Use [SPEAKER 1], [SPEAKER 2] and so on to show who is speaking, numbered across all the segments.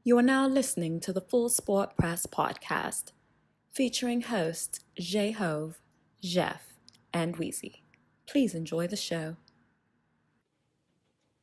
[SPEAKER 1] You are now listening to the Full Sport Press podcast, featuring hosts Geir, Jeff, and Weezy. Please enjoy the show.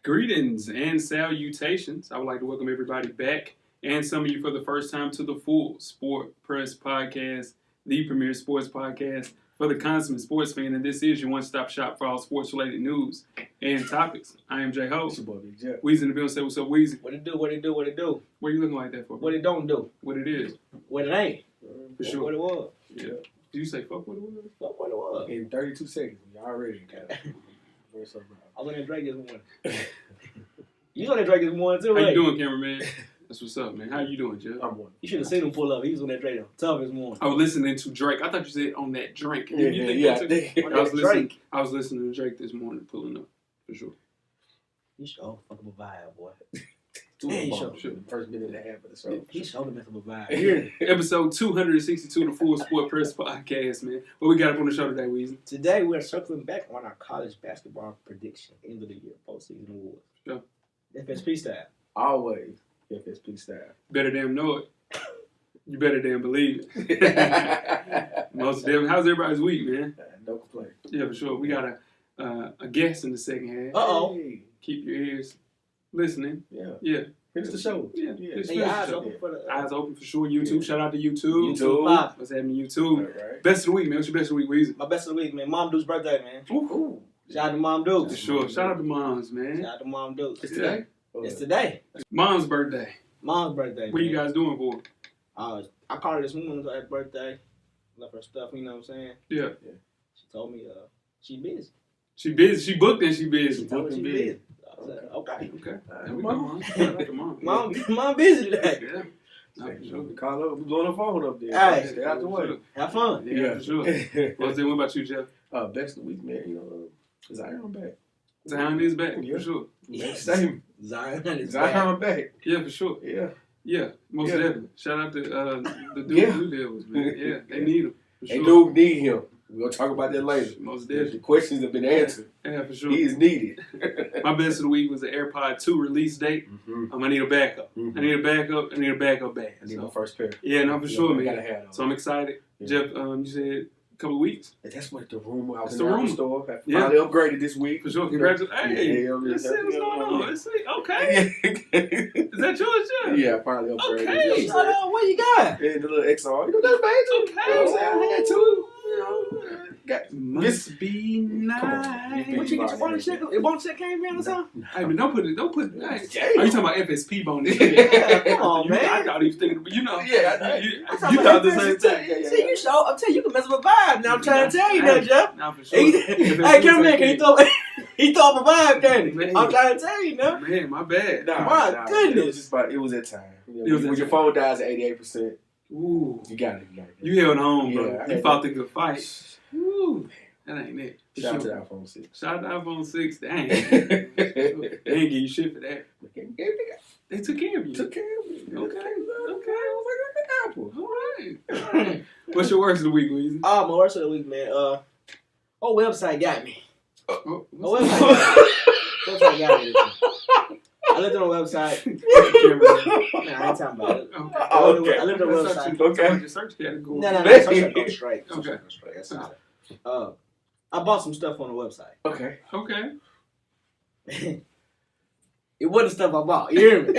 [SPEAKER 2] Greetings and salutations. I would like to welcome everybody back and some of you for the first time to the Full Sport Press podcast, the premier sports podcast for the consummate sports fan. And this is your one-stop shop for all sports-related news and topics. I am J-Ho.
[SPEAKER 3] It's your boy, Big Jeff.
[SPEAKER 2] Weezy in the building. Say what's up, Weezy.
[SPEAKER 4] What it do, what it do, what it do?
[SPEAKER 2] What are you looking like that for?
[SPEAKER 4] What it don't do.
[SPEAKER 2] What it is.
[SPEAKER 4] What it ain't.
[SPEAKER 2] For sure.
[SPEAKER 4] What it was.
[SPEAKER 2] Yeah. Did you say fuck what it was?
[SPEAKER 4] Fuck what it was.
[SPEAKER 3] In 32 seconds, we already got it.
[SPEAKER 4] I was on that Drake this morning. You was on that Drake this morning too,
[SPEAKER 2] How
[SPEAKER 4] right?
[SPEAKER 2] you doing, cameraman? That's what's up, man. How you doing, Jeff?
[SPEAKER 3] I'm one.
[SPEAKER 4] You should have seen him pull up. He was on that Drake tough this morning.
[SPEAKER 2] I was listening to Drake. I thought you said on that drink. Did you think
[SPEAKER 3] yeah.
[SPEAKER 2] that too?
[SPEAKER 4] On
[SPEAKER 2] I was
[SPEAKER 4] that
[SPEAKER 2] listening.
[SPEAKER 4] Drake.
[SPEAKER 2] I was listening to Drake this morning, pulling up for sure.
[SPEAKER 4] He showed fuck up a vibe, boy.
[SPEAKER 3] He
[SPEAKER 4] showed
[SPEAKER 3] the first minute and a half of the show.
[SPEAKER 4] He showed him up a vibe.
[SPEAKER 2] Episode 262 of the Full Sport Press podcast, man. What we got up on the show today, Weezy?
[SPEAKER 4] Today we're circling back on our college basketball prediction, end of the year, postseason awards.
[SPEAKER 2] Sure.
[SPEAKER 4] FSP style.
[SPEAKER 3] Always FSP style.
[SPEAKER 2] Better damn know it. You better damn believe it. Most damn. How's everybody's week, man?
[SPEAKER 3] No complaint.
[SPEAKER 2] Yeah, for sure. We got a guest in the second half.
[SPEAKER 4] Uh-oh.
[SPEAKER 3] Hey.
[SPEAKER 2] Keep your ears listening.
[SPEAKER 3] Yeah.
[SPEAKER 2] Yeah.
[SPEAKER 3] Finish the show.
[SPEAKER 2] Yeah.
[SPEAKER 3] Yeah.
[SPEAKER 2] Just
[SPEAKER 4] And your
[SPEAKER 2] finish
[SPEAKER 4] eyes
[SPEAKER 2] the show.
[SPEAKER 4] open for the...
[SPEAKER 2] Eyes open for sure. YouTube.
[SPEAKER 3] Yeah.
[SPEAKER 2] Shout out to YouTube.
[SPEAKER 3] YouTube.
[SPEAKER 4] Pop.
[SPEAKER 2] What's happening,
[SPEAKER 3] All
[SPEAKER 2] YouTube?
[SPEAKER 3] right.
[SPEAKER 2] Best of the week, man. What's your best of the week, Weezy?
[SPEAKER 4] My best of the week, man. Mom Duke's birthday, man.
[SPEAKER 2] Ooh.
[SPEAKER 4] Shout out to Mom
[SPEAKER 2] For
[SPEAKER 4] Duke.
[SPEAKER 2] sure. Shout out to moms, man.
[SPEAKER 4] Shout out to Mom Duke.
[SPEAKER 3] It's today?
[SPEAKER 4] It's today.
[SPEAKER 2] Mom's birthday.
[SPEAKER 4] Mom's birthday.
[SPEAKER 2] What are you
[SPEAKER 4] man.
[SPEAKER 2] guys doing for?
[SPEAKER 4] I called her this morning for her birthday. Left her stuff, you know what I'm saying?
[SPEAKER 2] Yeah.
[SPEAKER 4] She told me she busy.
[SPEAKER 2] She busy. She booked and she busy.
[SPEAKER 4] She told me she
[SPEAKER 3] busy.
[SPEAKER 4] busy. I said, okay.
[SPEAKER 2] Okay.
[SPEAKER 3] All
[SPEAKER 2] There we
[SPEAKER 3] right,
[SPEAKER 2] go,
[SPEAKER 3] Mom.
[SPEAKER 2] Mom. Shout out to Mom.
[SPEAKER 4] Mom busy today.
[SPEAKER 2] Yeah. Nah, for sure.
[SPEAKER 3] We call up. We blowing the phone up there.
[SPEAKER 4] Hey.
[SPEAKER 3] Stay out the way.
[SPEAKER 4] Have fun.
[SPEAKER 2] Yeah, for sure. What about you, Jeff?
[SPEAKER 3] Best of the week, man. You know, Zion back.
[SPEAKER 2] Zion is back,
[SPEAKER 3] Yeah.
[SPEAKER 2] for sure.
[SPEAKER 3] Same.
[SPEAKER 4] Zion is back.
[SPEAKER 3] Zion back.
[SPEAKER 2] Yeah, for sure.
[SPEAKER 3] Yeah.
[SPEAKER 2] Yeah, most
[SPEAKER 3] Yeah.
[SPEAKER 2] definitely. Shout out to the Duke
[SPEAKER 3] Yeah.
[SPEAKER 2] Blue Devils, man. Yeah, they need him. For
[SPEAKER 3] They
[SPEAKER 2] sure.
[SPEAKER 3] do need him. We're going to talk about that later.
[SPEAKER 2] Most
[SPEAKER 3] The
[SPEAKER 2] definitely.
[SPEAKER 3] questions have been answered.
[SPEAKER 2] Yeah, for sure.
[SPEAKER 3] He is needed.
[SPEAKER 2] My best of the week was the AirPod 2 release date.
[SPEAKER 3] Mm-hmm.
[SPEAKER 2] I need a backup.
[SPEAKER 3] Mhm.
[SPEAKER 2] I need a backup. I need a backup bag.
[SPEAKER 3] I need my
[SPEAKER 2] So,
[SPEAKER 3] first pair.
[SPEAKER 2] yeah, no, for sure,
[SPEAKER 3] I
[SPEAKER 2] man.
[SPEAKER 3] gotta have those.
[SPEAKER 2] So I'm excited.
[SPEAKER 3] Yeah.
[SPEAKER 2] Jeff, you said a couple of weeks.
[SPEAKER 3] That's what the rumor. I was
[SPEAKER 2] It's
[SPEAKER 3] in
[SPEAKER 2] the
[SPEAKER 3] the
[SPEAKER 2] rumor.
[SPEAKER 3] store. I
[SPEAKER 2] Yeah.
[SPEAKER 3] finally upgraded this week.
[SPEAKER 2] For sure. Congratulations. Hey,
[SPEAKER 3] Yeah,
[SPEAKER 2] let's see what's going on.
[SPEAKER 3] yeah.
[SPEAKER 2] Let's see. Okay. Is that yours, Jeff?
[SPEAKER 3] Yeah, I finally upgraded.
[SPEAKER 2] Okay.
[SPEAKER 3] You know
[SPEAKER 4] Shut up. What you got?
[SPEAKER 3] and the little XR. You know, that's bad too.
[SPEAKER 2] Okay.
[SPEAKER 3] You know what I'm saying? I had two. You know, got
[SPEAKER 2] Must be nice.
[SPEAKER 3] Come on.
[SPEAKER 4] What you get your bonus check? Your bonus check came in or something?
[SPEAKER 2] Hey, man, don't put. Hey.
[SPEAKER 3] Damn.
[SPEAKER 2] Are you talking about FSP bonus?
[SPEAKER 4] Yeah, come on,
[SPEAKER 2] I
[SPEAKER 4] man.
[SPEAKER 2] thought he was thinking, you know.
[SPEAKER 3] Yeah,
[SPEAKER 2] you
[SPEAKER 4] I'm talking
[SPEAKER 2] thought
[SPEAKER 4] about
[SPEAKER 2] the same
[SPEAKER 4] FSP.
[SPEAKER 2] thing.
[SPEAKER 4] See, you show. I'm telling you, you can mess up a vibe. Now I'm trying to tell you that, Jeff.
[SPEAKER 2] Nah, for sure.
[SPEAKER 4] Hey, cameraman, can you throw? He throw up a vibe, can he?
[SPEAKER 2] Man.
[SPEAKER 4] I'm trying to tell you, now.
[SPEAKER 2] Man, my bad.
[SPEAKER 4] My goodness.
[SPEAKER 3] It was just about. It was that time. You
[SPEAKER 2] It
[SPEAKER 3] know,
[SPEAKER 2] was
[SPEAKER 3] when
[SPEAKER 2] that
[SPEAKER 3] your
[SPEAKER 2] time.
[SPEAKER 3] phone dies at 88%,
[SPEAKER 2] Ooh.
[SPEAKER 3] you got it.
[SPEAKER 2] You held on, bro.
[SPEAKER 3] Yeah, I
[SPEAKER 2] You
[SPEAKER 3] had
[SPEAKER 2] fought
[SPEAKER 3] that.
[SPEAKER 2] the good fight. Woo. That ain't it. For
[SPEAKER 3] Shout out to
[SPEAKER 2] sure.
[SPEAKER 3] the iPhone 6.
[SPEAKER 2] Shout out to iPhone 6. Dang. They ain't give you shit for that. They took care of you.
[SPEAKER 3] Took care of me.
[SPEAKER 2] Okay. Okay.
[SPEAKER 3] I was like, Apple.
[SPEAKER 2] All right. All right. What's your worst of the week, Weezy?
[SPEAKER 4] Oh, my worst of the week, man. Website got me.
[SPEAKER 2] Oh,
[SPEAKER 4] My website got me. Website got me this week. I looked on the website. Man, I ain't talking about it.
[SPEAKER 2] Okay.
[SPEAKER 4] I looked on the website.
[SPEAKER 3] Okay.
[SPEAKER 2] Your search category.
[SPEAKER 4] No.
[SPEAKER 3] That's
[SPEAKER 4] Search
[SPEAKER 3] it.
[SPEAKER 4] go straight.
[SPEAKER 2] Okay.
[SPEAKER 4] Search go straight. That's solid. I bought some stuff on the website.
[SPEAKER 3] Okay.
[SPEAKER 2] Okay.
[SPEAKER 4] It wasn't stuff I bought. You hear me?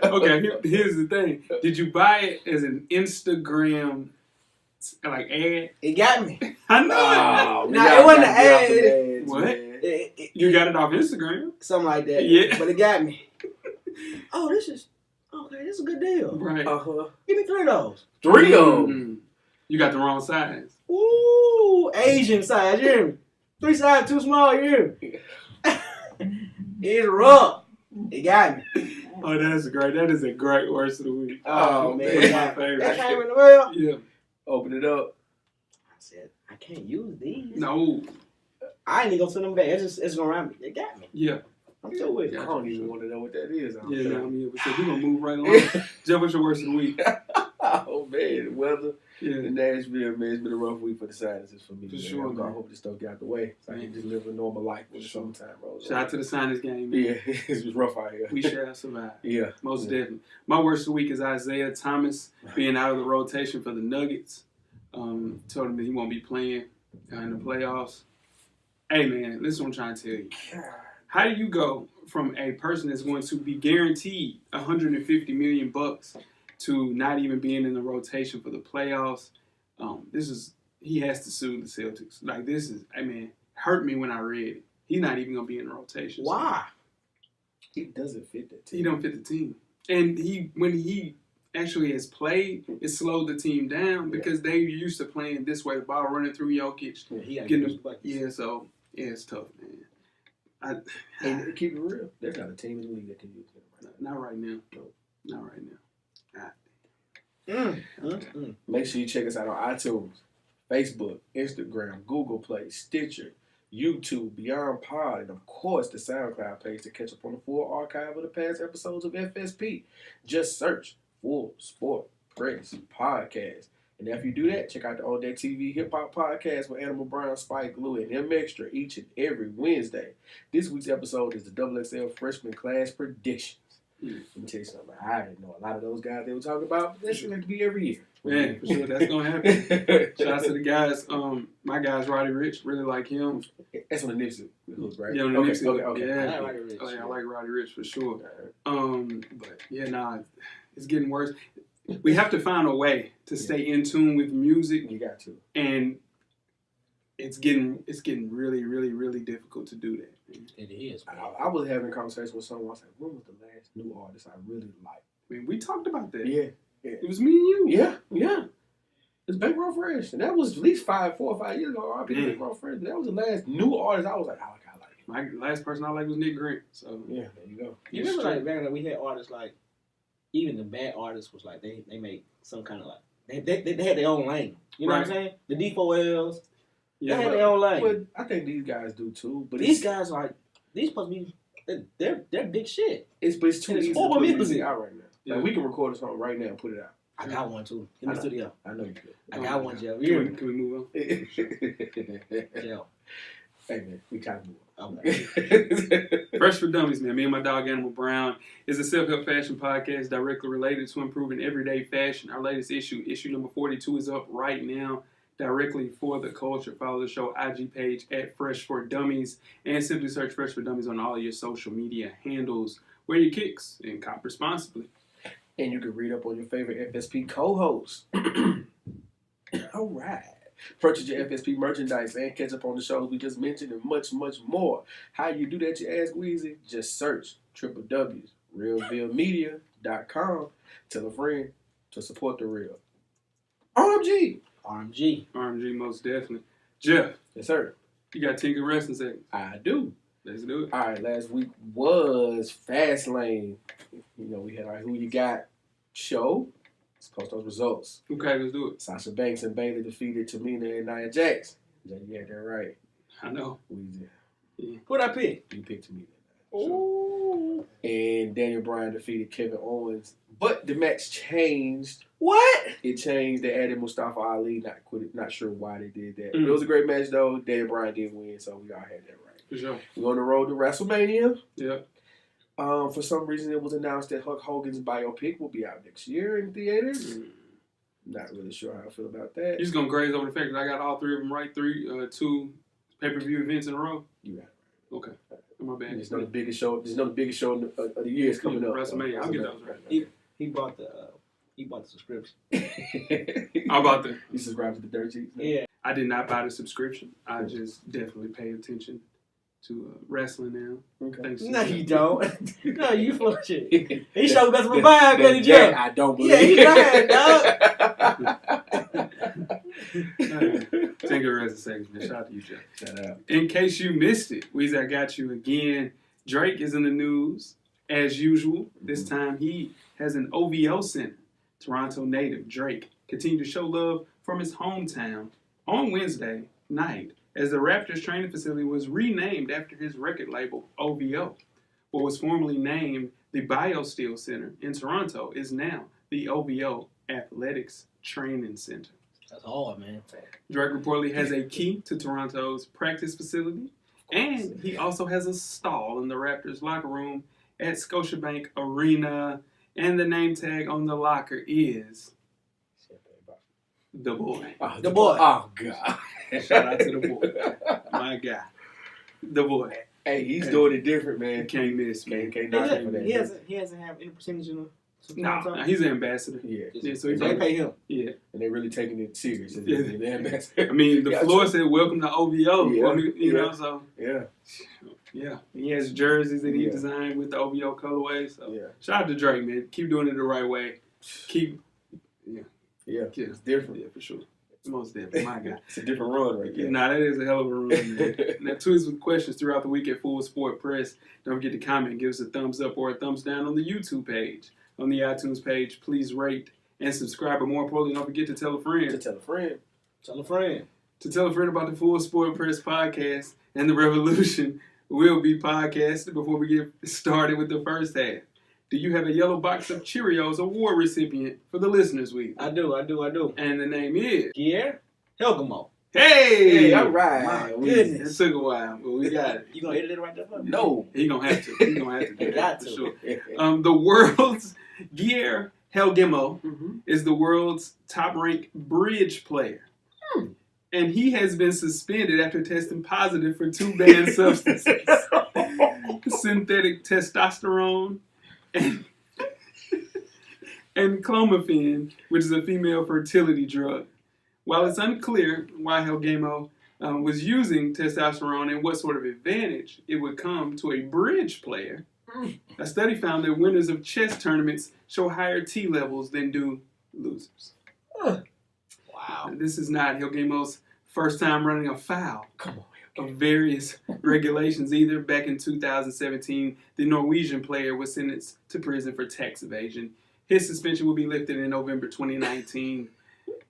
[SPEAKER 2] Okay, here's the thing. Did you buy it as an Instagram like ad?
[SPEAKER 4] It got me.
[SPEAKER 2] I know
[SPEAKER 3] Oh,
[SPEAKER 4] Nah, it wasn't an ad.
[SPEAKER 2] it. What?
[SPEAKER 4] It,
[SPEAKER 2] You got it off Instagram?
[SPEAKER 4] something like that.
[SPEAKER 2] Yeah.
[SPEAKER 4] But it got me. Oh, this is a good deal.
[SPEAKER 2] Right.
[SPEAKER 3] Uh-huh.
[SPEAKER 4] Give me 3 of those.
[SPEAKER 3] 3 of them.
[SPEAKER 2] Mm. You got the wrong size.
[SPEAKER 4] Ooh, Asian size. You hear me? 3 sizes too small. You hear me? It's rough. It got me.
[SPEAKER 2] Oh, that's great. That is a great worst of the week.
[SPEAKER 4] Oh, man.
[SPEAKER 2] That's my
[SPEAKER 4] That
[SPEAKER 2] favorite.
[SPEAKER 4] came in the mail.
[SPEAKER 2] Yeah.
[SPEAKER 3] Open it up.
[SPEAKER 4] I said, I can't use these.
[SPEAKER 2] No.
[SPEAKER 4] I ain't even gonna send them back. It's gonna run me. It got me.
[SPEAKER 2] Yeah.
[SPEAKER 4] I'm through with it.
[SPEAKER 3] I don't even want to know what that is. I don't
[SPEAKER 2] Yeah,
[SPEAKER 3] think.
[SPEAKER 2] no, I mean, so we're going to move right along. Jeff, what's your worst of the week?
[SPEAKER 3] Oh, man. The weather.
[SPEAKER 2] Yeah.
[SPEAKER 3] Nashville, man, it's been a rough week for the sinuses for me.
[SPEAKER 2] For
[SPEAKER 3] man.
[SPEAKER 2] sure,
[SPEAKER 3] I'm gonna
[SPEAKER 2] man.
[SPEAKER 3] hope this stuff get out the way so I can just live a normal life when the summertime rolls.
[SPEAKER 2] Shout out to the sinus game, man.
[SPEAKER 3] Yeah, it's just rough out here.
[SPEAKER 2] We shall survive.
[SPEAKER 3] Yeah.
[SPEAKER 2] Most definitely. My worst of the week is Isaiah Thomas being out of the rotation for the Nuggets. Told him that he won't be playing in the playoffs. Hey, man, listen what I'm trying to tell you. How do you go from a person that's going to be guaranteed $150 million to not even being in the rotation for the playoffs? He has to sue the Celtics. Like, hurt me when I read it. He's not even going to be in the rotation.
[SPEAKER 4] Why?
[SPEAKER 3] He doesn't fit that team.
[SPEAKER 2] He don't fit the team. And when he actually has played, it slowed the team down because they used to playing this way, the ball running through Jokic. So it's tough, man.
[SPEAKER 3] And keep it real, there's not a team in the league that can use him right now.
[SPEAKER 2] Not right now. Not right now.
[SPEAKER 3] Make sure you check us out on iTunes, Facebook, Instagram, Google Play, Stitcher, YouTube, Beyond Pod, and of course the SoundCloud page to catch up on the full archive of the past episodes of FSP. Just search Full Sport Press Podcast. And after you do that, check out the On Deck TV Hip Hop Podcast with Animal Brown, Spike Lee, and M Extra each and every Wednesday. This week's episode is the XXL Freshman Class Predictions. Let me tell you something. I didn't know a lot of those guys they were talking about, but that's going to be every year.
[SPEAKER 2] Man, for sure, that's going to happen. Shout out to the guys. My guys, Roddy Rich, really like him.
[SPEAKER 3] That's on the Nipsey hook, right?
[SPEAKER 2] Yeah, on the Nipsey hook.
[SPEAKER 3] Okay.
[SPEAKER 2] Yeah.
[SPEAKER 4] I like Roddy Rich.
[SPEAKER 2] I like Roddy Rich for sure. But yeah, it's getting worse. We have to find a way to stay in tune with music.
[SPEAKER 3] You got to.
[SPEAKER 2] And it's getting really, really, really difficult to do that. Man.
[SPEAKER 4] It is.
[SPEAKER 3] I was having a conversation with someone. I was like, when was the last new artist I really liked?
[SPEAKER 2] I mean, we talked about that.
[SPEAKER 3] Yeah.
[SPEAKER 2] It was me and you.
[SPEAKER 3] Yeah. It's Bankroll Fresh. And that was at least 4 or 5 years ago. I been Bankroll Fresh. That was the last new artist I was like, I like him.
[SPEAKER 2] My last person I liked was Nick Grant. So
[SPEAKER 3] yeah, there you go.
[SPEAKER 4] You remember like back then we had artists like, even the bad artists was like they made some kind of like they had their own lane. You know what I'm saying? The D4Ls. They had their own lane.
[SPEAKER 3] But I think these guys do too. But
[SPEAKER 4] these guys like these supposed to be they're big shit.
[SPEAKER 3] It's too easy to
[SPEAKER 4] horrible
[SPEAKER 3] put
[SPEAKER 4] music
[SPEAKER 3] music out right now.
[SPEAKER 2] Yeah.
[SPEAKER 3] Like we can record a song right now and put it out.
[SPEAKER 4] I got one too in the studio.
[SPEAKER 3] I know you could.
[SPEAKER 4] I got one, Joe.
[SPEAKER 2] Can we move on?
[SPEAKER 4] Joe.
[SPEAKER 3] Hey man, we kind of move on.
[SPEAKER 4] Okay.
[SPEAKER 2] Fresh for Dummies, man. Me and my dog Animal Brown is a self-help fashion podcast directly related to improving everyday fashion. Our latest issue number 42, is up right now. Directly for the culture. Follow the show IG page at Fresh for Dummies and simply search Fresh for Dummies on all your social media handles. Wear your kicks and cop responsibly.
[SPEAKER 3] And you can read up on your favorite FSP co-hosts. All right. Purchase your FSP merchandise and catch up on the shows we just mentioned and much, much more. How you do that, you ask Weezy? Just search www.realvillemedia.com. Tell a friend to support the real.
[SPEAKER 4] RMG,
[SPEAKER 2] most definitely. Jeff.
[SPEAKER 3] Yes, sir.
[SPEAKER 2] You got 10 good wrestling seconds.
[SPEAKER 3] I do.
[SPEAKER 2] Let's do it.
[SPEAKER 3] All right, last week was Fastlane. You know, we had our Who You Got show. Let's post those results.
[SPEAKER 2] Okay, let's do it.
[SPEAKER 3] Sasha Banks and Bayley defeated Tamina and Nia Jax. You had that right.
[SPEAKER 2] I know.
[SPEAKER 3] Weezy.
[SPEAKER 2] Yeah.
[SPEAKER 4] who'd I pick?
[SPEAKER 3] You picked Tamina.
[SPEAKER 4] Ooh.
[SPEAKER 3] And Daniel Bryan defeated Kevin Owens. But the match changed.
[SPEAKER 4] What?
[SPEAKER 3] It changed. They added Mustafa Ali. Not sure why they did that. It was a great match, though. Daniel Bryan did win, so we all had that right.
[SPEAKER 2] For sure.
[SPEAKER 3] We're on the road to WrestleMania.
[SPEAKER 2] Yeah.
[SPEAKER 3] For some reason, it was announced that Hulk Hogan's biopic will be out next year in theaters. Not really sure how I feel about that.
[SPEAKER 2] You're just going to graze over the fact that I got all three of them right. 2 pay-per-view events in a row.
[SPEAKER 3] You got it.
[SPEAKER 2] Okay. My bad.
[SPEAKER 3] There's no the biggest show. There's no the biggest show of the year is coming up.
[SPEAKER 2] WrestleMania. I'll get those right.
[SPEAKER 4] He bought the subscription.
[SPEAKER 2] How about that?
[SPEAKER 3] You subscribe to the Dirt Sheets?
[SPEAKER 4] Yeah.
[SPEAKER 2] I did not buy the subscription. I just definitely pay attention to wrestling now.
[SPEAKER 3] Okay.
[SPEAKER 2] Thanks to
[SPEAKER 4] No,
[SPEAKER 2] Jeff.
[SPEAKER 4] you don't. No, you full of shit. He showed us from behind, Betty Joe.
[SPEAKER 3] I don't believe.
[SPEAKER 4] Yeah, he lying, dog.
[SPEAKER 2] 10 good wrestling seconds, man. Shout out to you, Jeff.
[SPEAKER 3] Shout out.
[SPEAKER 2] In case you missed it, Weezy, I got you again. Drake is in the news as usual. This time he has an OVO Centre. Toronto native Drake continued to show love from his hometown on Wednesday night as the Raptors training facility was renamed after his record label, OVO. What was formerly named the BioSteel Center in Toronto is now the OVO Athletics Training Center.
[SPEAKER 4] That's hard, man.
[SPEAKER 2] Drake reportedly has a key to Toronto's practice facility, and he also has a stall in the Raptors locker room at Scotiabank Arena, and the name tag on the locker is the boy.
[SPEAKER 3] Oh,
[SPEAKER 4] The boy.
[SPEAKER 3] Oh, God.
[SPEAKER 2] Shout out to the boy. My guy. The boy.
[SPEAKER 3] Hey, he's doing it different, man.
[SPEAKER 2] Can't miss, man.
[SPEAKER 3] Can't knock him for that.
[SPEAKER 4] He hasn't had any percentage in the
[SPEAKER 2] No, he's an ambassador.
[SPEAKER 3] Yeah.
[SPEAKER 2] So
[SPEAKER 4] they pay him.
[SPEAKER 2] Yeah.
[SPEAKER 3] And they're really taking it serious.
[SPEAKER 2] Yeah.
[SPEAKER 3] The ambassador.
[SPEAKER 2] I mean, the floor said, welcome to OVO.
[SPEAKER 3] Yeah.
[SPEAKER 2] You know, so.
[SPEAKER 3] Yeah.
[SPEAKER 2] Yeah. He has jerseys that he designed with the OVO colorway. So shout out to Drake, man. Keep doing it the right way.
[SPEAKER 3] Yeah. It's different.
[SPEAKER 2] Yeah, for sure. Most definitely. My God.
[SPEAKER 3] It's a different run right there.
[SPEAKER 2] Nah, that is a hell of a run, man. Now, tweet us with questions throughout the week at Full Sport Press. Don't forget to comment, give us a thumbs up or a thumbs down on the YouTube page. On the iTunes page, please rate and subscribe. But more importantly, don't forget to tell a friend.
[SPEAKER 3] To tell a friend.
[SPEAKER 4] Tell a friend.
[SPEAKER 2] To tell a friend about the Full Sport Press podcast and the revolution will be podcasted before we get started with the first half. Do you have a yellow box of Cheerios award recipient for the Listeners Week?
[SPEAKER 4] I do.
[SPEAKER 2] And the name is
[SPEAKER 4] Geir, Helgemo.
[SPEAKER 2] Hey!
[SPEAKER 3] All right.
[SPEAKER 4] My goodness.
[SPEAKER 2] It took a while, but we got it.
[SPEAKER 4] You gonna edit it right there?
[SPEAKER 3] No.
[SPEAKER 2] He gonna have to. He gonna have to do
[SPEAKER 4] You
[SPEAKER 2] that
[SPEAKER 4] got
[SPEAKER 2] for
[SPEAKER 4] to.
[SPEAKER 2] sure. The world's Geir Helgemo is the world's top-ranked bridge player. And he has been suspended after testing positive for 2 banned substances. Synthetic testosterone and clomiphene, which is a female fertility drug. While it's unclear why Helgemo was using testosterone and what sort of advantage it would come to a bridge player, a study found that winners of chess tournaments show higher T levels than do losers.
[SPEAKER 4] Wow.
[SPEAKER 2] This is not Helgemo's first time running afoul
[SPEAKER 3] Come on.
[SPEAKER 2] of various regulations either. Back in 2017, the Norwegian player was sentenced to prison for tax evasion. His suspension will be lifted in November 2019.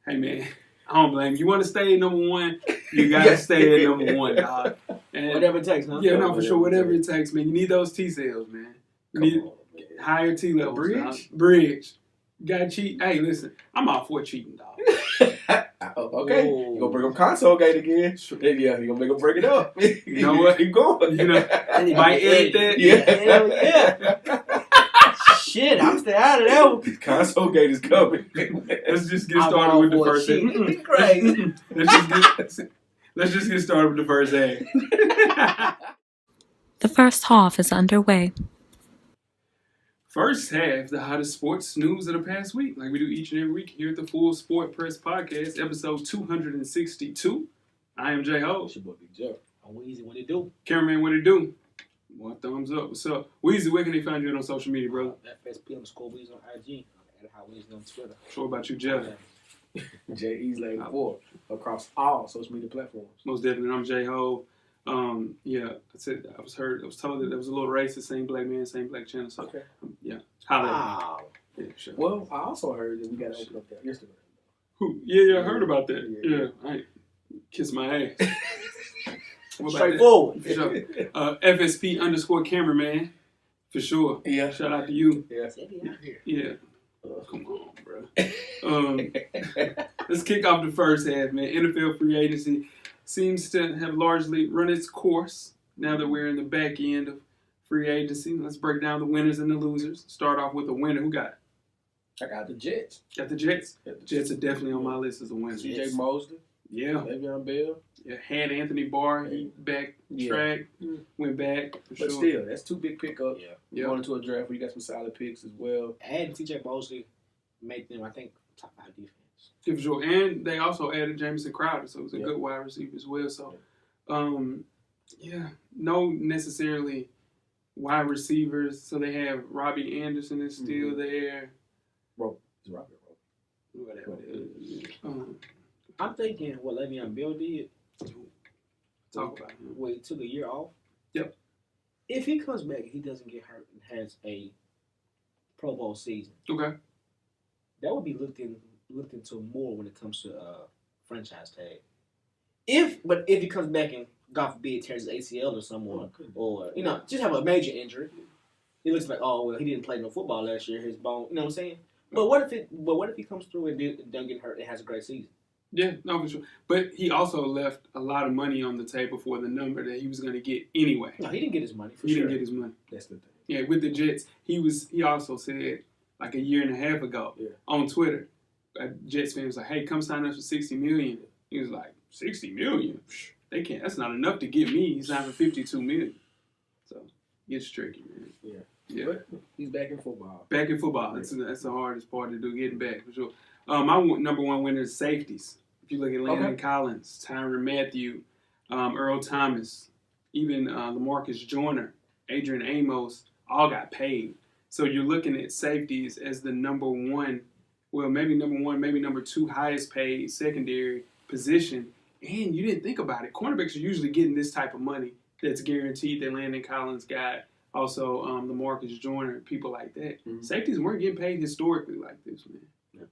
[SPEAKER 2] Hey, man, I don't blame you. You want to stay at number one, you got to stay at number one, dog. And
[SPEAKER 4] Whatever it takes, huh?
[SPEAKER 2] Yeah, no, for sure. Whatever it takes, man. You need those T cells, man. You need higher T levels.
[SPEAKER 3] Bridge?
[SPEAKER 2] Bridge. You got to cheat. Hey, listen, I'm all for cheating, dog.
[SPEAKER 3] Okay. You gonna bring up console gate again? Yeah, you gonna make him break it up.
[SPEAKER 2] You know what?
[SPEAKER 3] Keep going.
[SPEAKER 2] You know, might edit that.
[SPEAKER 4] Hell yeah. Shit, I'm staying out of that one.
[SPEAKER 3] Console gate is coming.
[SPEAKER 2] Let's just get started with the first half.
[SPEAKER 4] Crazy.
[SPEAKER 2] Let's just get started with the first half.
[SPEAKER 1] The first half is underway.
[SPEAKER 2] First half, the hottest sports news of the past week, like we do each and every week here at the Full Sport Press Podcast, episode 262. I am Jay Ho.
[SPEAKER 3] It's your boy Big Joe.
[SPEAKER 4] I'm Weezy, what it do?
[SPEAKER 2] Cameraman, what it do? One thumbs up. What's up? Weezy, where can they find you on social media, brother?
[SPEAKER 4] FSP_Weezy on IG. And how Weezy on Twitter.
[SPEAKER 2] Sure about you, Jeff.
[SPEAKER 3] JE's84 across all social media platforms.
[SPEAKER 2] Most definitely. I'm Jay Ho. Yeah, I was told that there was a little racist, same black man, same black channel. So,
[SPEAKER 3] Okay.
[SPEAKER 2] yeah. Holla.
[SPEAKER 4] Wow.
[SPEAKER 2] Yeah, sure.
[SPEAKER 3] Well, I also heard that we got to open up that Instagram.
[SPEAKER 2] Who? Yeah, I heard about that. Yeah, I ain't kiss my ass.
[SPEAKER 4] Straightforward.
[SPEAKER 2] For sure. FSP_cameraman. For sure.
[SPEAKER 3] Yeah.
[SPEAKER 2] Shout out to you.
[SPEAKER 3] Yeah.
[SPEAKER 2] Yeah. Come on, bro. Let's kick off the first half, man. NFL free agency seems to have largely run its course now that we're in the back end of free agency. Let's break down the winners and the losers. Start off with a winner. Who got it?
[SPEAKER 3] I got the Jets.
[SPEAKER 2] Got the Jets? Jets are definitely on my list as a winner.
[SPEAKER 3] CJ Mosley.
[SPEAKER 2] Yeah.
[SPEAKER 3] Le'Veon Bell.
[SPEAKER 2] Yeah. Had Anthony Barr. He back track. Went back. For
[SPEAKER 3] But
[SPEAKER 2] sure.
[SPEAKER 3] still, that's 2 big pickups.
[SPEAKER 2] Yeah.
[SPEAKER 3] Going into a draft where you got some solid picks as well.
[SPEAKER 4] And TJ Mosley made them, I think, top 5 defense.
[SPEAKER 2] Yeah, for sure. And they also added Jamison Crowder, so it was a good wide receiver as well. So, no necessarily wide receivers. So they have Robbie Anderson is still there.
[SPEAKER 3] It's Robert.
[SPEAKER 2] Whatever it is.
[SPEAKER 4] I'm thinking what Le'Veon Bell did.
[SPEAKER 2] Talk about him.
[SPEAKER 4] Well, he took a year off.
[SPEAKER 2] Yep.
[SPEAKER 4] If he comes back, he doesn't get hurt and has a Pro Bowl season.
[SPEAKER 2] Okay.
[SPEAKER 4] That would be looked into more when it comes to franchise tag. If he comes back and God forbid tears his ACL or someone, or just have a major injury, it looks like he didn't play no football last year. His bone, you know what I'm saying? But what if he comes through and doesn't get hurt and has a great season?
[SPEAKER 2] Yeah, no, for sure. But he also left a lot of money on the table for the number that he was going to get anyway.
[SPEAKER 4] No, he didn't get his money.
[SPEAKER 2] He didn't get his money.
[SPEAKER 3] That's the thing.
[SPEAKER 2] Yeah, with the Jets, he also said like a year and a half ago on Twitter, a Jets fan was like, "Hey, come sign us for $60 million." He was like, $60 million? They can't. That's not enough to get me. He's signed for $52 million. So it's tricky, man. Yeah.
[SPEAKER 3] But he's back in football.
[SPEAKER 2] Back in football. That's the hardest part to do, getting back for sure. My number one winner is safeties. If you look at Landon Collins, Tyrann Mathieu, Earl Thomas, even LaMarcus Joyner, Adrian Amos, all got paid. So you're looking at safeties as the number one, well, maybe number one, maybe number two highest paid secondary position. And you didn't think about it. Cornerbacks are usually getting this type of money that's guaranteed that Landon Collins got. Also, LaMarcus Joyner, people like that. Mm-hmm. Safeties weren't getting paid historically like this, man.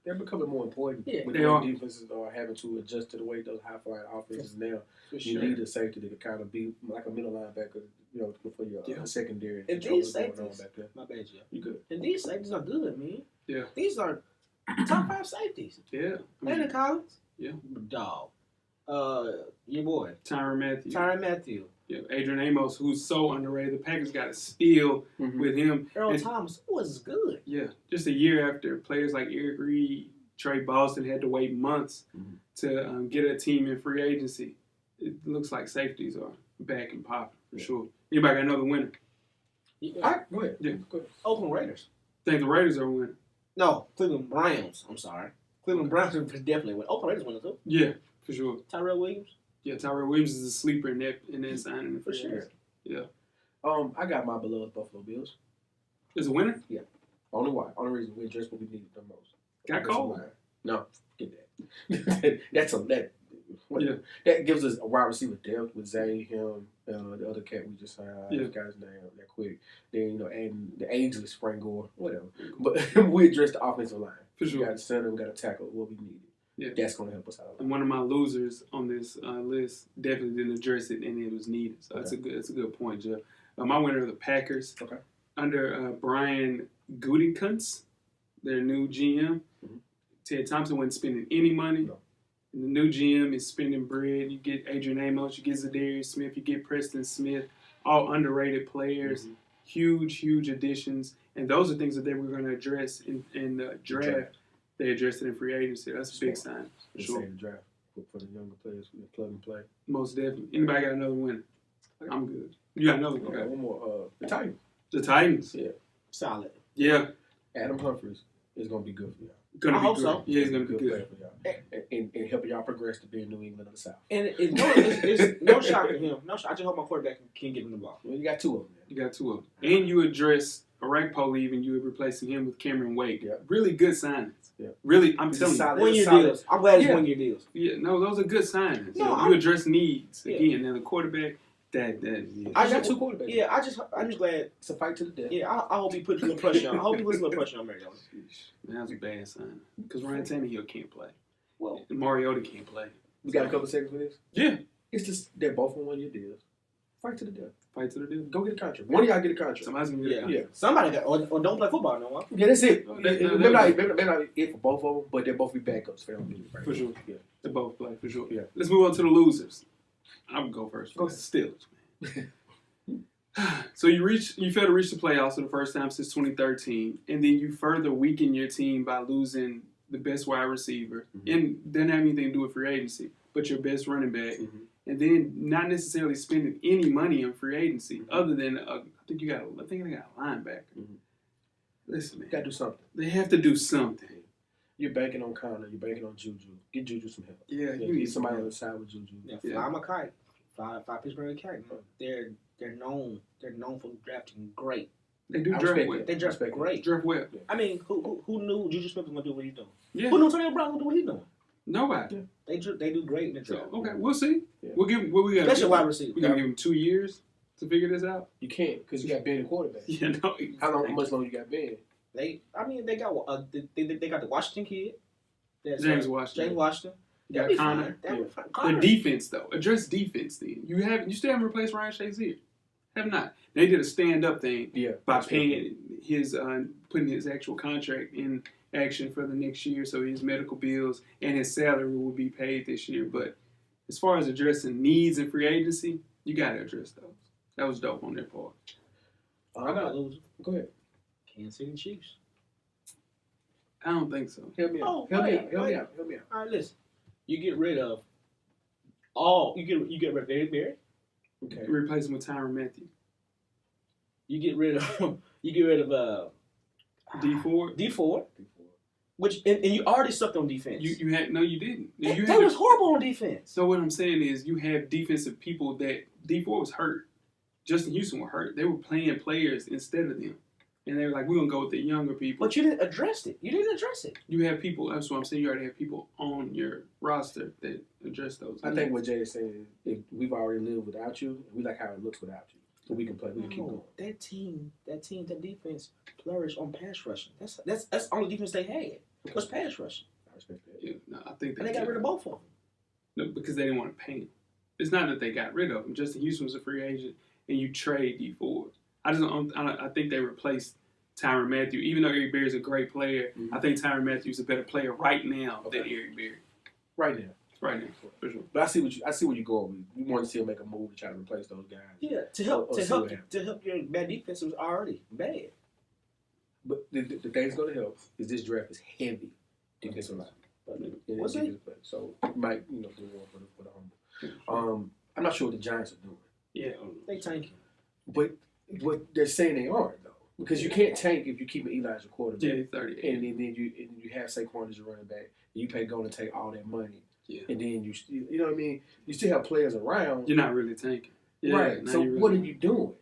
[SPEAKER 3] They're becoming more important.
[SPEAKER 4] Yeah,
[SPEAKER 3] when those defenses are having to adjust to the way those high-flying offenses now. You need a safety that can kind of be like a middle linebacker, for your secondary.
[SPEAKER 4] And these safeties, my bad, Jeff.
[SPEAKER 3] You good?
[SPEAKER 4] And these safeties are good, man.
[SPEAKER 2] Yeah.
[SPEAKER 4] These are top 5 safeties.
[SPEAKER 2] Yeah.
[SPEAKER 4] Landon Collins.
[SPEAKER 2] Yeah.
[SPEAKER 4] Dog. Your boy.
[SPEAKER 2] Tyrann Mathieu. Yeah, Adrian Amos, who's so underrated. The Packers got a steal with him.
[SPEAKER 4] Earl Thomas was good.
[SPEAKER 2] Yeah, just a year after players like Eric Reed, Trey Boston had to wait months to get a team in free agency. It looks like safeties are back and popping for sure. Anybody got another winner?
[SPEAKER 3] Yeah. Go ahead. Yeah. Go ahead.
[SPEAKER 4] Oakland Raiders.
[SPEAKER 2] Think the Raiders are a winner?
[SPEAKER 4] No, Cleveland Browns. I'm sorry. Cleveland Browns are definitely win. Oakland Raiders winner too.
[SPEAKER 2] Yeah, for sure.
[SPEAKER 4] Tyrell Williams.
[SPEAKER 2] Yeah, Tyrell Williams is a sleeper in that signing.
[SPEAKER 4] For sure.
[SPEAKER 2] Yeah.
[SPEAKER 3] I got my beloved Buffalo Bills.
[SPEAKER 2] Is a winner?
[SPEAKER 3] Yeah. Only reason we addressed what we needed the most.
[SPEAKER 2] Got cold.
[SPEAKER 3] No, get that. That gives us a wide receiver depth with Zay, him, the other cat we just signed. This guy's name that quick. Then adding the ageless Frank Gore, whatever. But we addressed the offensive line.
[SPEAKER 2] For sure.
[SPEAKER 3] We got a center, we got a tackle, what we needed. Yeah. That's going to help us out a lot.
[SPEAKER 2] And one of my losers on this list definitely didn't address it, and it was needed. So that's a good point, Jeff. My winner are the Packers.
[SPEAKER 3] Okay.
[SPEAKER 2] Under Brian Gutekunst, their new GM. Ted Thompson wasn't spending any money.
[SPEAKER 3] No.
[SPEAKER 2] And the new GM is spending bread. You get Adrian Amos, you get Zadarius Smith, you get Preston Smith, all underrated players. Huge additions. And those are things that they were going to address in the draft. They addressed it in free agency. That's a big sign. For sure.
[SPEAKER 3] The draft for the younger players, plug and play.
[SPEAKER 2] Most definitely. Anybody got another winner? I'm good. You got another one?
[SPEAKER 3] Okay, one more. The Titans.
[SPEAKER 2] The Titans?
[SPEAKER 3] Yeah.
[SPEAKER 4] Solid.
[SPEAKER 2] Yeah.
[SPEAKER 3] Adam Humphries is going to be good for
[SPEAKER 2] I
[SPEAKER 3] y'all.
[SPEAKER 2] hope so. Yeah, he's going to be good.
[SPEAKER 3] For y'all. And helping y'all progress to be in New England of the South.
[SPEAKER 4] And it's no shock to him. No shock. I just hope my quarterback can get him the ball.
[SPEAKER 3] Well, you got 2 of them.
[SPEAKER 2] You got 2 of them. And you address Orakpo leaving, you were replacing him with Cameron Wake.
[SPEAKER 3] Yeah.
[SPEAKER 2] Really good signings.
[SPEAKER 3] Yeah.
[SPEAKER 2] Really, I'm telling you.
[SPEAKER 4] 1-year deals. I'm glad it's 1-year deals.
[SPEAKER 2] Yeah, no, those are good signings.
[SPEAKER 4] No,
[SPEAKER 2] you address needs. Again, now the quarterback, yeah.
[SPEAKER 3] I got 2 quarterbacks.
[SPEAKER 4] Yeah, I'm just glad.
[SPEAKER 3] It's a fight to the death.
[SPEAKER 4] Yeah, I hope he puts a little pressure on. I hope he puts a little pressure on Mariota.
[SPEAKER 2] Man, that's a bad sign. Because Ryan Tannehill can't play.
[SPEAKER 4] Well,
[SPEAKER 2] and Mariota can't play.
[SPEAKER 3] We got a couple seconds for this?
[SPEAKER 2] Yeah.
[SPEAKER 3] It's just, they're both on 1-year deals. Fight to the death.
[SPEAKER 2] Fight to the death.
[SPEAKER 3] Go get a contract. One of y'all get a contract.
[SPEAKER 2] Somebody's going to get a contract.
[SPEAKER 3] Yeah.
[SPEAKER 4] Somebody got, or don't play football no more.
[SPEAKER 3] Yeah, that's it.
[SPEAKER 2] Maybe
[SPEAKER 3] not it for both of them, but they'll both be backups for them.
[SPEAKER 2] For sure.
[SPEAKER 3] Yeah.
[SPEAKER 2] They both play, for sure.
[SPEAKER 3] Yeah.
[SPEAKER 2] Let's move on to the losers. I'm going to go first.
[SPEAKER 3] Go ahead.
[SPEAKER 2] Steelers, man. So you failed to reach the playoffs for the first time since 2013, and then you further weaken your team by losing the best wide receiver, and didn't have anything to do with free agency, but your best running back, and then not necessarily spending any money on free agency other than I think they got a linebacker. Listen, man,
[SPEAKER 3] Got to do something.
[SPEAKER 2] They have to do something.
[SPEAKER 3] You're banking on Connor. You're banking on Juju. Get Juju some help.
[SPEAKER 2] Yeah,
[SPEAKER 3] you need somebody on the side with Juju.
[SPEAKER 4] Yeah, fly my kite. Fly Pittsburgh kite. They're known for drafting great.
[SPEAKER 2] They do draft well.
[SPEAKER 4] They draft great.
[SPEAKER 2] Draft well.
[SPEAKER 4] Yeah. I mean, who knew Juju Smith was gonna do what he's doing?
[SPEAKER 2] Yeah.
[SPEAKER 4] Who knew Antonio Brown was gonna do what he's doing?
[SPEAKER 2] Nobody.
[SPEAKER 4] Yeah. They do great in the draft.
[SPEAKER 2] Okay, we'll see.
[SPEAKER 3] Yeah.
[SPEAKER 2] We'll give what we got.
[SPEAKER 4] Especially wide receiver.
[SPEAKER 2] We're gonna give him 2 years to figure this out.
[SPEAKER 3] You can't because you got Ben the quarterback.
[SPEAKER 2] Yeah, no.
[SPEAKER 3] How much longer you got Ben?
[SPEAKER 4] They got the Washington kid.
[SPEAKER 2] James Washington.
[SPEAKER 4] That'd be fine.
[SPEAKER 2] The defense though. Address defense then. You still haven't replaced Ryan Shazier. Have not. They did a stand-up thing by
[SPEAKER 3] that's
[SPEAKER 2] paying his, putting his actual contract in action for the next year, so his medical bills and his salary will be paid this year. But as far as addressing needs in free agency, you got to address those. That was dope on their part.
[SPEAKER 4] I got a loser.
[SPEAKER 3] Go ahead.
[SPEAKER 4] Kansas City Chiefs.
[SPEAKER 2] I don't think so.
[SPEAKER 3] Help me out. Help me out.
[SPEAKER 4] All right, listen. You get rid of you get rid of Eric Berry.
[SPEAKER 3] Okay.
[SPEAKER 2] Replace him with Tyrann Mathieu.
[SPEAKER 4] You get rid of
[SPEAKER 2] D Ford.
[SPEAKER 4] D Ford. Which and you already sucked on defense.
[SPEAKER 2] You didn't.
[SPEAKER 4] They was horrible on defense.
[SPEAKER 2] So what I'm saying is, you have defensive people that D Ford was hurt. Justin Houston was hurt. They were playing players instead of them, and they were like, "We're gonna go with the younger people."
[SPEAKER 4] But you didn't address it.
[SPEAKER 2] You have people. That's what I'm saying. You already have people on your roster that address those.
[SPEAKER 3] I think what Jay is saying is, if we've already lived without you, we like how it looks without you, so we can play. We can keep going.
[SPEAKER 4] That defense flourished on pass rushing. That's the only defense they had. Was pass rushing.
[SPEAKER 3] I respect that.
[SPEAKER 2] Yeah, no, I think
[SPEAKER 4] And they got rid of both of them.
[SPEAKER 2] No, because they didn't want to pay him. It's not that they got rid of him. Justin Houston was a free agent, and you trade D Ford. I think they replaced Tyrann Mathieu. Even though Eric Berry is a great player, I think Tyrann Mathieu is a better player right now than Eric Berry.
[SPEAKER 3] Right now.
[SPEAKER 2] Right now, for sure.
[SPEAKER 3] But I see where you're going with. You want to see him make a move to try to replace those guys.
[SPEAKER 4] Yeah, to help your bad defense was already bad.
[SPEAKER 3] But the thing's going to help is this draft is heavy defensive line.
[SPEAKER 4] What's it?
[SPEAKER 3] So you might do more for the humble. I'm not sure what the Giants are doing.
[SPEAKER 2] Yeah,
[SPEAKER 4] they tanking.
[SPEAKER 3] But what they're saying they aren't though, because you can't tank if you keep Eli as your quarterback.
[SPEAKER 2] Yeah, 38.
[SPEAKER 3] And then you have Saquon as your running back. And you pay Golden Tate all that money.
[SPEAKER 2] Yeah.
[SPEAKER 3] And then you know what I mean. You still have players around.
[SPEAKER 2] You're not really tanking. Yeah,
[SPEAKER 3] right. So what are you doing?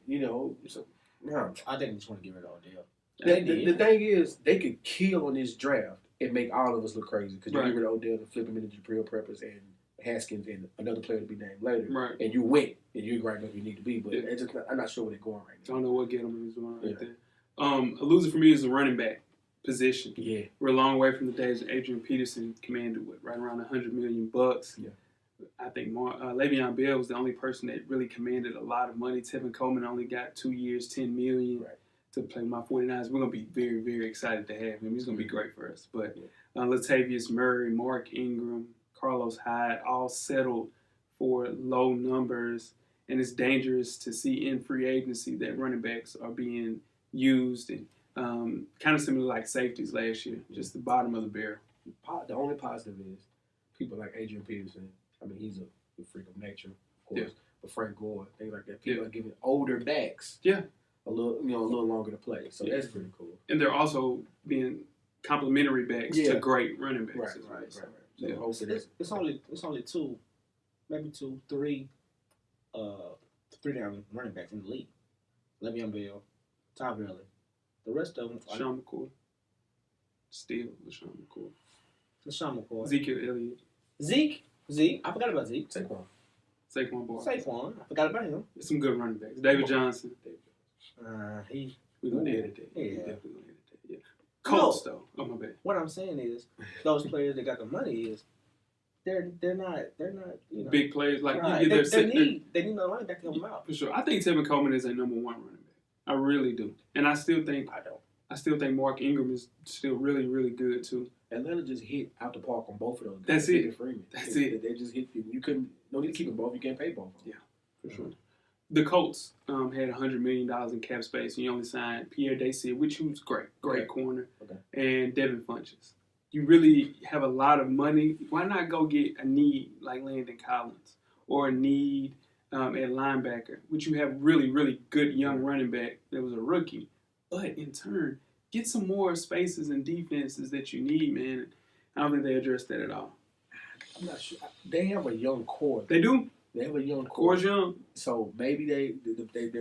[SPEAKER 3] So no.
[SPEAKER 4] I think they just want to get rid of Odell.
[SPEAKER 3] The thing is, they could kill on this draft and make all of us look crazy because you
[SPEAKER 2] Right.
[SPEAKER 3] get rid of Odell and flip him into Jabril Peppers and Haskins and another player to be named later.
[SPEAKER 2] Right.
[SPEAKER 3] And you win and you're right where you need to be. But
[SPEAKER 2] Yeah.
[SPEAKER 3] I'm not sure where they're going right
[SPEAKER 2] I
[SPEAKER 3] now.
[SPEAKER 2] don't know what Gettleman is doing right
[SPEAKER 3] Yeah.
[SPEAKER 2] there. A loser for me is the running back position.
[SPEAKER 3] Yeah.
[SPEAKER 2] We're a long way from the days that Adrian Peterson commanded with right around $100 million.
[SPEAKER 3] Yeah.
[SPEAKER 2] I think Le'Veon Bell was the only person that really commanded a lot of money. Tevin Coleman only got 2 years, $10 million to play my 49ers. We're going to be very, very excited to have him. He's going to be great for us. But Latavius Murray, Mark Ingram, Carlos Hyde, all settled for low numbers. And it's dangerous to see in free agency that running backs are being used and kind of similar like safeties last year, just the bottom of the barrel.
[SPEAKER 3] The only positive is people like Adrian Peterson. I mean, he's a freak of nature, of course.
[SPEAKER 2] Yeah.
[SPEAKER 3] But Frank Gore, things like that. People are giving older backs a little longer to play. So that's pretty cool.
[SPEAKER 2] And they're also being complimentary backs to great running backs.
[SPEAKER 3] Right. So
[SPEAKER 2] Yeah.
[SPEAKER 3] hopefully
[SPEAKER 4] It's only two, maybe two, three down running backs in the league. Le'Veon Bell, Ty Gurley. The rest of them,
[SPEAKER 2] LaShawn McCoy. Still LaShawn McCoy.
[SPEAKER 4] LaShawn McCoy.
[SPEAKER 2] Ezekiel Elliott.
[SPEAKER 4] Zeke. I forgot about Zeke.
[SPEAKER 3] Saquon.
[SPEAKER 2] Saquon Barkley.
[SPEAKER 4] Saquon. I forgot about him.
[SPEAKER 2] There's some good running backs. David Johnson.
[SPEAKER 4] We're
[SPEAKER 2] We're going to edit that.
[SPEAKER 4] Yeah.
[SPEAKER 2] We're definitely going to edit that. Yeah. Colts, though. Oh, my bad.
[SPEAKER 4] What I'm saying is, those players that got the money is, they're not you know,
[SPEAKER 2] Big players. Like,
[SPEAKER 4] right.
[SPEAKER 2] either
[SPEAKER 4] they need another running back to help them out.
[SPEAKER 2] For sure. I think Tevin Coleman is a number one running back. I really do. And I still think Mark Ingram is still really, really good, too.
[SPEAKER 3] Atlanta just hit out the park on both of those guys.
[SPEAKER 2] That's it.
[SPEAKER 3] Freeman.
[SPEAKER 2] That's it.
[SPEAKER 3] They just hit. You couldn't. No need to keep them both. You can't pay both.
[SPEAKER 2] Yeah, for sure. The Colts had $100 million in cap space, and you only signed Pierre Dacier, which was great corner, and Devin Funchess. You really have a lot of money. Why not go get a need like Landon Collins or a need at linebacker, which you have really, really good young running back that was a rookie, but in turn, get some more spaces and defenses that you need, man. I don't think they addressed that at all.
[SPEAKER 3] I'm not sure. They have a young core.
[SPEAKER 2] They do.
[SPEAKER 3] They have a young core.
[SPEAKER 2] Core's young.
[SPEAKER 3] So maybe they're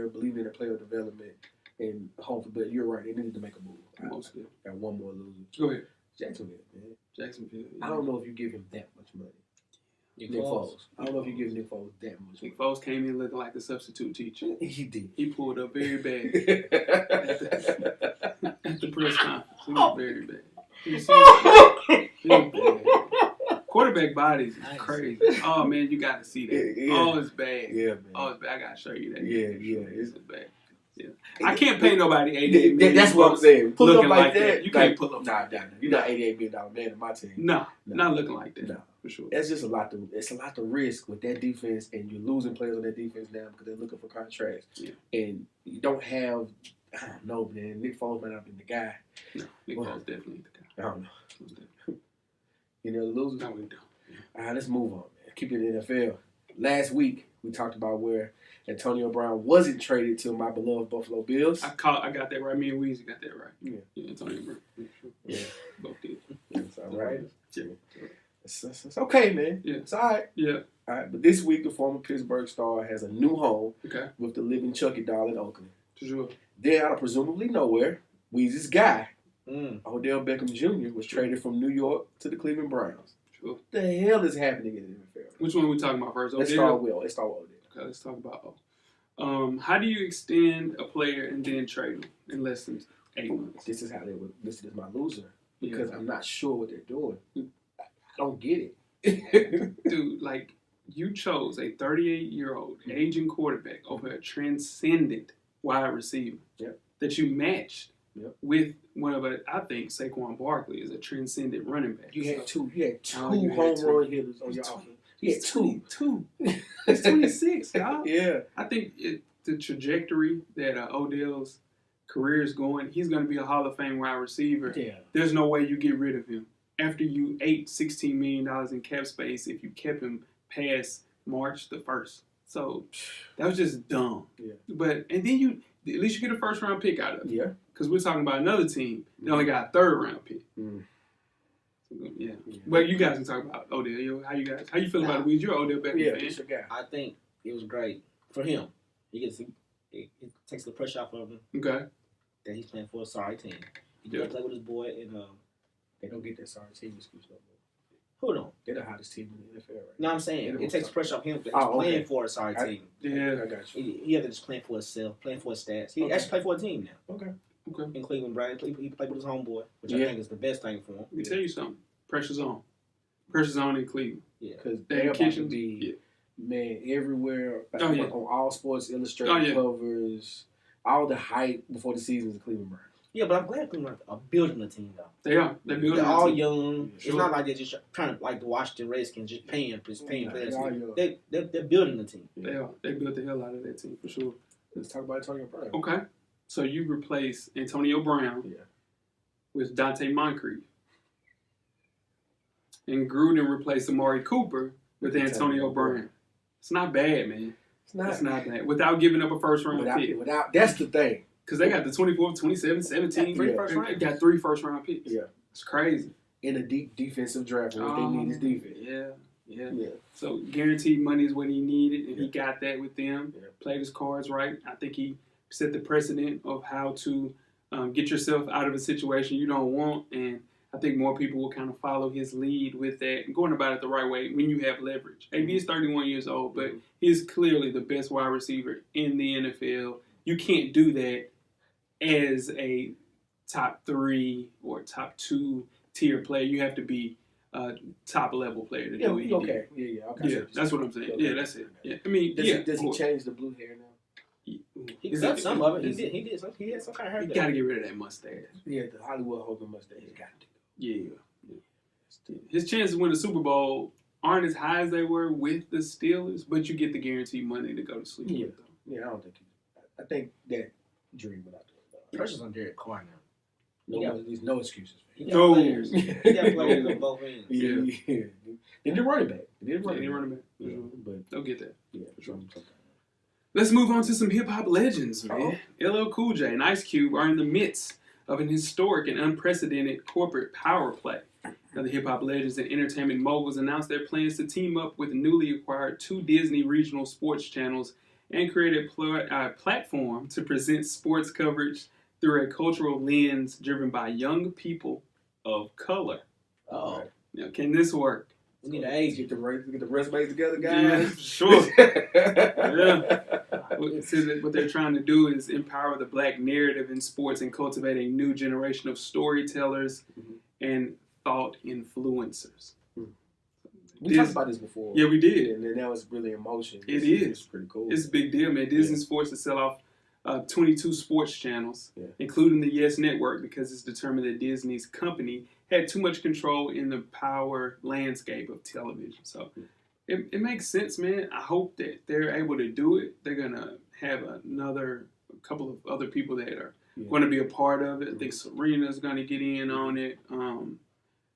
[SPEAKER 3] believing in their player development and hopefully. But you're right. They needed to make a move.
[SPEAKER 2] Mostly.
[SPEAKER 3] Got one more loser.
[SPEAKER 2] Go ahead.
[SPEAKER 3] Jacksonville, man.
[SPEAKER 2] Jacksonville. Yeah.
[SPEAKER 3] I don't know if you give him that much money. Nick Foles. I don't know if you give Nick Foles that much money.
[SPEAKER 2] Nick Foles came in looking like the substitute teacher.
[SPEAKER 3] He did.
[SPEAKER 2] He pulled up very bad at the press conference. He was very bad. He was bad. Of quarterback bodies is
[SPEAKER 4] I ain't
[SPEAKER 2] crazy.
[SPEAKER 4] seen
[SPEAKER 2] Oh man, you got to see that.
[SPEAKER 3] Yeah.
[SPEAKER 2] Oh, it's bad.
[SPEAKER 3] Yeah, man.
[SPEAKER 2] Oh, it's bad. I gotta show you that.
[SPEAKER 3] Yeah.
[SPEAKER 2] It's bad. Yeah. I can't pay nobody $88 million.
[SPEAKER 3] That's what I'm saying. Pull up
[SPEAKER 2] looking
[SPEAKER 3] like that.
[SPEAKER 2] You can't pull up.
[SPEAKER 3] Nah. You're not $88 million man in my team.
[SPEAKER 2] Nah, not looking like that.
[SPEAKER 3] No.
[SPEAKER 2] For sure.
[SPEAKER 3] It's just a lot to risk with that defense, and you're losing players on that defense now because they're looking for contracts.
[SPEAKER 2] Yeah.
[SPEAKER 3] And you don't have, I don't know, man. Nick Foles might not be the guy.
[SPEAKER 2] No, Nick Foles definitely the guy.
[SPEAKER 3] I don't know. You know, the losers.
[SPEAKER 2] No, we don't.
[SPEAKER 3] All right, let's move on, man. Keep it in the NFL. Last week, we talked about where Antonio Brown wasn't traded to my beloved Buffalo Bills.
[SPEAKER 2] I got that right. Me and Weezy got that right. Yeah, Antonio Brown.
[SPEAKER 3] Yeah.
[SPEAKER 2] Both did.
[SPEAKER 3] It's all right.
[SPEAKER 2] Yeah.
[SPEAKER 3] It's okay, man.
[SPEAKER 2] Yeah.
[SPEAKER 3] It's all right.
[SPEAKER 2] Yeah.
[SPEAKER 3] All right, but this week, the former Pittsburgh star has a new home
[SPEAKER 2] Okay.
[SPEAKER 3] with the living Chucky doll in Oakland.
[SPEAKER 2] Sure.
[SPEAKER 3] Then, out of presumably nowhere, Weezy's guy,
[SPEAKER 4] Mm.
[SPEAKER 3] Odell Beckham Jr., was traded from New York to the Cleveland Browns.
[SPEAKER 2] Sure.
[SPEAKER 3] What the hell is happening in the NFL?
[SPEAKER 2] Which one are we talking about first?
[SPEAKER 3] Let's
[SPEAKER 2] Odell?
[SPEAKER 3] start with Odell.
[SPEAKER 2] Okay, let's talk about how do you extend a player and then trade him in less than 8 months?
[SPEAKER 3] This is how they would. This is my loser because
[SPEAKER 2] Yeah.
[SPEAKER 3] I'm not sure what they're doing. I don't get it.
[SPEAKER 2] Dude, like, you chose a 38-year-old aging quarterback over a transcendent wide receiver that you matched with one of I think Saquon Barkley is a transcendent running back.
[SPEAKER 3] You had two
[SPEAKER 2] you had
[SPEAKER 3] home
[SPEAKER 2] two.
[SPEAKER 3] run hitters on your offense. You had
[SPEAKER 2] He's
[SPEAKER 3] two.
[SPEAKER 2] 22. He's 26, y'all.
[SPEAKER 3] Yeah.
[SPEAKER 2] I think the trajectory that Odell's career is going, he's going to be a Hall of Fame wide receiver.
[SPEAKER 3] Yeah.
[SPEAKER 2] There's no way you get rid of him. After you ate $16 million in cap space, if you kept him past March the 1st. So that was just dumb.
[SPEAKER 3] Yeah.
[SPEAKER 2] And then at least you get a first round pick out of it.
[SPEAKER 3] Yeah.
[SPEAKER 2] Because we're talking about another team that only got a third round pick.
[SPEAKER 3] Mm.
[SPEAKER 2] Yeah. But you guys can talk about Odell. How you feel about it? You're an Odell Beckham fan.
[SPEAKER 3] It's your guy.
[SPEAKER 4] I think it was great for him. It takes the pressure off of him
[SPEAKER 2] Okay.
[SPEAKER 4] that he's playing for a sorry team. He does play with his boy, and
[SPEAKER 3] They don't get that sorry team excuse no more.
[SPEAKER 4] hold on.
[SPEAKER 3] They're the hottest team in the NFL right
[SPEAKER 4] No,
[SPEAKER 3] now.
[SPEAKER 4] I'm saying it takes pressure off him that he's
[SPEAKER 3] Oh, okay.
[SPEAKER 4] playing for a sorry team.
[SPEAKER 2] Yeah.
[SPEAKER 3] I got you.
[SPEAKER 4] He hasn't just playing for himself, playing for his stats. He actually played for a team now.
[SPEAKER 3] Okay.
[SPEAKER 2] Okay.
[SPEAKER 4] In Cleveland, Brad. He played with his homeboy, which I
[SPEAKER 3] Yeah.
[SPEAKER 4] think is the best thing for him.
[SPEAKER 2] Let me tell you something. Pressure's on. Pressure's on in Cleveland.
[SPEAKER 4] Yeah.
[SPEAKER 3] Because
[SPEAKER 2] Dan
[SPEAKER 3] they're about to
[SPEAKER 2] Kitchens,
[SPEAKER 3] be, man, everywhere.
[SPEAKER 2] Oh, yeah.
[SPEAKER 3] On all Sports Illustrated
[SPEAKER 2] Oh, yeah.
[SPEAKER 3] covers. All the hype before the season is the Cleveland Browns.
[SPEAKER 4] Yeah, but I'm glad Cleveland are building a team, though.
[SPEAKER 2] They are. They're building.
[SPEAKER 4] They're
[SPEAKER 2] a
[SPEAKER 4] all
[SPEAKER 2] team.
[SPEAKER 4] young.
[SPEAKER 2] Sure.
[SPEAKER 4] It's not like they're just trying to, like the Washington Redskins, just paying
[SPEAKER 3] Nah,
[SPEAKER 4] players.
[SPEAKER 3] they're all young.
[SPEAKER 4] They're building a team.
[SPEAKER 2] They are. They built the hell out of that team for sure.
[SPEAKER 3] Let's talk about Antonio Brown.
[SPEAKER 2] Okay. So you replace Antonio Brown
[SPEAKER 3] Yeah.
[SPEAKER 2] with Dante Moncrief. And Gruden replaced Amari Cooper with Antonio Brown. It's not bad, man.
[SPEAKER 3] It's not.
[SPEAKER 2] It's not bad. Without giving up a first round pick.
[SPEAKER 3] Without, that's the thing.
[SPEAKER 2] Because they got the 24, 27, 17.
[SPEAKER 4] Three
[SPEAKER 3] Yeah.
[SPEAKER 4] first
[SPEAKER 2] They
[SPEAKER 4] rounds.
[SPEAKER 2] got 3 first round picks.
[SPEAKER 3] Yeah.
[SPEAKER 2] It's crazy.
[SPEAKER 3] In a deep defensive draft, and what they need is defense.
[SPEAKER 2] Yeah.
[SPEAKER 3] Yeah.
[SPEAKER 2] So guaranteed money is what he needed, and he
[SPEAKER 3] Yeah.
[SPEAKER 2] got that with them.
[SPEAKER 3] Yeah.
[SPEAKER 2] Played his cards right. I think he set the precedent of how to get yourself out of a situation you don't want, and I think more people will kind of follow his lead with that and going about it the right way when you have leverage. AB is 31 years old, but he's clearly the best wide receiver in the NFL. You can't do that as a top 3 or top 2 tier player. You have to be a top level player to do what he
[SPEAKER 3] Okay.
[SPEAKER 2] did.
[SPEAKER 3] Yeah. Okay.
[SPEAKER 2] Yeah, that's what I'm saying.
[SPEAKER 3] Okay.
[SPEAKER 2] Yeah, that's it. Yeah, I mean,
[SPEAKER 3] Does
[SPEAKER 2] of
[SPEAKER 3] he
[SPEAKER 2] course.
[SPEAKER 3] change the blue hair now?
[SPEAKER 4] He got some of it. He did. He had some kind of hair.
[SPEAKER 2] You got to get rid of that mustache.
[SPEAKER 3] Yeah, the Hollywood Hogan mustache. Got to.
[SPEAKER 2] Yeah. His chances to win the Super Bowl aren't as high as they were with the Steelers, but you get the guaranteed money to go to sleep
[SPEAKER 3] Yeah.
[SPEAKER 2] with them.
[SPEAKER 3] Yeah, I don't think I think that dream without the
[SPEAKER 4] Pressure's on Derek Carr now.
[SPEAKER 3] there's no excuses.
[SPEAKER 4] He
[SPEAKER 3] For
[SPEAKER 4] got
[SPEAKER 2] No.
[SPEAKER 4] players. He got players on both ends.
[SPEAKER 3] Yeah. They did running back.
[SPEAKER 2] Any running back.
[SPEAKER 3] Yeah,
[SPEAKER 2] Mhm.
[SPEAKER 3] but
[SPEAKER 2] They'll get that.
[SPEAKER 3] yeah,
[SPEAKER 2] For sure.
[SPEAKER 3] sometimes.
[SPEAKER 2] Let's move on to some hip-hop legends, man.
[SPEAKER 3] Oh.
[SPEAKER 2] LL Cool J and Ice Cube are in the midst of an historic and unprecedented corporate power play. Now, the hip-hop legends and entertainment moguls announced their plans to team up with newly acquired 2 Disney regional sports channels and create a platform to present sports coverage through a cultural lens driven by young people of color.
[SPEAKER 4] Oh,
[SPEAKER 2] Now, can this work?
[SPEAKER 4] we need an age.
[SPEAKER 3] Get the resumes together,
[SPEAKER 2] Yeah,
[SPEAKER 3] guys.
[SPEAKER 2] sure. What they're trying to do is empower the black narrative in sports and cultivate a new generation of storytellers and thought influencers.
[SPEAKER 3] We talked about this before.
[SPEAKER 2] Yeah, we did.
[SPEAKER 3] And then that was really in motion.
[SPEAKER 2] It's
[SPEAKER 3] pretty cool.
[SPEAKER 2] It's a big deal, man. Disney's forced to sell off 22 sports channels, including the Yes Network, because it's determined that Disney's company had too much control in the power landscape of television. So it makes sense, man. I hope that they're able to do it. They're going to have a couple of other people that are going to be a part of it. I think Serena's going to get in on it.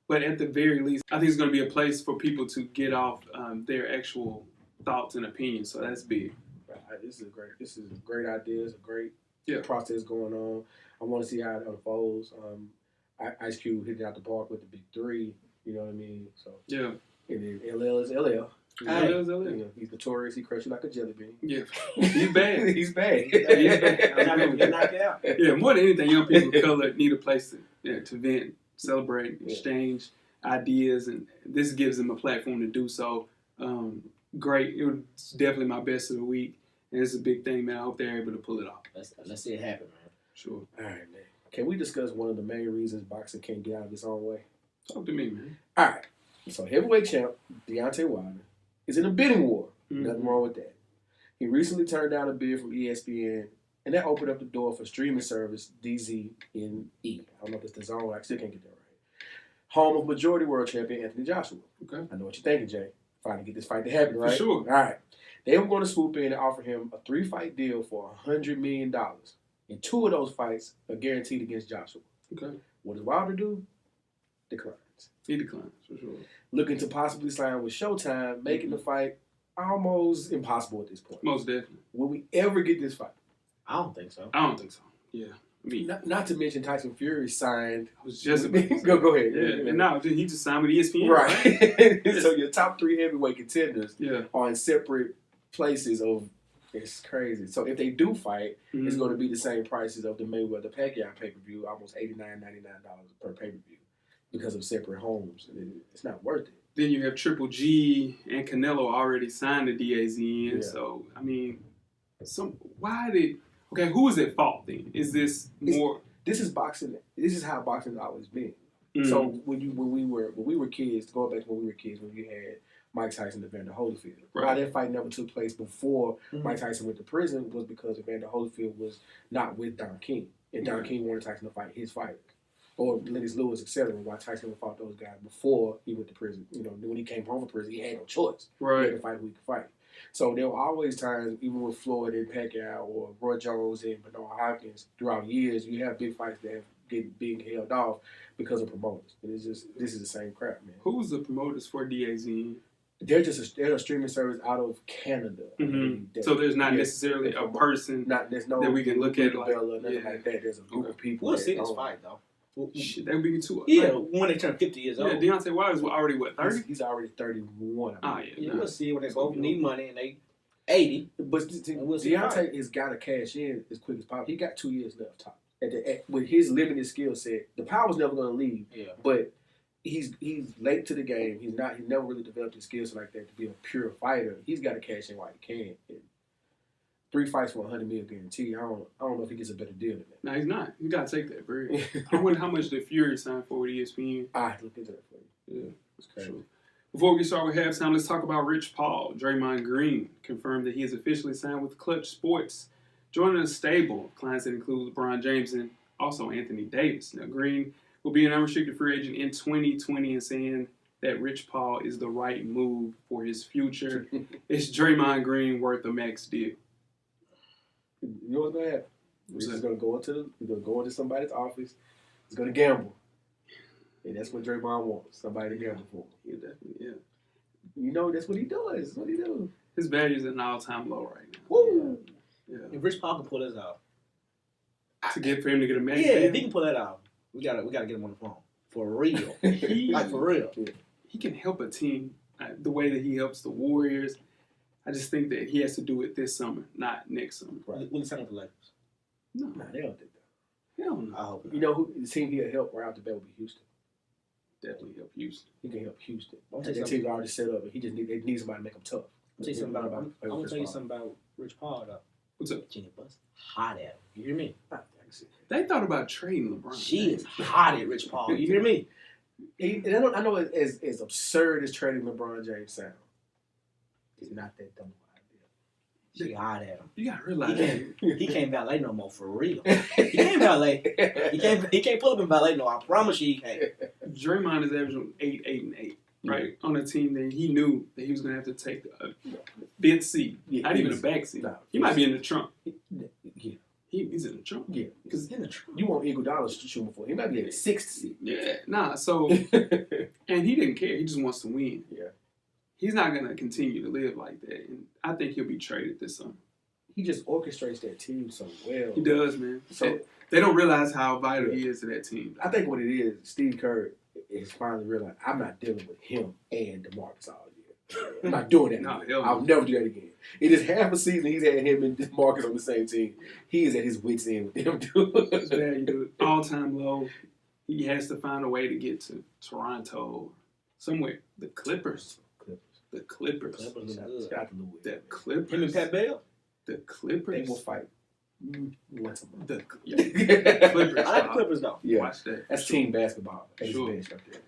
[SPEAKER 2] But at the very least, I think it's going to be a place for people to get off their actual thoughts and opinions. So that's big.
[SPEAKER 3] This is a great idea. It's a great process going on. I want to see how it unfolds. Ice Cube hit it out the park with the big three. You know what I mean? So and then LL is LL.
[SPEAKER 2] LL is LL.
[SPEAKER 3] You know, he's notorious. He crushes you like a jelly bean.
[SPEAKER 2] Yeah, he's bad.
[SPEAKER 3] He's bad.
[SPEAKER 2] He's bad.
[SPEAKER 4] Get knocked out.
[SPEAKER 2] Yeah, more than anything, young people of color need a place to vent, celebrate, exchange ideas, and this gives them a platform to do so. Great. It was definitely my best of the week, and it's a big thing, man. I hope they're able to pull it off.
[SPEAKER 4] Let's see it happen, man.
[SPEAKER 2] Sure.
[SPEAKER 3] All right, man. Can we discuss one of the main reasons boxing can't get out of its own way?
[SPEAKER 2] Talk to me, man.
[SPEAKER 3] All right. So heavyweight champ Deontay Wilder is in a bidding war.
[SPEAKER 2] Mm-hmm.
[SPEAKER 3] Nothing wrong with that. He recently turned down a bid from ESPN, and that opened up the door for streaming service DZNE. I don't know if it's the zone. I still can't get that right. Home of majority world champion Anthony Joshua.
[SPEAKER 2] Okay.
[SPEAKER 3] I know what you're thinking, Jay. Finally get this fight to happen, right?
[SPEAKER 2] For sure.
[SPEAKER 3] All right. They were going to swoop in and offer him a 3-fight deal for $100 million. And 2 of those fights are guaranteed against Joshua.
[SPEAKER 2] Okay.
[SPEAKER 3] What does Wilder do? Declines.
[SPEAKER 2] He declines, for sure.
[SPEAKER 3] Looking to possibly sign with Showtime, making the fight almost impossible at this point.
[SPEAKER 2] Most definitely.
[SPEAKER 3] Will we ever get this fight?
[SPEAKER 4] I don't think so.
[SPEAKER 2] I don't think so. Yeah.
[SPEAKER 3] Not to mention Tyson Fury signed.
[SPEAKER 2] I was just
[SPEAKER 3] go ahead.
[SPEAKER 2] Yeah. And now he just signed with ESPN.
[SPEAKER 3] Right. So your top 3 heavyweight contenders are in separate places of. It's crazy. So if they do fight, it's going to be the same prices of the Mayweather-Pacquiao pay-per-view, almost $89.99 per pay-per-view, because of separate homes. It's not worth it.
[SPEAKER 2] Then you have Triple G and Canelo already signed the DAZN. So who is at fault then? Is this more?
[SPEAKER 3] This is boxing. This is how boxing has always been. So when we were kids, going back to when we were kids, when you had Mike Tyson and Evander Holyfield.
[SPEAKER 2] Right.
[SPEAKER 3] Why that fight never took place before Mike Tyson went to prison was because Evander Holyfield was not with Don King. And Don King wanted Tyson to fight his fighter. Or Lennox Lewis, etc. Why Tyson fought those guys before he went to prison. You know, when he came home from prison, he had no choice.
[SPEAKER 2] Right.
[SPEAKER 3] He had to fight who he could fight. So there were always times, even with Floyd and Pacquiao or Roy Jones and Bernard Hopkins, throughout years, you have big fights that have being held off because of promoters. And this is the same crap, man.
[SPEAKER 2] Who's the promoters for DAZN?
[SPEAKER 3] They're a streaming service out of Canada.
[SPEAKER 2] So there's not necessarily a person that we can look at
[SPEAKER 3] like that. There's a group of people.
[SPEAKER 4] We'll see this fight though.
[SPEAKER 2] Shit, that would be too.
[SPEAKER 4] When they turn 50 years old.
[SPEAKER 2] Yeah, Deontay Wilder's already what, 30?
[SPEAKER 3] He's already 31.
[SPEAKER 4] We'll see when they both need money and they 80.
[SPEAKER 3] But Deontay has got to cash in as quick as possible. He got 2 years left top. With his limited skill set, the power's never going to leave.
[SPEAKER 4] Yeah.
[SPEAKER 3] But he's late to the game. He never really developed his skills like that to be a pure fighter. He's got to cash in while he can. And 3 fights for $100 million guarantee. I don't know if he gets a better deal than that.
[SPEAKER 2] No, he's not. You got to take that, bro. I wonder how much the Fury signed for with ESPN.
[SPEAKER 3] I have to look into that for you.
[SPEAKER 2] Yeah, that's crazy. Sure. Before we get started with halftime, let's talk about Rich Paul. Draymond Green confirmed that he has officially signed with Clutch Sports, joining a stable of clients that include LeBron James and also Anthony Davis. Now, Green will be an unrestricted free agent in 2020 and saying that Rich Paul is the right move for his future. Is Draymond Green worth a max deal?
[SPEAKER 3] You know what's gonna happen? He's gonna go into somebody's office. He's gonna gamble, and that's what Draymond wants. Somebody to gamble for.
[SPEAKER 2] Yeah, definitely. Yeah.
[SPEAKER 3] You know that's what he does. That's what he does.
[SPEAKER 2] His value is at an all-time low right now.
[SPEAKER 3] Woo!
[SPEAKER 2] Yeah.
[SPEAKER 4] If Rich Paul can pull this off,
[SPEAKER 2] for him to get a max
[SPEAKER 4] deal.
[SPEAKER 2] if
[SPEAKER 4] he can pull that off, we gotta get him on the phone for real. Like for real.
[SPEAKER 2] He can help a team the way that he helps the Warriors. I just think that he has to do it this summer, not next summer.
[SPEAKER 3] Right.
[SPEAKER 4] Will he sign up the Lakers?
[SPEAKER 2] No,
[SPEAKER 3] they don't think that.
[SPEAKER 2] Hell no.
[SPEAKER 4] I hope not.
[SPEAKER 3] You know who the team he'll help right out the bat would be Houston.
[SPEAKER 2] Definitely help Houston.
[SPEAKER 3] He can help Houston.
[SPEAKER 4] I'll
[SPEAKER 3] That team's already set up, and they need somebody to make them tough.
[SPEAKER 4] I'm gonna tell you something about Rich Paul though.
[SPEAKER 2] What's up?
[SPEAKER 4] Jenny Buss hot at him. You hear me?
[SPEAKER 2] They thought about trading LeBron.
[SPEAKER 4] She is hot at Rich Paul. You hear me?
[SPEAKER 3] And I know as absurd as trading LeBron James sounds, it's not that dumb idea.
[SPEAKER 4] She hot at him.
[SPEAKER 2] You gotta realize
[SPEAKER 4] He can't valet no more for real. He can't valet. He can't pull up and valet no. I promise you he can't.
[SPEAKER 2] Draymond is averaging 8, 8, and 8, right? On a team that he knew that he was gonna have to take a fifth seat, not even a back seat. He might be in the trunk.
[SPEAKER 3] Yeah.
[SPEAKER 2] He's in the trunk.
[SPEAKER 3] Yeah.
[SPEAKER 4] Because in the trunk.
[SPEAKER 3] You want Iguodala to shoot before. He might be at the sixth seat.
[SPEAKER 2] Yeah, so and he didn't care. He just wants to win.
[SPEAKER 3] Yeah.
[SPEAKER 2] He's not gonna continue to live like that, and I think he'll be traded this summer.
[SPEAKER 3] He just orchestrates that team so well.
[SPEAKER 2] He does, man.
[SPEAKER 3] So
[SPEAKER 2] they don't realize how vital he is to that team.
[SPEAKER 3] I think what it is, Steve Kerr is finally realized I'm not dealing with him and DeMarcus all year. I'm not doing that.
[SPEAKER 2] No,
[SPEAKER 3] again. I'll never do that again. It is half a season he's had him and DeMarcus on the same team. He is at his wits' end with them two.
[SPEAKER 2] His value, dude, all-time low. He has to find a way to get to Toronto, somewhere. The Clippers. The Clippers. The Clippers.
[SPEAKER 4] Him and Pat Bell?
[SPEAKER 2] The Clippers.
[SPEAKER 3] They will fight once a month.
[SPEAKER 2] The Clippers.
[SPEAKER 4] I like the Clippers, though.
[SPEAKER 3] Yeah.
[SPEAKER 2] Watch that.
[SPEAKER 3] That's team basketball. That's
[SPEAKER 2] Sure.
[SPEAKER 3] bench right there.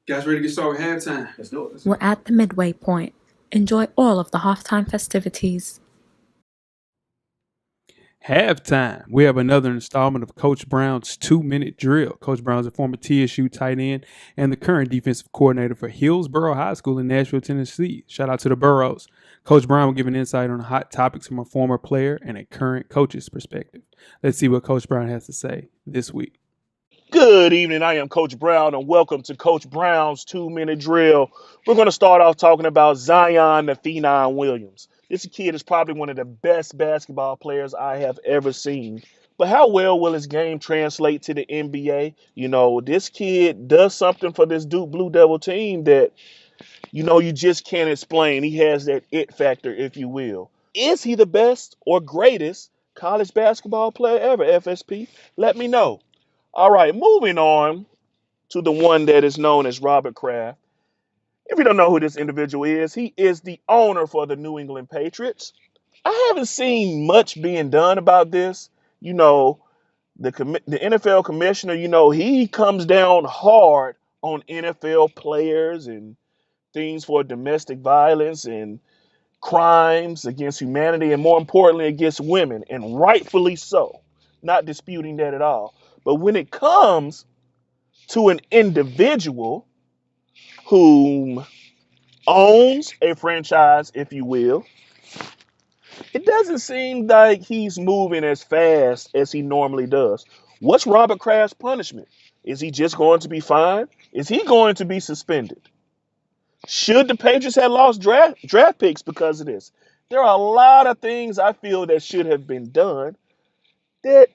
[SPEAKER 2] Guys, ready to get started with halftime?
[SPEAKER 3] Let's do it.
[SPEAKER 1] We're at the midway point. Enjoy all of the halftime festivities.
[SPEAKER 2] Halftime. We have another installment of Coach Brown's 2-minute drill. Coach Brown is a former TSU tight end and the current defensive coordinator for Hillsborough High School in Nashville, Tennessee. Shout out to the Burrows. Coach Brown will give an insight on hot topics from a former player and a current coach's perspective. Let's see what Coach Brown has to say this week.
[SPEAKER 5] Good evening. I am Coach Brown, and welcome to Coach Brown's 2-minute drill. We're going to start off talking about Zion the Phenom Williams. This kid is probably one of the best basketball players I have ever seen. But how well will his game translate to the NBA? You know, this kid does something for this Duke Blue Devil team that, you know, you just can't explain. He has that it factor, if you will. Is he the best or greatest college basketball player ever, FSP? Let me know. All right, moving on to the one that is known as Robert Kraft. If you don't know who this individual is, he is the owner for the New England Patriots. I haven't seen much being done about this. You know, the NFL commissioner, you know, he comes down hard on NFL players and things for domestic violence and crimes against humanity and, more importantly, against women, and rightfully so. Not disputing that at all. But when it comes to an individual whom owns a franchise, if you will, it doesn't seem like he's moving as fast as he normally does. What's Robert Kraft's punishment? Is he just going to be fined? Is he going to be suspended? Should the Patriots have lost draft picks because of this? There are a lot of things I feel that should have been done that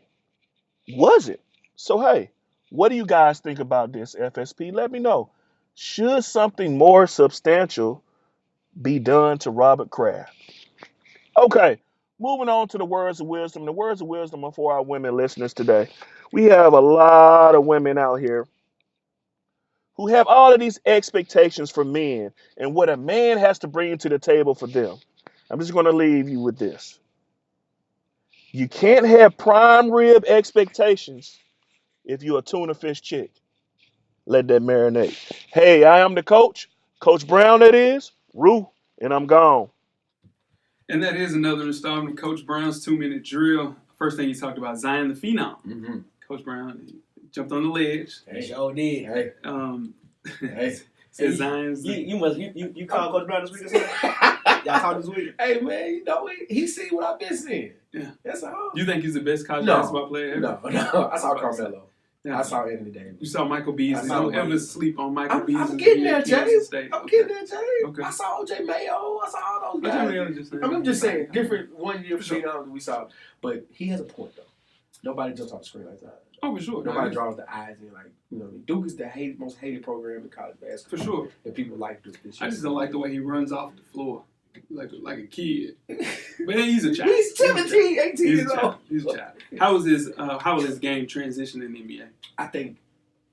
[SPEAKER 5] wasn't. So, hey, what do you guys think about this, FSP? Let me know. Should something more substantial be done to Robert Kraft? Okay, moving on to the words of wisdom. The words of wisdom are for our women listeners today. We have a lot of women out here who have all of these expectations for men and what a man has to bring to the table for them. I'm just going to leave you with this. You can't have prime rib expectations if you're a tuna fish chick. Let that marinate. Hey, I am the coach. Coach Brown, that is. Rue, and I'm gone.
[SPEAKER 2] And that is another installment of Coach Brown's 2-minute drill. First thing he talked about, Zion the Phenom.
[SPEAKER 3] Mm-hmm.
[SPEAKER 2] Coach Brown jumped on the ledge.
[SPEAKER 3] Hey.
[SPEAKER 4] Sure did.
[SPEAKER 3] Hey. Hey.
[SPEAKER 2] Said Zion's.
[SPEAKER 4] You called Coach Brown this week or something? Y'all talked this week?
[SPEAKER 3] Hey, man, you know, he see what I've been seeing.
[SPEAKER 2] Yeah.
[SPEAKER 3] That's all.
[SPEAKER 2] You think he's the best college basketball player ever?
[SPEAKER 3] No. I saw Carmelo.
[SPEAKER 2] Yeah.
[SPEAKER 3] I saw Anthony Davis.
[SPEAKER 2] You saw Michael Beasley. Don't ever sleep on Michael Beasley.
[SPEAKER 3] I'm getting there, James.
[SPEAKER 2] I'm
[SPEAKER 3] getting there, James.
[SPEAKER 2] Okay.
[SPEAKER 3] I saw OJ Mayo. I saw all those guys. I'm just saying, different 1 year phenoms we saw. But he has a point, though. Nobody jumps off the screen like that.
[SPEAKER 2] Oh, for sure.
[SPEAKER 3] Nobody draws the eyes in. Like, you know, Duke is the most hated program in college basketball.
[SPEAKER 2] For sure.
[SPEAKER 3] And people like Duke this year.
[SPEAKER 2] I just don't like the way he runs off the floor. Like a kid. But he's a child.
[SPEAKER 3] He's 17, 18 years old.
[SPEAKER 2] He's a child. How will his game transition in the NBA?
[SPEAKER 3] I think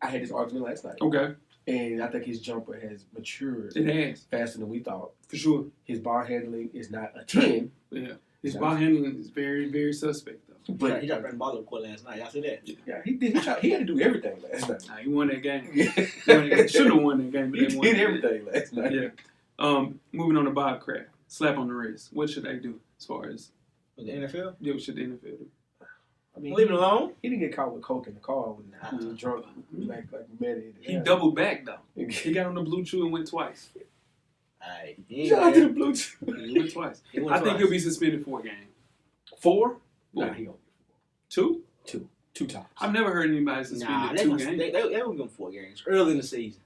[SPEAKER 3] I had this argument last night.
[SPEAKER 2] Okay.
[SPEAKER 3] And I think his jumper has matured.
[SPEAKER 2] It has.
[SPEAKER 3] Faster than we thought.
[SPEAKER 2] For sure.
[SPEAKER 3] His ball handling is not a 10.
[SPEAKER 2] Yeah. His ball handling is very, very suspect, though.
[SPEAKER 3] But
[SPEAKER 4] he tried to bring the ball up the court last night. Y'all see that?
[SPEAKER 3] yeah, he did. He had to do everything last night.
[SPEAKER 2] Nah, he won that game.
[SPEAKER 3] Yeah.
[SPEAKER 2] Should have won that game, but
[SPEAKER 3] He
[SPEAKER 2] they won.
[SPEAKER 3] did everything last night.
[SPEAKER 2] Yeah. Moving on to Bob Kraft. Slap on the wrist. What should they do as far as
[SPEAKER 4] With the NFL?
[SPEAKER 2] yeah, what should the NFL do?
[SPEAKER 3] I mean,
[SPEAKER 4] Leave it alone.
[SPEAKER 3] He didn't get caught with coke in the car when he was drunk, like mad.
[SPEAKER 2] He doubled back though. He got on the blue chew and went twice.
[SPEAKER 4] Alright.
[SPEAKER 3] Shout out to the Blue Chew.
[SPEAKER 2] He went twice. I think he'll be suspended 4 games.
[SPEAKER 3] 4?
[SPEAKER 2] Nah,
[SPEAKER 3] Nah, he gonna
[SPEAKER 2] 2?
[SPEAKER 3] 2 times.
[SPEAKER 2] I've never heard anybody suspended 2 games.
[SPEAKER 4] They will give him 4 games early in the season.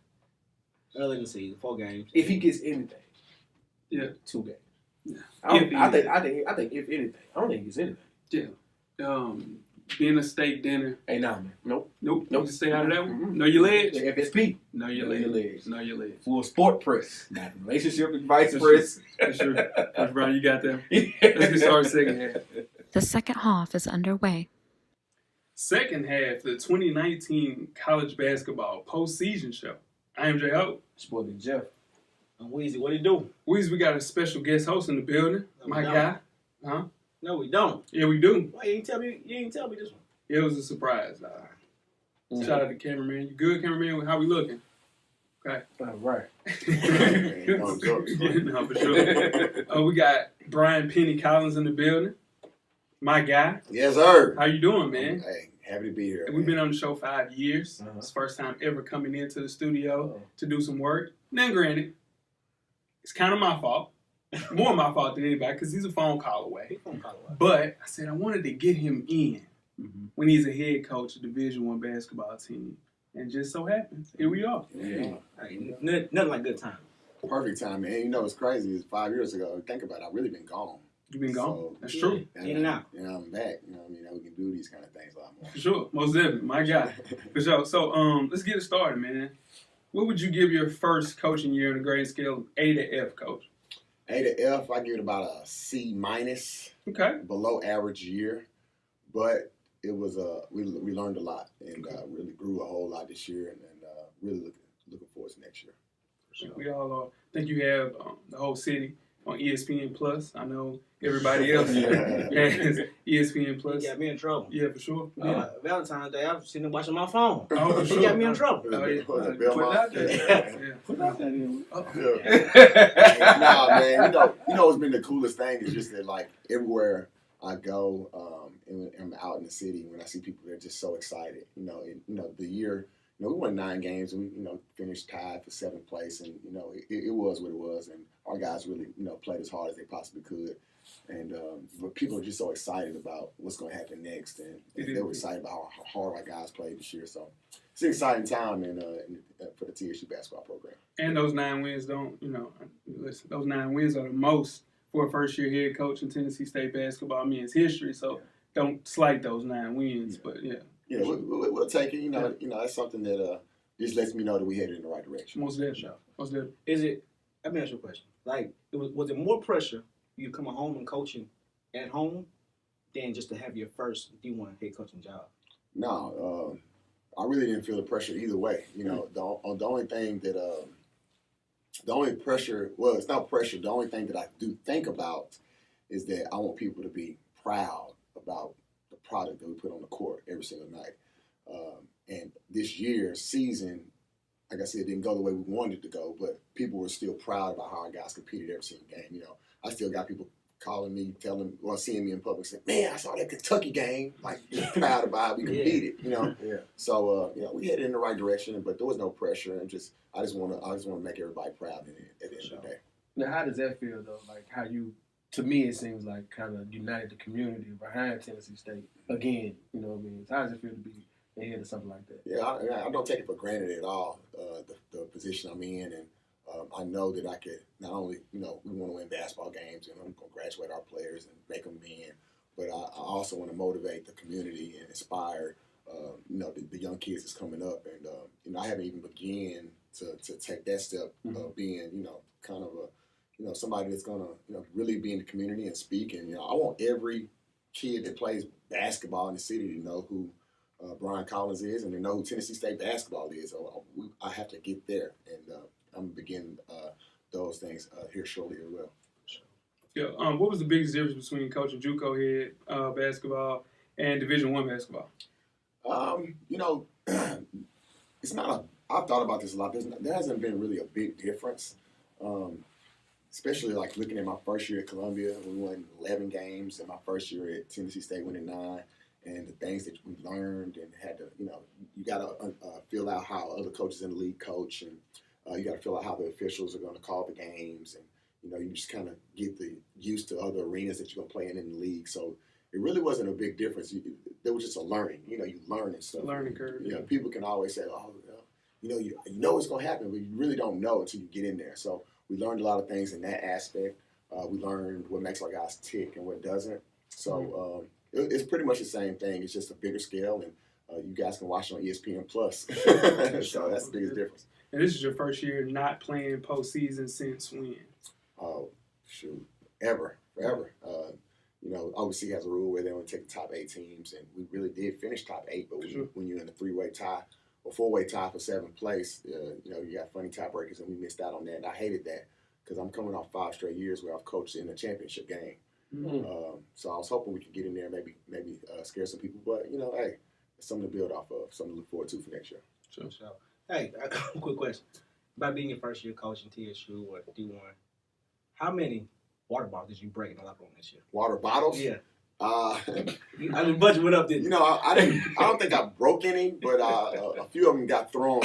[SPEAKER 4] 4 games.
[SPEAKER 3] If he gets anything,
[SPEAKER 2] Yeah.
[SPEAKER 3] 2 games.
[SPEAKER 2] Yeah.
[SPEAKER 3] I think if anything, I don't think he gets anything.
[SPEAKER 2] Yeah. Being a steak dinner.
[SPEAKER 3] Hey, nah, man. Nope.
[SPEAKER 2] Nope. You can stay out of that one.
[SPEAKER 3] Mm-hmm.
[SPEAKER 2] Know your legs.
[SPEAKER 3] The FSP.
[SPEAKER 2] Know your legs. Know your legs.
[SPEAKER 3] Full sport press. Not relationship advice press.
[SPEAKER 2] For sure. Coach Brown, you got them. Let's get started second half.
[SPEAKER 1] The second half is underway.
[SPEAKER 2] Second half, the 2019 college basketball postseason show. I am J.O.
[SPEAKER 3] Sport Big Jeff.
[SPEAKER 4] I'm Weezy. What do you do?
[SPEAKER 2] We got a special guest host in the building.
[SPEAKER 4] No,
[SPEAKER 2] My
[SPEAKER 4] we don't.
[SPEAKER 2] guy. Huh?
[SPEAKER 4] No, we don't.
[SPEAKER 2] Yeah, we do.
[SPEAKER 4] Why you didn't tell me? You didn't tell me this one.
[SPEAKER 2] It was a surprise. Shout out to cameraman. You good, cameraman? How we looking? Okay.
[SPEAKER 3] All right.
[SPEAKER 2] No, for sure. We got Brian Penny Collins in the building. My guy.
[SPEAKER 6] Yes, sir.
[SPEAKER 2] How you doing, man?
[SPEAKER 6] Hey, happy to be here.
[SPEAKER 2] We've been on the show 5 years.
[SPEAKER 3] Uh-huh.
[SPEAKER 2] It's the first time ever coming into the studio
[SPEAKER 3] Uh-oh.
[SPEAKER 2] to do some work. Now, granted, it's kind of my fault. More my fault than anybody because he's a phone call away. But I said I wanted to get him in when he's a head coach of Division I basketball team. And just so happens, here we are.
[SPEAKER 6] Yeah.
[SPEAKER 4] Hey, nothing like good time.
[SPEAKER 6] Perfect time. And you know what's crazy is 5 years ago, think about it, I've really been gone.
[SPEAKER 2] You've been gone?
[SPEAKER 6] So,
[SPEAKER 2] That's true.
[SPEAKER 6] And,
[SPEAKER 4] In and out.
[SPEAKER 6] I'm back. You know what I mean? Now we can do these kind of things a lot more.
[SPEAKER 2] For sure. Most definitely. My guy. For sure. So let's get it started, man. What would you give your first coaching year on a grade scale of A to F, coach?
[SPEAKER 6] A to F, I give it about a C minus,
[SPEAKER 2] Okay.
[SPEAKER 6] below average year. But it was we learned a lot and really grew a whole lot this year and really looking forward to next year.
[SPEAKER 2] Sure. We all are. I think you have the whole city on ESPN Plus. I know everybody else has ESPN Plus.
[SPEAKER 4] He got me in trouble.
[SPEAKER 2] Yeah, for sure. Yeah.
[SPEAKER 4] Valentine's Day, I was sitting there watching my phone.
[SPEAKER 2] Oh, for
[SPEAKER 4] He
[SPEAKER 2] sure.
[SPEAKER 4] got me in trouble.
[SPEAKER 2] Oh, yeah.
[SPEAKER 6] Put
[SPEAKER 2] Put
[SPEAKER 6] it
[SPEAKER 2] it out there. Yeah.
[SPEAKER 3] Put out that in.
[SPEAKER 6] Nah, man. You know what's been the coolest thing is just that like everywhere I go, and I'm out in the city when I see people, they're just so excited. The year. We won 9 games and we finished tied for 7th place, and it was what it was, and our guys really played as hard as they possibly could, and but people are just so excited about what's going to happen next, and they were excited about how hard our guys played this year. So it's an exciting time for the TSU basketball program.
[SPEAKER 2] And those 9 wins listen, those 9 wins are the most for a first-year head coach in Tennessee State basketball men's history. So don't slight those 9 wins, but yeah.
[SPEAKER 6] Yeah, we'll take it. That's something that just lets me know that we headed in the right direction.
[SPEAKER 2] Most definitely. Most definitely.
[SPEAKER 4] Is it? Let me ask you a question. Like, was it more pressure you coming home and coaching at home than just to have your first D1 head coaching job?
[SPEAKER 6] No, I really didn't feel the pressure either way. The only thing that the only pressure, well, it's not pressure. The only thing that I do think about is that I want people to be proud about the product that we put on the court every single night. And this year's season, like I said, didn't go the way we wanted it to go, but people were still proud about how our guys competed every single game. I still got people calling me, seeing me in public, saying, "Man, I saw that Kentucky game." Like, proud about how we competed.
[SPEAKER 3] Yeah.
[SPEAKER 6] So we headed in the right direction, but there was no pressure, and I just want to make everybody proud at the end of the day.
[SPEAKER 3] Now, how does that feel though? Like how you, to me, it seems like kind of united the community behind Tennessee State again. You know what I mean? So how does it feel to be ahead of something like that?
[SPEAKER 6] Yeah, I don't take it for granted at all, the position I'm in, and I know that I could not only, we want to win basketball games and I'm going to graduate our players and make them men, but I also want to motivate the community and inspire, the young kids that's coming up. And, I haven't even begun to take that step of being, kind of a, somebody that's going to, really be in the community and speak. And, I want every kid that plays basketball in the city to know who Brian Collins is and to know who Tennessee State basketball is. So I have to get there, and I'm going to begin those things here shortly as well.
[SPEAKER 2] Yeah. What was the biggest difference between coaching JUCO head basketball and Division I basketball?
[SPEAKER 6] You know, it's not a. I've thought about this a lot. There hasn't been really a big difference, especially like looking at my first year at Columbia. We won 11 games, and my first year at Tennessee State winning 9. And the things that we learned and had to, you know, you got to feel out how other coaches in the league coach, and you got to feel out how the officials are going to call the games, and you know, you just kind of get used to other arenas that you're going to play in the league. So it really wasn't a big difference. There was just a learning. You know, you learn and stuff.
[SPEAKER 2] Learning curve.
[SPEAKER 6] You know, people can always say, oh, you know what's going to happen, but you really don't know until you get in there. So we learned a lot of things in that aspect. We learned what makes our guys tick and what doesn't. So it's pretty much the same thing. It's just a bigger scale, and you guys can watch it on ESPN Plus. So that's the biggest difference.
[SPEAKER 2] And this is your first year not playing postseason since when?
[SPEAKER 6] Oh, shoot, forever. You know, OVC has a rule where they only take the top 8 teams, and we really did finish top 8. But when you're in a 3-way tie or 4-way tie for 7th place, you know, you got funny tiebreakers, and we missed out on that. And I hated that because I'm coming off 5 straight years where I've coached in a championship game. So I was hoping we could get in there, maybe scare some people. But you know, hey, it's something to build off of, something to look forward to for next year.
[SPEAKER 4] Sure. Hey, quick question: about being your first year coaching TSU or D1, how many water bottles did you break in the locker room this year?
[SPEAKER 6] Water bottles?
[SPEAKER 4] Yeah.
[SPEAKER 6] I
[SPEAKER 4] The budget went up, didn't it?
[SPEAKER 6] You know, I don't think I broke any, but a few of them got thrown.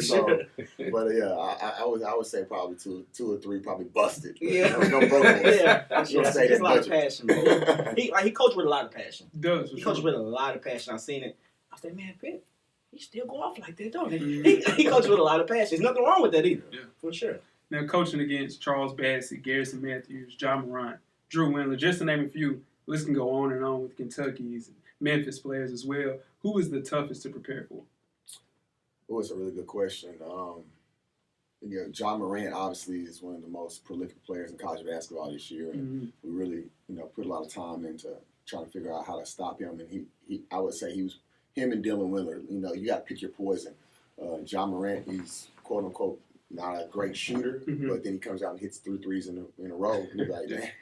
[SPEAKER 6] So, but yeah, I would say probably two or three probably busted.
[SPEAKER 4] Yeah.
[SPEAKER 6] No broken ones.
[SPEAKER 4] Yeah.
[SPEAKER 6] Say
[SPEAKER 4] It's a lot
[SPEAKER 6] budget.
[SPEAKER 4] of passion. He coached with a lot of passion.
[SPEAKER 2] Does
[SPEAKER 4] He coached with a lot of passion. I've seen it. I said, man, Pitt, he still go off like that, don't he? He coached with a lot of passion. There's nothing wrong with that either.
[SPEAKER 2] Yeah.
[SPEAKER 4] For sure.
[SPEAKER 2] Now, coaching against Charles Bassett, Garrison Matthews, John Morant, Drew Windler, just to name a few. List can go on and on with Kentucky's and Memphis players as well. Who was the toughest to prepare for?
[SPEAKER 6] Oh, it's a really good question. John Morant obviously is one of the most prolific players in college basketball this year, and we really, put a lot of time into trying to figure out how to stop him. And he I would say him and Dylan Windler. You got to pick your poison. John Morant, he's quote unquote not a great shooter, but then he comes out and hits 3 threes in a row. And you're like, man,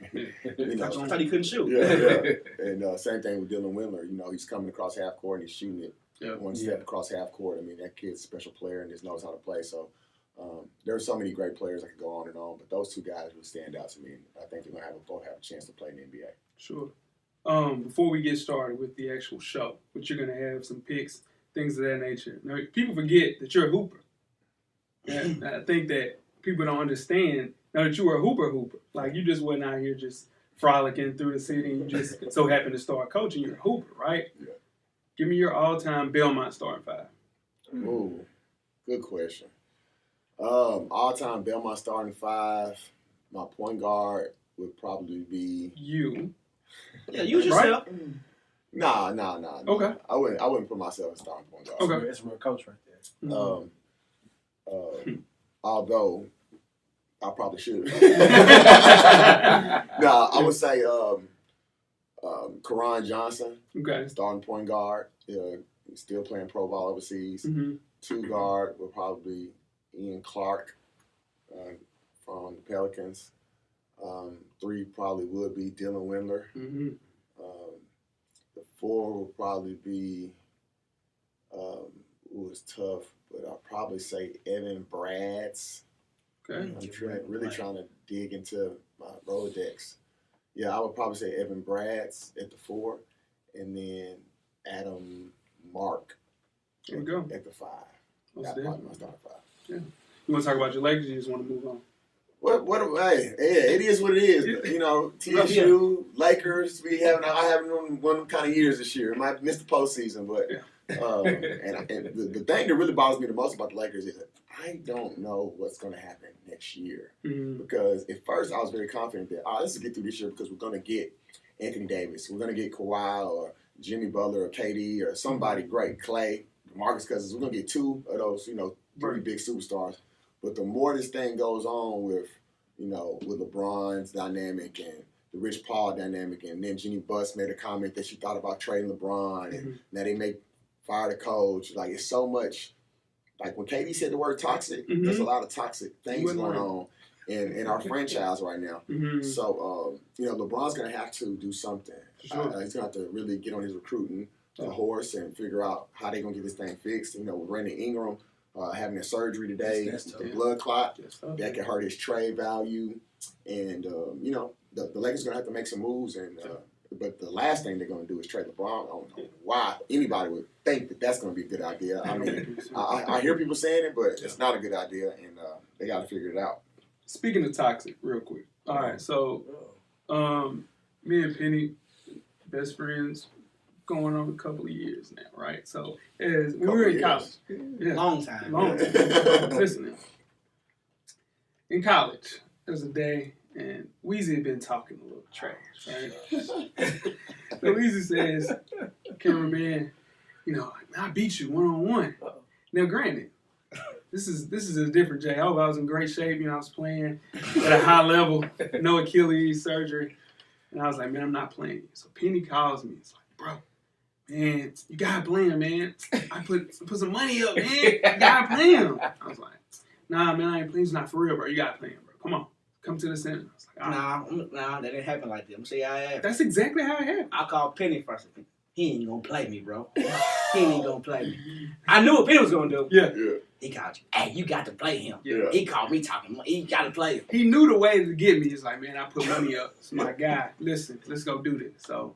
[SPEAKER 4] I thought he couldn't shoot.
[SPEAKER 6] Yeah. And same thing with Dylan Windler. He's coming across half court and he's shooting it one step across half court. I mean, that kid's a special player and just knows how to play. So there are so many great players I could go on and on, but those two guys would stand out to me. I think they're going to both have a chance to play in the NBA.
[SPEAKER 2] Sure. Before we get started with the actual show, but you're going to have some picks, things of that nature. Now, people forget that you're a hooper. And I think that people don't understand now that you were a hooper. Like, you just wasn't out here just frolicking through the city and you just so happened to start coaching. You're a hooper, right?
[SPEAKER 6] Yeah.
[SPEAKER 2] Give me your all-time Belmont starting 5.
[SPEAKER 6] Ooh, good question. All-time Belmont starting 5, my point guard would probably be...
[SPEAKER 2] You.
[SPEAKER 4] Yeah, use yourself.
[SPEAKER 6] Nah.
[SPEAKER 2] Okay.
[SPEAKER 6] I wouldn't put myself as starting point guard.
[SPEAKER 2] Okay.
[SPEAKER 3] It's a real coach right there.
[SPEAKER 6] Although I probably should. I would say Karan Johnson,
[SPEAKER 2] Okay.
[SPEAKER 6] starting point guard. He's still playing pro ball overseas. 2 guard would probably be Ian Clark from the Pelicans. 3 probably would be Dylan Windler. The 4 would probably be it was tough, but I'll probably say Evan Brads.
[SPEAKER 2] Okay.
[SPEAKER 6] I'm really trying to dig into my Rolodex. Yeah, I would probably say Evan Brads at the 4, and then Adam Mark
[SPEAKER 2] There we go.
[SPEAKER 6] at the 5.
[SPEAKER 2] Most
[SPEAKER 6] That's probably
[SPEAKER 2] definitely.
[SPEAKER 6] my starting 5.
[SPEAKER 2] Yeah. You want to talk about your Lakers? Or you just want to move on?
[SPEAKER 6] Hey, it is what it is. TSU, Lakers, I haven't won them kind of years this year. I might miss the postseason, but and the thing that really bothers me the most about the Lakers is that I don't know what's going to happen next year. Because at first I was very confident that, let's get through this year because we're going to get Anthony Davis. We're going to get Kawhi or Jimmy Butler or KD or somebody great, Clay, DeMarcus Cousins. We're going to get 2 of those, 3 big superstars. But the more this thing goes on with LeBron's dynamic and the Rich Paul dynamic, and then Jenny Buss made a comment that she thought about trading LeBron, and now they may fire the coach. Like, it's so much. Like, when KD said the word toxic, there's a lot of toxic things going on. in our franchise right now.
[SPEAKER 2] Mm-hmm.
[SPEAKER 6] So, LeBron's going to have to do something.
[SPEAKER 2] Sure.
[SPEAKER 6] He's going to have to really get on his recruiting horse and figure out how they're going to get this thing fixed. With Brandon Ingram having a surgery today, the blood clot, that can hurt his trade value. And, the Lakers are going to have to make some moves. But the last thing they're going to do is trade LeBron. I don't know why anybody would think that that's going to be a good idea. I mean, I hear people saying it, but it's not a good idea, and they got to figure it out.
[SPEAKER 2] Speaking of toxic, real quick. All right, so me and Penny, best friends, going on a couple of years now, right? So when we were in college,
[SPEAKER 4] long time.
[SPEAKER 2] Listen, now. In college, there was a day, and Weezy had been talking a little trash, right? So Weezy says, "Cameraman, I beat you 1-on-1." Now, granted, this is a different J. I was in great shape. I was playing at a high level, no Achilles surgery, and I was like, "Man, I'm not playing." So Penny calls me. It's like, "Bro, man, you gotta play him, man. I put some money up, man. You gotta play him." I was like, "Nah, man, I ain't playing. He's not for real, bro. You gotta play him, bro. Come on, come to the center." I was like,
[SPEAKER 4] Nah, that didn't happen like that. I'm gonna say I have.
[SPEAKER 2] That's exactly how it happened.
[SPEAKER 4] I called Penny first. He ain't gonna play me, bro. He ain't gonna play me. I knew what Penny was gonna do.
[SPEAKER 2] Yeah.
[SPEAKER 4] He called you. Hey, you got to play him.
[SPEAKER 2] Yeah.
[SPEAKER 4] He called me talking. He got to play him.
[SPEAKER 2] He knew the way to get me. He's like, "Man, I put money up. It's my guy. Listen, let's go do this." So,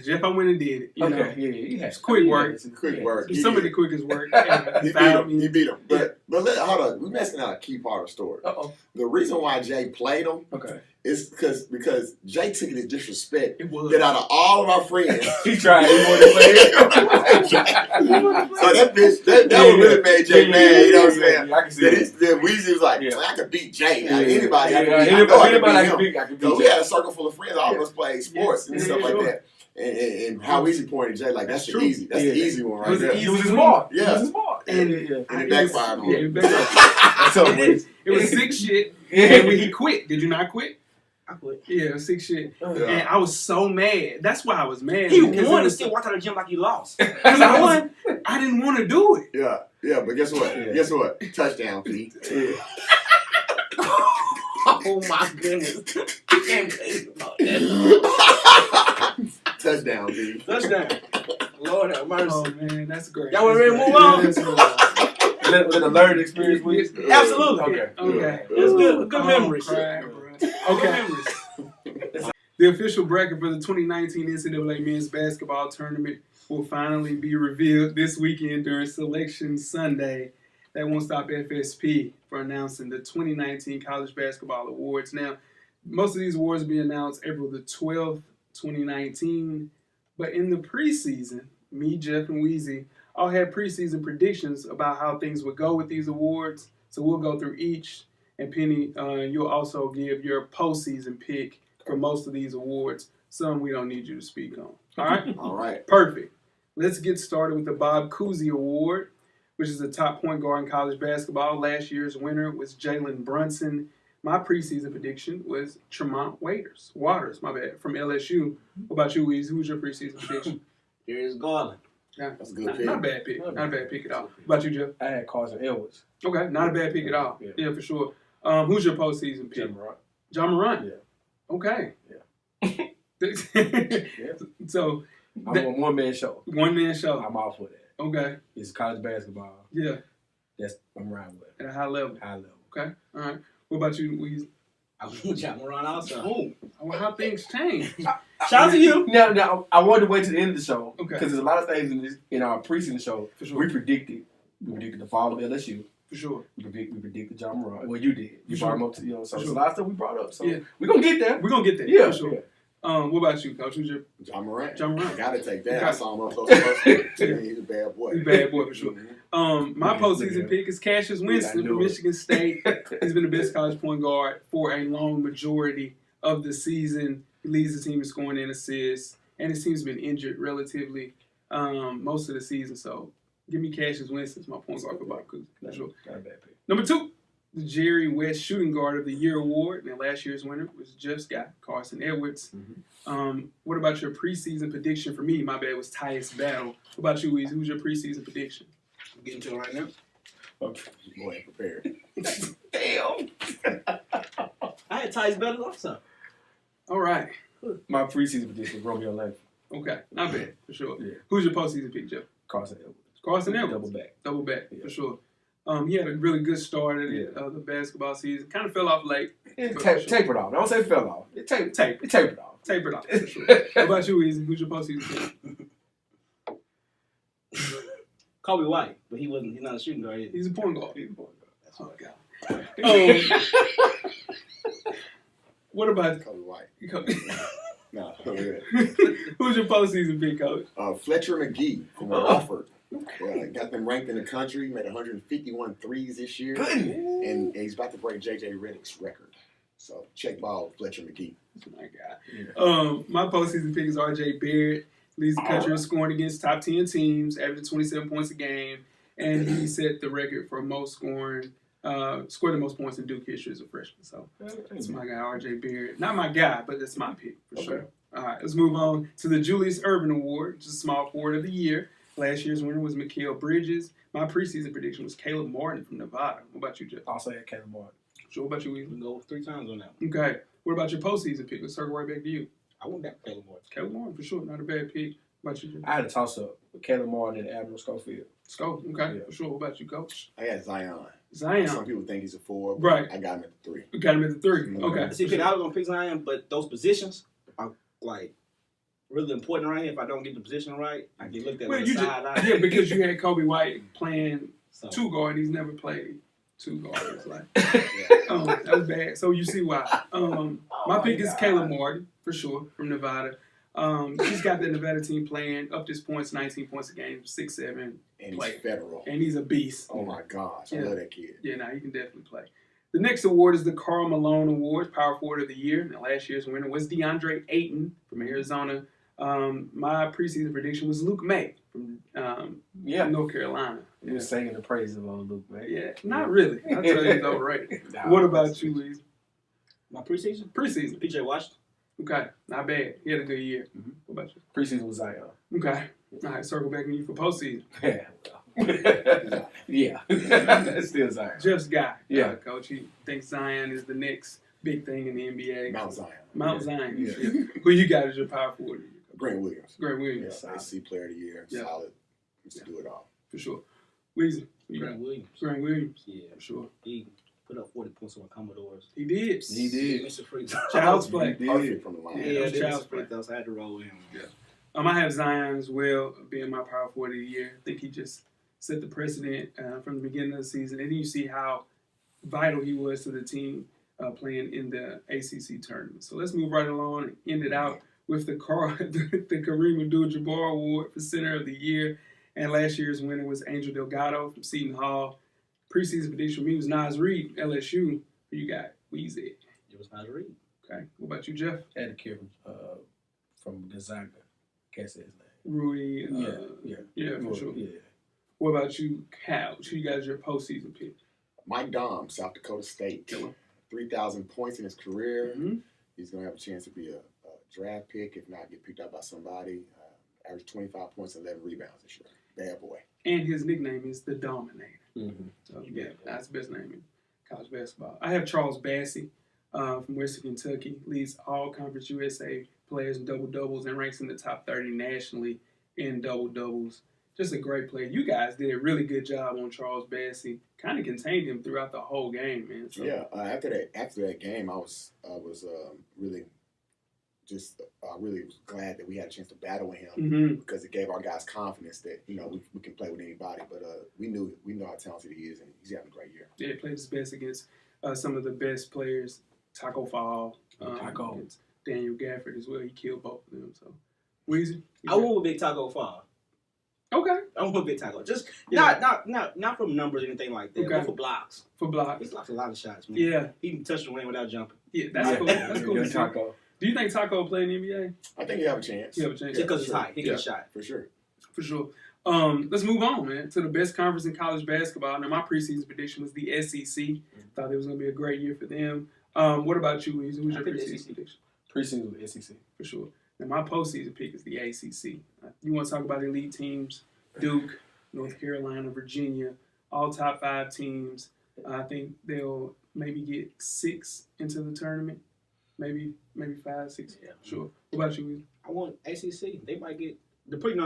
[SPEAKER 2] Jeff, I went and did it. It's quick work.
[SPEAKER 6] Quick work.
[SPEAKER 2] It's some of the quickest work ever.
[SPEAKER 6] He beat him. But hold on. We're messing out a key part of the story. The reason why Jay played him is because Jay took it as disrespect.
[SPEAKER 2] It was.
[SPEAKER 6] That out of all of our friends,
[SPEAKER 3] he tried. He wanted to play it.
[SPEAKER 6] So that would really made Jay mad. You know what I'm saying?
[SPEAKER 3] I can see it.
[SPEAKER 6] Then Weezy was like, "I could beat Jay. Anybody I can beat him." So we had a circle full of friends. All of us played sports and stuff like that. And how Weezy pointed Jay, like, that's the easy one right there.
[SPEAKER 3] He was smart.
[SPEAKER 6] Yeah.
[SPEAKER 2] And
[SPEAKER 6] it backfired on him.
[SPEAKER 2] It was sick shit. And when he quit, did you not quit?
[SPEAKER 4] I quit.
[SPEAKER 2] Yeah, it was sick shit. And I was so mad. That's why I was mad.
[SPEAKER 4] He won and still walked out of the gym like he lost.
[SPEAKER 2] Because I didn't want to do it.
[SPEAKER 6] Yeah, but guess what? Guess what? Touchdown, Pete.
[SPEAKER 4] Oh my goodness. I can't believe about that.
[SPEAKER 6] Touchdown, Pete.
[SPEAKER 4] Touchdown. Lord have mercy.
[SPEAKER 2] Oh man, that's great.
[SPEAKER 4] Y'all want to move on?
[SPEAKER 3] Was it a learned experience with you?
[SPEAKER 4] Absolutely.
[SPEAKER 2] Okay.
[SPEAKER 4] It's good memories.
[SPEAKER 2] Crap, okay. The official bracket for the 2019 NCAA Men's Basketball Tournament will finally be revealed this weekend during Selection Sunday. That won't stop FSP for announcing the 2019 College Basketball Awards. Now, most of these awards will be announced April the 12th, 2019. But in the preseason, me, Jeff, and Weezy all had preseason predictions about how things would go with these awards. So we'll go through each. And Penny, you'll also give your postseason pick for most of these awards. Some we don't need you to speak on. All right?
[SPEAKER 6] All right.
[SPEAKER 2] Perfect. Let's get started with the Bob Cousy Award, which is the top point guard in college basketball. Last year's winner was Jalen Brunson. My preseason prediction was Tremont Waters, from LSU. What about you, Weezy? Who's your preseason prediction?
[SPEAKER 4] Here's Garland.
[SPEAKER 2] Yeah,
[SPEAKER 6] That's a good pick.
[SPEAKER 2] Not a bad pick. Not a bad pick at all. What about you, Jeff?
[SPEAKER 3] I had Carson Edwards.
[SPEAKER 2] Okay, not a bad pick at all. Yeah, for sure. Who's your postseason pick? John Morant.
[SPEAKER 3] Yeah.
[SPEAKER 2] Okay.
[SPEAKER 3] Yeah.
[SPEAKER 2] So
[SPEAKER 3] I'm on one-man show.
[SPEAKER 2] One-man show.
[SPEAKER 3] I'm all for that.
[SPEAKER 2] Okay.
[SPEAKER 3] It's college basketball.
[SPEAKER 2] Yeah.
[SPEAKER 3] I'm riding with it.
[SPEAKER 2] At a high level. Okay. All right. What about you, Weezy?
[SPEAKER 4] I want John Morant also.
[SPEAKER 2] Oh, well, how things change.
[SPEAKER 4] Shout out to you.
[SPEAKER 3] Now, I wanted to wait to the end of the show
[SPEAKER 2] Okay.
[SPEAKER 3] because there's a lot of things in our preseason show.
[SPEAKER 2] For sure.
[SPEAKER 3] We predicted the fall of LSU.
[SPEAKER 2] For sure.
[SPEAKER 3] We predicted John Morant. Well, you did. You brought him up to so
[SPEAKER 2] For
[SPEAKER 3] a
[SPEAKER 2] sure.
[SPEAKER 3] lot of stuff we brought up. So
[SPEAKER 2] Yeah.
[SPEAKER 3] we're gonna get there.
[SPEAKER 2] We're going to get there.
[SPEAKER 3] Yeah.
[SPEAKER 2] For sure. What about you, Coach? Who's your
[SPEAKER 6] John Morant.
[SPEAKER 2] John Morant?
[SPEAKER 6] I gotta take that.
[SPEAKER 2] Okay.
[SPEAKER 6] I saw him up close to He's a bad boy.
[SPEAKER 2] He's a bad boy for sure.
[SPEAKER 6] Mhm.
[SPEAKER 2] My postseason pick is Cassius Winston
[SPEAKER 3] I knew
[SPEAKER 2] from
[SPEAKER 3] it.
[SPEAKER 2] Michigan State. He's been the best college point guard for a long majority of the season. He leads the team in scoring and assists, and his team's been injured relatively most of the season. So give me Cassius Winston as my point guard for Bob Cousy. For sure.
[SPEAKER 3] Not a bad pick.
[SPEAKER 2] Number 2, the Jerry West Shooting Guard of the Year award. And last year's winner was Jeff's guy, Carson Edwards. What about your preseason prediction for me? My bad was Tyus Battle. What about you, Weezy? Who's your preseason prediction?
[SPEAKER 4] I'm getting to it right now.
[SPEAKER 6] Boy, ain't prepared.
[SPEAKER 3] Damn.
[SPEAKER 4] I had Tice better also.
[SPEAKER 2] All right.
[SPEAKER 3] My preseason prediction, Romeo Langford.
[SPEAKER 2] Okay. Not bad, for sure.
[SPEAKER 3] Yeah.
[SPEAKER 2] Who's your postseason pick, Jeff?
[SPEAKER 3] Carson Edwards.
[SPEAKER 2] Carson Edwards.
[SPEAKER 3] Double back.
[SPEAKER 2] For sure. He had a really good start at the basketball season. Kind of fell off late.
[SPEAKER 3] It tapered off. Don't say fell off. It tapered off.
[SPEAKER 2] Tapered off, for sure. What about you, Weezy? Who's your postseason pick?
[SPEAKER 4] Kobe White, but he's not a shooting guard either.
[SPEAKER 2] He's a point guard.
[SPEAKER 4] That's
[SPEAKER 2] Oh,
[SPEAKER 4] right.
[SPEAKER 2] God. What about
[SPEAKER 6] Kobe White.
[SPEAKER 2] Kobe?
[SPEAKER 6] No, good.
[SPEAKER 2] Who's your postseason pick, Coach?
[SPEAKER 6] Fletcher McGee from Wofford. Got them ranked in the country. Made 151 threes this year.
[SPEAKER 3] Goodness.
[SPEAKER 6] And he's about to break J.J. Redick's record. So check ball, Fletcher McGee.
[SPEAKER 2] My God. My postseason pick is R.J. Barrett. Leads the country in scoring against top 10 teams, averaging 27 points a game. And he set the record for most scored the most points in Duke history as a freshman. So that's my guy, R.J. Barrett. Not my guy, but that's my pick for sure. All right, let's move on to the Julius Erving Award, which is small forward of the year. Last year's winner was Mikal Bridges. My preseason prediction was Caleb Martin from Nevada. What about you, Jeff?
[SPEAKER 3] Also had Caleb Martin.
[SPEAKER 2] Sure. What about you,
[SPEAKER 4] We
[SPEAKER 2] Weezy?
[SPEAKER 4] can go 3 times on that one.
[SPEAKER 2] Okay. What about your postseason pick? Let's circle right back to you.
[SPEAKER 4] I went back to Caleb Martin.
[SPEAKER 2] Caleb Martin, for sure. Not a bad pick. What about you, Jeff?
[SPEAKER 3] I had a toss up with Caleb Martin and Admiral Schofield.
[SPEAKER 2] Scope. Okay,
[SPEAKER 3] Yeah.
[SPEAKER 2] for sure. What about you, Coach?
[SPEAKER 6] I got Zion.
[SPEAKER 2] Zion.
[SPEAKER 6] Some people think he's a 4, but
[SPEAKER 2] Right.
[SPEAKER 6] I got him at the 3.
[SPEAKER 2] We got him at the 3.
[SPEAKER 6] Mhm.
[SPEAKER 2] Okay.
[SPEAKER 4] See, I was going to pick Zion, but those positions are, like, really important right here. If I don't get the position right, I get looked at
[SPEAKER 2] Well,
[SPEAKER 4] with
[SPEAKER 2] you
[SPEAKER 4] a side eye.
[SPEAKER 2] yeah, because you had Kobe White playing
[SPEAKER 4] So,
[SPEAKER 2] 2 guard. He's never played 2 guards. Like,
[SPEAKER 6] Yeah.
[SPEAKER 2] that was bad. So you see why. My pick is Caleb Martin, for sure, from Nevada. He's got the Nevada team playing up his points, 19 points a game, 6'7",
[SPEAKER 6] And
[SPEAKER 2] play.
[SPEAKER 6] he's federal.
[SPEAKER 2] and he's a beast.
[SPEAKER 6] Oh my gosh, I
[SPEAKER 2] Yeah.
[SPEAKER 6] love that kid.
[SPEAKER 2] Yeah, he can definitely play. The next award is the Karl Malone Award, Power Forward of the Year. And last year's winner was DeAndre Ayton from Arizona. My preseason prediction was Luke May from North Carolina.
[SPEAKER 3] He was singing the praises of old Luke, man.
[SPEAKER 2] Yeah, not really. I'll tell you he's overrated. What about you, Weezy?
[SPEAKER 4] my preseason?
[SPEAKER 2] Preseason.
[SPEAKER 4] PJ Washington.
[SPEAKER 2] Okay, not bad. He had a good year.
[SPEAKER 3] Mhm.
[SPEAKER 2] What about you?
[SPEAKER 3] Preseason was Zion.
[SPEAKER 2] Okay. All right, circle back on you for postseason.
[SPEAKER 3] Yeah. That's still Zion.
[SPEAKER 2] Jeff's guy.
[SPEAKER 3] Yeah.
[SPEAKER 2] Coach. He thinks Zion is the next big thing in the NBA.
[SPEAKER 6] Mount Zion.
[SPEAKER 2] Mount Zion.
[SPEAKER 3] Yeah.
[SPEAKER 2] Yeah. Who you got as your power forward?
[SPEAKER 6] Grant Williams.
[SPEAKER 2] Grant Williams,
[SPEAKER 6] Yeah, SC Player of the Year.
[SPEAKER 2] Yeah.
[SPEAKER 6] Solid. Used to do it all.
[SPEAKER 2] for sure. Weezy. Who you got?
[SPEAKER 4] Grant Williams.
[SPEAKER 2] Grant Williams,
[SPEAKER 4] Yeah.
[SPEAKER 2] for sure.
[SPEAKER 4] He put up 40 points on Commodores.
[SPEAKER 2] He did.
[SPEAKER 3] He did.
[SPEAKER 4] Mr. Free.
[SPEAKER 2] Child's play.
[SPEAKER 6] Perfect from the line.
[SPEAKER 2] Yeah,
[SPEAKER 4] Yeah,
[SPEAKER 2] those
[SPEAKER 4] that
[SPEAKER 2] child's
[SPEAKER 4] was free throws. I had to roll with him.
[SPEAKER 2] Yeah. I have Zion as well being my power forward of the year. I think he just set the precedent from the beginning of the season. And then you see how vital he was to the team playing in the ACC tournament. So let's move right along and end it out with the Kareem Abdul-Jabbar Award for Center of the Year. And last year's winner was Angel Delgado from Seton Hall. Preseason prediction for me was Nas Reed, LSU. Who you got? Weezy.
[SPEAKER 4] It was not Reed.
[SPEAKER 2] Okay. What about you, Jeff?
[SPEAKER 3] Had a kid from Gonzaga. Can't say his name.
[SPEAKER 2] Rui. Yeah, for sure.
[SPEAKER 3] Yeah.
[SPEAKER 2] What about you, Cal? Who you guys your postseason pick?
[SPEAKER 6] Mike Dom, South Dakota State.
[SPEAKER 2] Killer.
[SPEAKER 6] 3,000 points in his career.
[SPEAKER 2] Mm-hmm.
[SPEAKER 6] He's going to have a chance to be a draft pick, if not get picked up by somebody. Average 25 points and 11 rebounds this year. Bad boy.
[SPEAKER 2] And his nickname is the Dominator.
[SPEAKER 3] Mm-hmm.
[SPEAKER 2] So, yeah, that's the best name in college basketball. I have Charles Bassey from Western Kentucky. Leads all Conference USA players in double-doubles and ranks in the top 30 nationally in double-doubles. Just a great player. You guys did a really good job on Charles Bassey. Kind of contained him throughout the whole game, man. So,
[SPEAKER 6] Yeah, after that game, I was really just really glad that we had a chance to battle with him
[SPEAKER 2] mm-hmm.
[SPEAKER 6] because it gave our guys confidence that we can play with anybody. But we know how talented he is, and he's having a great year.
[SPEAKER 2] Yeah, he played his best against some of the best players. Taco Fall,
[SPEAKER 3] Taco.
[SPEAKER 2] against Daniel Gafford as well. He killed both of them. So, Weezy.
[SPEAKER 4] I went with Big Taco Fall.
[SPEAKER 2] Okay.
[SPEAKER 4] I went with Big Taco. Just
[SPEAKER 2] Yeah.
[SPEAKER 4] not from numbers or anything like that.
[SPEAKER 2] Okay.
[SPEAKER 4] But for blocks.
[SPEAKER 2] For blocks.
[SPEAKER 4] He blocks a lot of shots, man.
[SPEAKER 2] Yeah.
[SPEAKER 4] He can touch the ring without jumping.
[SPEAKER 2] Yeah, that's cool. That's cool to
[SPEAKER 3] Good
[SPEAKER 2] see.
[SPEAKER 3] taco.
[SPEAKER 2] Do you think Taco will play in the NBA?
[SPEAKER 6] I think you have a chance.
[SPEAKER 2] You have a chance.
[SPEAKER 4] Just because
[SPEAKER 6] sure.
[SPEAKER 4] it's high. He
[SPEAKER 2] Yeah.
[SPEAKER 4] gets shot.
[SPEAKER 6] For sure.
[SPEAKER 2] For sure. Let's move on, man, to the best conference in college basketball. Now, my preseason prediction was the SEC. Thought it was going to be a great year for them. What about you, Weezy? Who's your
[SPEAKER 4] I think
[SPEAKER 2] preseason
[SPEAKER 4] SEC.
[SPEAKER 2] prediction?
[SPEAKER 3] Preseason with SEC.
[SPEAKER 2] For sure. Now, my postseason pick is the ACC. You want to talk about elite teams? Duke, North Carolina, Virginia, all top 5 teams. I think they'll maybe get 6 into the tournament. Maybe 5, 6.
[SPEAKER 4] Yeah.
[SPEAKER 2] Sure. What about you, Weezy?
[SPEAKER 4] I want ACC. They might get depending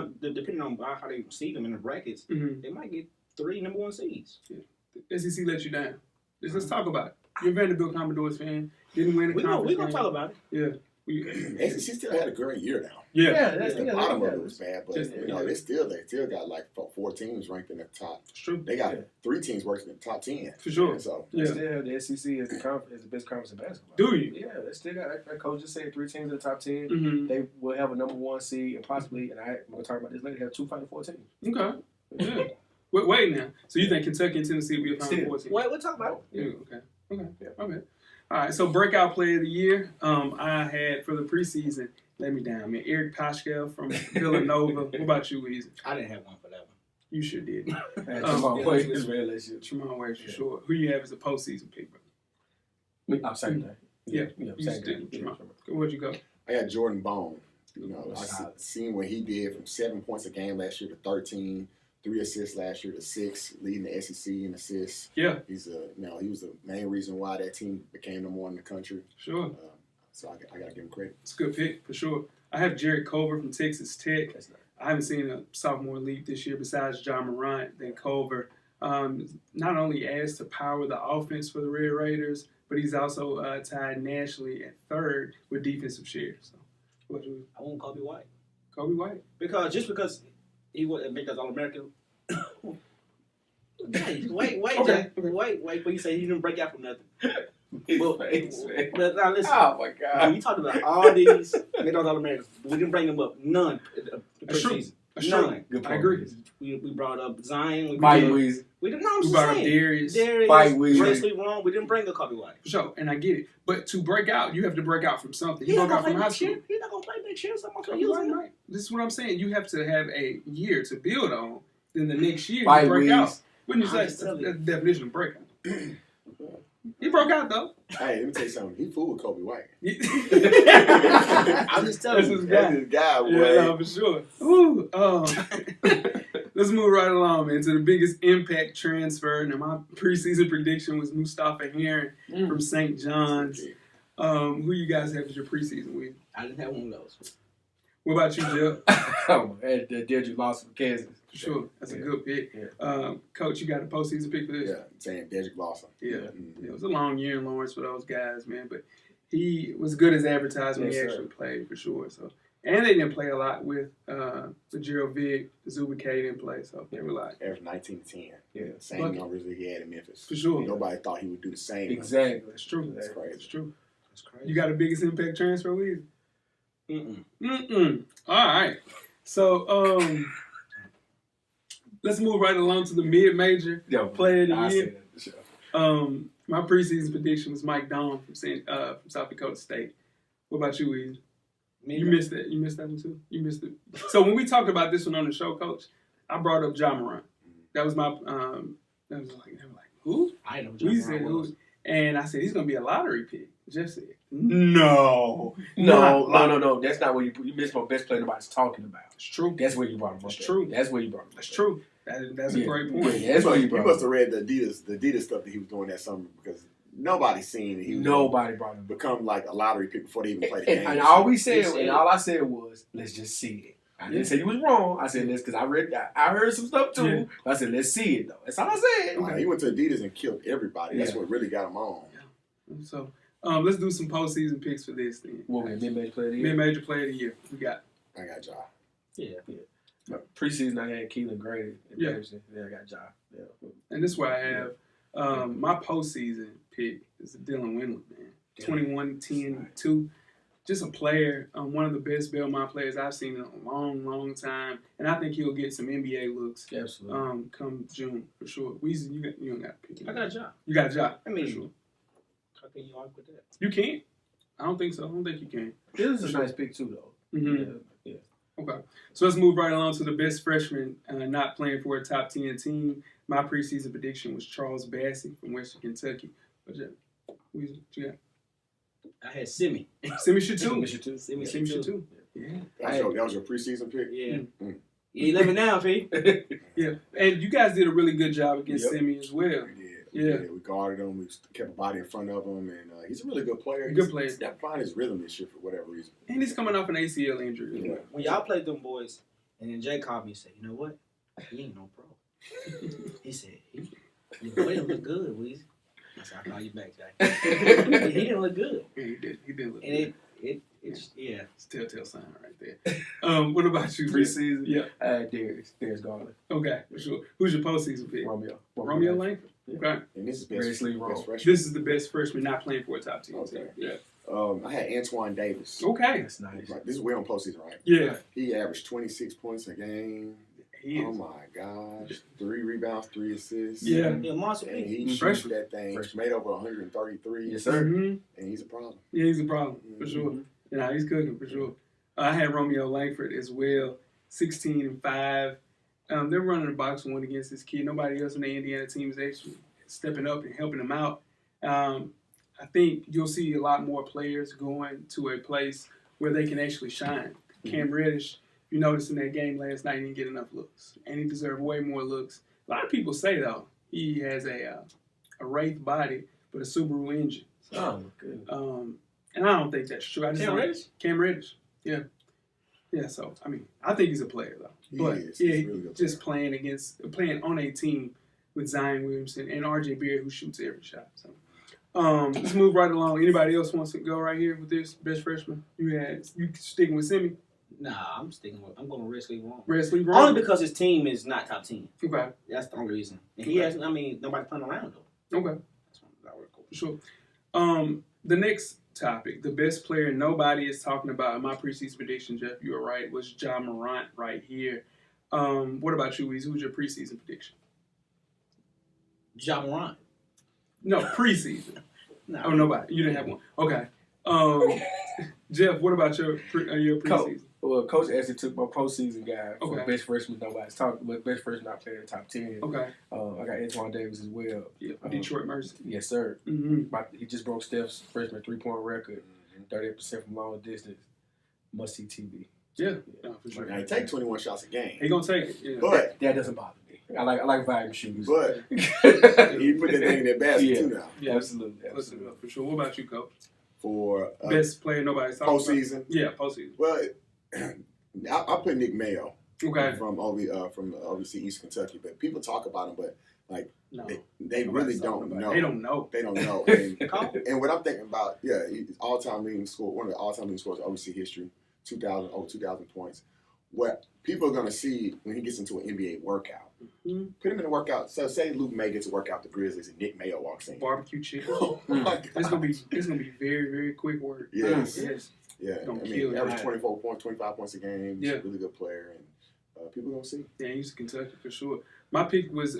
[SPEAKER 4] on how they seed them in the brackets.
[SPEAKER 2] Mm-hmm.
[SPEAKER 4] They might get 3 number 1 seeds.
[SPEAKER 2] Yeah. SEC let you down. Let's talk about it. You're a Vanderbilt Commodores fan. Didn't win the conference.
[SPEAKER 4] We're gonna talk about it.
[SPEAKER 2] Yeah.
[SPEAKER 6] SEC still had a great year now.
[SPEAKER 2] Yeah.
[SPEAKER 6] The bottom of it was bad, but
[SPEAKER 2] Just-
[SPEAKER 6] they still got like 4 teams ranked in the top.
[SPEAKER 2] It's true.
[SPEAKER 6] They got 3 teams working in the top 10
[SPEAKER 2] For sure.
[SPEAKER 6] So
[SPEAKER 3] They still have the SEC as the best conference in basketball.
[SPEAKER 2] Do you?
[SPEAKER 3] Yeah, they still got. That coach just said 3 teams in the top 10.
[SPEAKER 2] Mm-hmm.
[SPEAKER 3] They will have a number 1 seed and possibly, and I'm going to talk about this later, have 2 Final Four teams.
[SPEAKER 2] Okay. Yeah. Wait now. So you think Kentucky and Tennessee will be a Final
[SPEAKER 3] Still.
[SPEAKER 2] Four team?
[SPEAKER 4] Wait, we'll talk about it.
[SPEAKER 2] Yeah. Okay.
[SPEAKER 3] Yeah.
[SPEAKER 2] Okay. All right. So breakout player of the year, I had for the preseason. Let me down, man. Eric Paschal from Villanova. What about you, Weezy?
[SPEAKER 4] I didn't have one for that one.
[SPEAKER 2] You sure did.
[SPEAKER 3] Tremont Wade is real that shit.
[SPEAKER 2] Tremont Wade for sure. Who you have as a postseason pick, bro?
[SPEAKER 3] I'm same thing.
[SPEAKER 2] Yeah.
[SPEAKER 3] same
[SPEAKER 2] You stick
[SPEAKER 3] thing.
[SPEAKER 2] with Tremont. Where'd you go?
[SPEAKER 6] I got Jordan Bone. I
[SPEAKER 3] Solid.
[SPEAKER 6] seen what he did from 7 points a game last year to 13, 3 assists last year to 6, leading the SEC in assists.
[SPEAKER 2] Yeah.
[SPEAKER 6] He was the main reason why that team became number 1 in the country.
[SPEAKER 2] Sure.
[SPEAKER 6] So I got to give him credit.
[SPEAKER 2] It's a good pick for sure. I have Jared Culver from Texas Tech.
[SPEAKER 3] That's nice.
[SPEAKER 2] I haven't seen a sophomore leap this year besides John Morant. Then Culver not only adds to power the offense for the Red Raiders, but he's also tied nationally at 3rd with defensive shares. So, what do you?
[SPEAKER 4] I want Kobe White
[SPEAKER 2] Kobe White.
[SPEAKER 4] because he was make us All-American. Wait,
[SPEAKER 2] Okay.
[SPEAKER 4] Jay. Wait. But you say he didn't break out from nothing.
[SPEAKER 3] His
[SPEAKER 4] But
[SPEAKER 3] face, man.
[SPEAKER 4] now listen.
[SPEAKER 3] Oh my God.
[SPEAKER 4] We talked about all these make us All-Americans. We didn't bring them up. None.
[SPEAKER 2] That's true.
[SPEAKER 4] Preseason.
[SPEAKER 2] That's true.
[SPEAKER 4] None.
[SPEAKER 3] Good
[SPEAKER 2] I
[SPEAKER 3] point.
[SPEAKER 2] agree.
[SPEAKER 4] We brought up Zion.
[SPEAKER 3] Mike
[SPEAKER 4] We
[SPEAKER 3] Weezy.
[SPEAKER 4] didn't know. I'm
[SPEAKER 2] We
[SPEAKER 4] just
[SPEAKER 2] brought up
[SPEAKER 4] saying.
[SPEAKER 2] Darius.
[SPEAKER 3] Fight Weezy.
[SPEAKER 4] Presley wrong. We didn't bring a Kobe White.
[SPEAKER 2] For sure, and I get it. But to break out, you have to break out from something. You
[SPEAKER 4] He's
[SPEAKER 2] broke
[SPEAKER 4] not
[SPEAKER 2] out
[SPEAKER 4] gonna
[SPEAKER 2] from
[SPEAKER 4] play
[SPEAKER 2] high
[SPEAKER 4] next
[SPEAKER 2] school.
[SPEAKER 4] year. He's not gonna play next year. So I'm gonna
[SPEAKER 2] Okay,
[SPEAKER 4] use
[SPEAKER 2] right,
[SPEAKER 4] him.
[SPEAKER 2] right. This is what I'm saying. You have to have a year to build on. Then the next year,
[SPEAKER 3] Fight
[SPEAKER 2] you break
[SPEAKER 3] Weezy.
[SPEAKER 2] out. Wouldn't you
[SPEAKER 4] I'm
[SPEAKER 2] say
[SPEAKER 4] just
[SPEAKER 2] that's
[SPEAKER 4] telling
[SPEAKER 2] the
[SPEAKER 4] you.
[SPEAKER 2] definition of breakout? He broke out, though.
[SPEAKER 6] Hey, let me tell you something. He fooled Kobe White.
[SPEAKER 4] I'm just telling
[SPEAKER 2] That's
[SPEAKER 4] you.
[SPEAKER 2] his
[SPEAKER 6] That's
[SPEAKER 2] guy.
[SPEAKER 6] his guy, boy.
[SPEAKER 2] Yeah, no, for sure. Ooh, let's move right along, man, to the biggest impact transfer. Now, my preseason prediction was Mustafa Heron from St. John's. Who you guys have as your preseason with?
[SPEAKER 4] I didn't have one of those.
[SPEAKER 2] What about you, Jeff?
[SPEAKER 3] Oh, and the Dedrick Lawson from Kansas.
[SPEAKER 2] For sure. That's a
[SPEAKER 3] Yeah.
[SPEAKER 2] good pick.
[SPEAKER 3] Yeah.
[SPEAKER 2] Coach, you got a postseason pick for this?
[SPEAKER 6] Yeah, saying Dedrick Lawson.
[SPEAKER 2] Yeah.
[SPEAKER 6] Mhm.
[SPEAKER 2] It was a long year in Lawrence for those guys, man. But he was good as advertised when
[SPEAKER 3] Yes,
[SPEAKER 2] he
[SPEAKER 3] sir.
[SPEAKER 2] actually played, for sure. So, and they didn't play a lot with the Gerald Vick, Zuba K didn't play, so they were like,
[SPEAKER 6] Averaged 19 to 10.
[SPEAKER 3] Yeah.
[SPEAKER 6] Same
[SPEAKER 2] Bucket.
[SPEAKER 6] numbers that he had in Memphis.
[SPEAKER 2] for sure.
[SPEAKER 6] Nobody thought he would do the same.
[SPEAKER 3] Exactly.
[SPEAKER 2] That's true.
[SPEAKER 6] That's crazy.
[SPEAKER 2] That's true.
[SPEAKER 4] That's crazy.
[SPEAKER 2] You got a biggest impact transfer with?
[SPEAKER 4] Mm-mm.
[SPEAKER 2] All right. So, let's move right along to the mid-major.
[SPEAKER 3] Yo,
[SPEAKER 2] Player of the
[SPEAKER 3] I
[SPEAKER 2] year.
[SPEAKER 3] said that for sure.
[SPEAKER 2] My preseason prediction was Mike Dawn from South Dakota State. What about you, Weezy? You missed that. You missed that one too. You missed it. So when we talked about this one on the show, Coach, I brought up John Morant. That was my. That was like, they were like, who?
[SPEAKER 4] I know.
[SPEAKER 2] We said who? And I said he's gonna be a lottery pick. Jeff said, no.
[SPEAKER 3] No. That's not what you missed. My best player nobody's talking about.
[SPEAKER 2] It's true.
[SPEAKER 3] That's where you brought him up.
[SPEAKER 2] That's true.
[SPEAKER 3] That's where you brought him up.
[SPEAKER 2] That's true. That's a great point.
[SPEAKER 3] Yeah, that's where you
[SPEAKER 6] You
[SPEAKER 3] brought
[SPEAKER 6] must
[SPEAKER 3] him
[SPEAKER 6] have read the Adidas stuff that he was doing that summer because nobody's seen it. He
[SPEAKER 3] up.
[SPEAKER 6] was
[SPEAKER 3] Nobody brought him up.
[SPEAKER 6] become like a lottery pick before they even played the game.
[SPEAKER 3] And all we said,
[SPEAKER 4] He said
[SPEAKER 3] and all I said was, let's just see it. I didn't say you was wrong. I said let's, because I heard some stuff too.
[SPEAKER 2] Yeah.
[SPEAKER 3] But I said let's see it though. That's all I said.
[SPEAKER 6] Like, he went to Adidas and killed everybody. That's
[SPEAKER 3] Yeah.
[SPEAKER 6] what really got him on.
[SPEAKER 2] So let's do some postseason picks for this then.
[SPEAKER 3] What was mid-major player of the year?
[SPEAKER 2] Mid-major player of the year. We got.
[SPEAKER 6] I got Ja.
[SPEAKER 4] Yeah.
[SPEAKER 3] Preseason I had Keelan Grady.
[SPEAKER 2] Yeah.
[SPEAKER 3] I got Ja. Yeah.
[SPEAKER 2] And this is where I have my postseason pick is Dylan Windler, man. 21, 10, 2. Just a player, one of the best Belmont players I've seen in a long, long time. And I think he'll get some NBA looks
[SPEAKER 3] Absolutely.
[SPEAKER 2] come June, for sure. Weezy, you don't got to pick him.
[SPEAKER 4] I got Ja.
[SPEAKER 2] You got Ja,
[SPEAKER 4] I mean,
[SPEAKER 2] for sure.
[SPEAKER 4] how can you argue with that?
[SPEAKER 2] You can't. I don't think so. I don't think you can.
[SPEAKER 3] This is a nice pick too though.
[SPEAKER 2] Mm-hmm.
[SPEAKER 3] Yeah.
[SPEAKER 2] Okay. So let's move right along to the best freshman not playing for a top 10 team. My preseason prediction was Charles Bassey from Western Kentucky. What's that? Weezy, what you got?
[SPEAKER 4] I had Simi.
[SPEAKER 2] Simi should too.
[SPEAKER 3] Miss you too.
[SPEAKER 4] Simi
[SPEAKER 2] Simi should
[SPEAKER 4] too.
[SPEAKER 2] too. Yeah.
[SPEAKER 6] That was your preseason pick?
[SPEAKER 4] Yeah. You live it now, P.
[SPEAKER 2] Yeah, and you guys did a really good job against Semi as well.
[SPEAKER 6] We did.
[SPEAKER 2] Yeah.
[SPEAKER 6] We guarded him. We kept a body in front of him, and he's a really good player.
[SPEAKER 2] Good player.
[SPEAKER 6] He's got to find his rhythm this year for whatever reason.
[SPEAKER 2] And he's coming off an ACL injury.
[SPEAKER 6] Yeah.
[SPEAKER 4] When y'all played them boys, and then Jay called me and said, "You know what? He ain't no pro." He said, "Your boy didn't look good, Weezy." I said, "I'll call you back, Jay." He didn't look good.
[SPEAKER 2] Yeah, he did. He did look
[SPEAKER 4] And
[SPEAKER 2] good.
[SPEAKER 4] it's yeah.
[SPEAKER 2] It's a telltale sign right there. What about you?
[SPEAKER 3] Preseason?
[SPEAKER 2] Yeah.
[SPEAKER 3] Darius Garland.
[SPEAKER 2] Okay, for sure. Who's your postseason pick? Romeo Langford.
[SPEAKER 3] Yeah.
[SPEAKER 2] Okay.
[SPEAKER 6] And this is
[SPEAKER 3] Best
[SPEAKER 6] freshman.
[SPEAKER 2] This is the best freshman not playing for a top team.
[SPEAKER 6] Okay.
[SPEAKER 2] Yeah.
[SPEAKER 6] I had Antoine Davis.
[SPEAKER 2] Okay.
[SPEAKER 3] That's nice.
[SPEAKER 6] This is way on postseason, right?
[SPEAKER 2] Yeah.
[SPEAKER 6] He averaged 26 points a game.
[SPEAKER 2] He is.
[SPEAKER 6] Oh my gosh. 3 rebounds, 3 assists.
[SPEAKER 2] Yeah.
[SPEAKER 4] Yeah, monster
[SPEAKER 6] And
[SPEAKER 4] P.
[SPEAKER 6] he shoots
[SPEAKER 2] Freshman.
[SPEAKER 6] that thing.
[SPEAKER 3] Freshman.
[SPEAKER 6] Made over 133.
[SPEAKER 3] Yes, sir.
[SPEAKER 2] Mhm.
[SPEAKER 6] And he's a problem.
[SPEAKER 2] Yeah, he's a problem for
[SPEAKER 6] Mhm.
[SPEAKER 2] sure. Yeah, he's cooking for sure. I had Romeo Langford as well, 16-5. They're running a box one against this kid. Nobody else in the Indiana team is actually stepping up and helping him out. I think you'll see a lot more players going to a place where they can actually shine. Cam Reddish, you noticed in that game last night, he didn't get enough looks, and he deserved way more looks. A lot of people say though he has a Wraith body, but a Subaru engine.
[SPEAKER 3] Oh, good.
[SPEAKER 2] And I don't think that's true. Cam Reddish? Yeah. Yeah, so, I mean, I think he's a player, though.
[SPEAKER 6] He
[SPEAKER 2] But,
[SPEAKER 6] is.
[SPEAKER 2] yeah,
[SPEAKER 6] He's a really good
[SPEAKER 2] just playing on a team with Zion Williamson and R.J. Beard, who shoots every shot. So, let's move right along. Anybody else wants to go right here with this best freshman? You sticking with Semi?
[SPEAKER 4] Nah, I'm going Wesley wrong.
[SPEAKER 2] Wesley Wrong?
[SPEAKER 4] Only because his team is not top 10.
[SPEAKER 2] Okay.
[SPEAKER 4] That's the only reason. And he has, nobody's playing around though.
[SPEAKER 2] Okay.
[SPEAKER 4] That's what I would go.
[SPEAKER 2] For sure. The next topic, the best player nobody is talking about in my preseason prediction, Jeff, you were right, was Ja Morant right here. What about you, Weezy? Who's your preseason prediction?
[SPEAKER 4] Ja Morant.
[SPEAKER 2] No, preseason.
[SPEAKER 4] No.
[SPEAKER 2] Oh, nobody. You didn't have one. Okay. Jeff, what about your preseason?
[SPEAKER 3] Well, Coach actually took my postseason guy for
[SPEAKER 2] Okay.
[SPEAKER 3] best freshman nobody's talking, but best freshman not playing in the top 10.
[SPEAKER 2] Okay.
[SPEAKER 3] I got Antoine Davis as well.
[SPEAKER 2] Yeah, Detroit Mercy.
[SPEAKER 3] Yes, sir.
[SPEAKER 2] Mm-hmm.
[SPEAKER 3] He just broke Steph's freshman 3-point record, 38% from long distance. Must see TV.
[SPEAKER 2] Yeah, for sure.
[SPEAKER 6] Now, he take 21 shots a game.
[SPEAKER 2] He gonna take it. Yeah.
[SPEAKER 6] But
[SPEAKER 3] That doesn't bother me. I like volume shoes.
[SPEAKER 6] he put that thing in that basket
[SPEAKER 3] Yeah.
[SPEAKER 6] too now.
[SPEAKER 2] Yeah,
[SPEAKER 3] Absolutely.
[SPEAKER 2] for sure. What about you, Coach?
[SPEAKER 6] For
[SPEAKER 2] Best player nobody's talking
[SPEAKER 6] postseason.
[SPEAKER 2] about? Yeah, postseason.
[SPEAKER 6] Well, I put Nick Mayo
[SPEAKER 2] Okay.
[SPEAKER 6] from obviously East Kentucky, but people talk about him, but like
[SPEAKER 2] No.
[SPEAKER 6] they really don't know.
[SPEAKER 2] They don't know.
[SPEAKER 6] They don't know. And what I'm thinking about, he's all-time leading scorer, one of the all-time leading scorers, obviously history, 2,000 points. What people are going to see when he gets into an NBA workout,
[SPEAKER 2] Mm-hmm.
[SPEAKER 6] put him in a workout. So say Luke May gets to work out the Grizzlies and Nick Mayo walks in.
[SPEAKER 2] Barbecue chicken.
[SPEAKER 6] Oh my
[SPEAKER 2] It's gonna be very, very quick work.
[SPEAKER 6] Yes.
[SPEAKER 2] Yes.
[SPEAKER 6] Yeah,
[SPEAKER 2] Gonna
[SPEAKER 6] I
[SPEAKER 2] kill
[SPEAKER 6] mean,
[SPEAKER 2] it.
[SPEAKER 6] average 24 points, 25 points a game. He's
[SPEAKER 2] Yeah.
[SPEAKER 6] a really good player, and people gonna see.
[SPEAKER 2] Yeah, he's Kentucky for sure. My pick was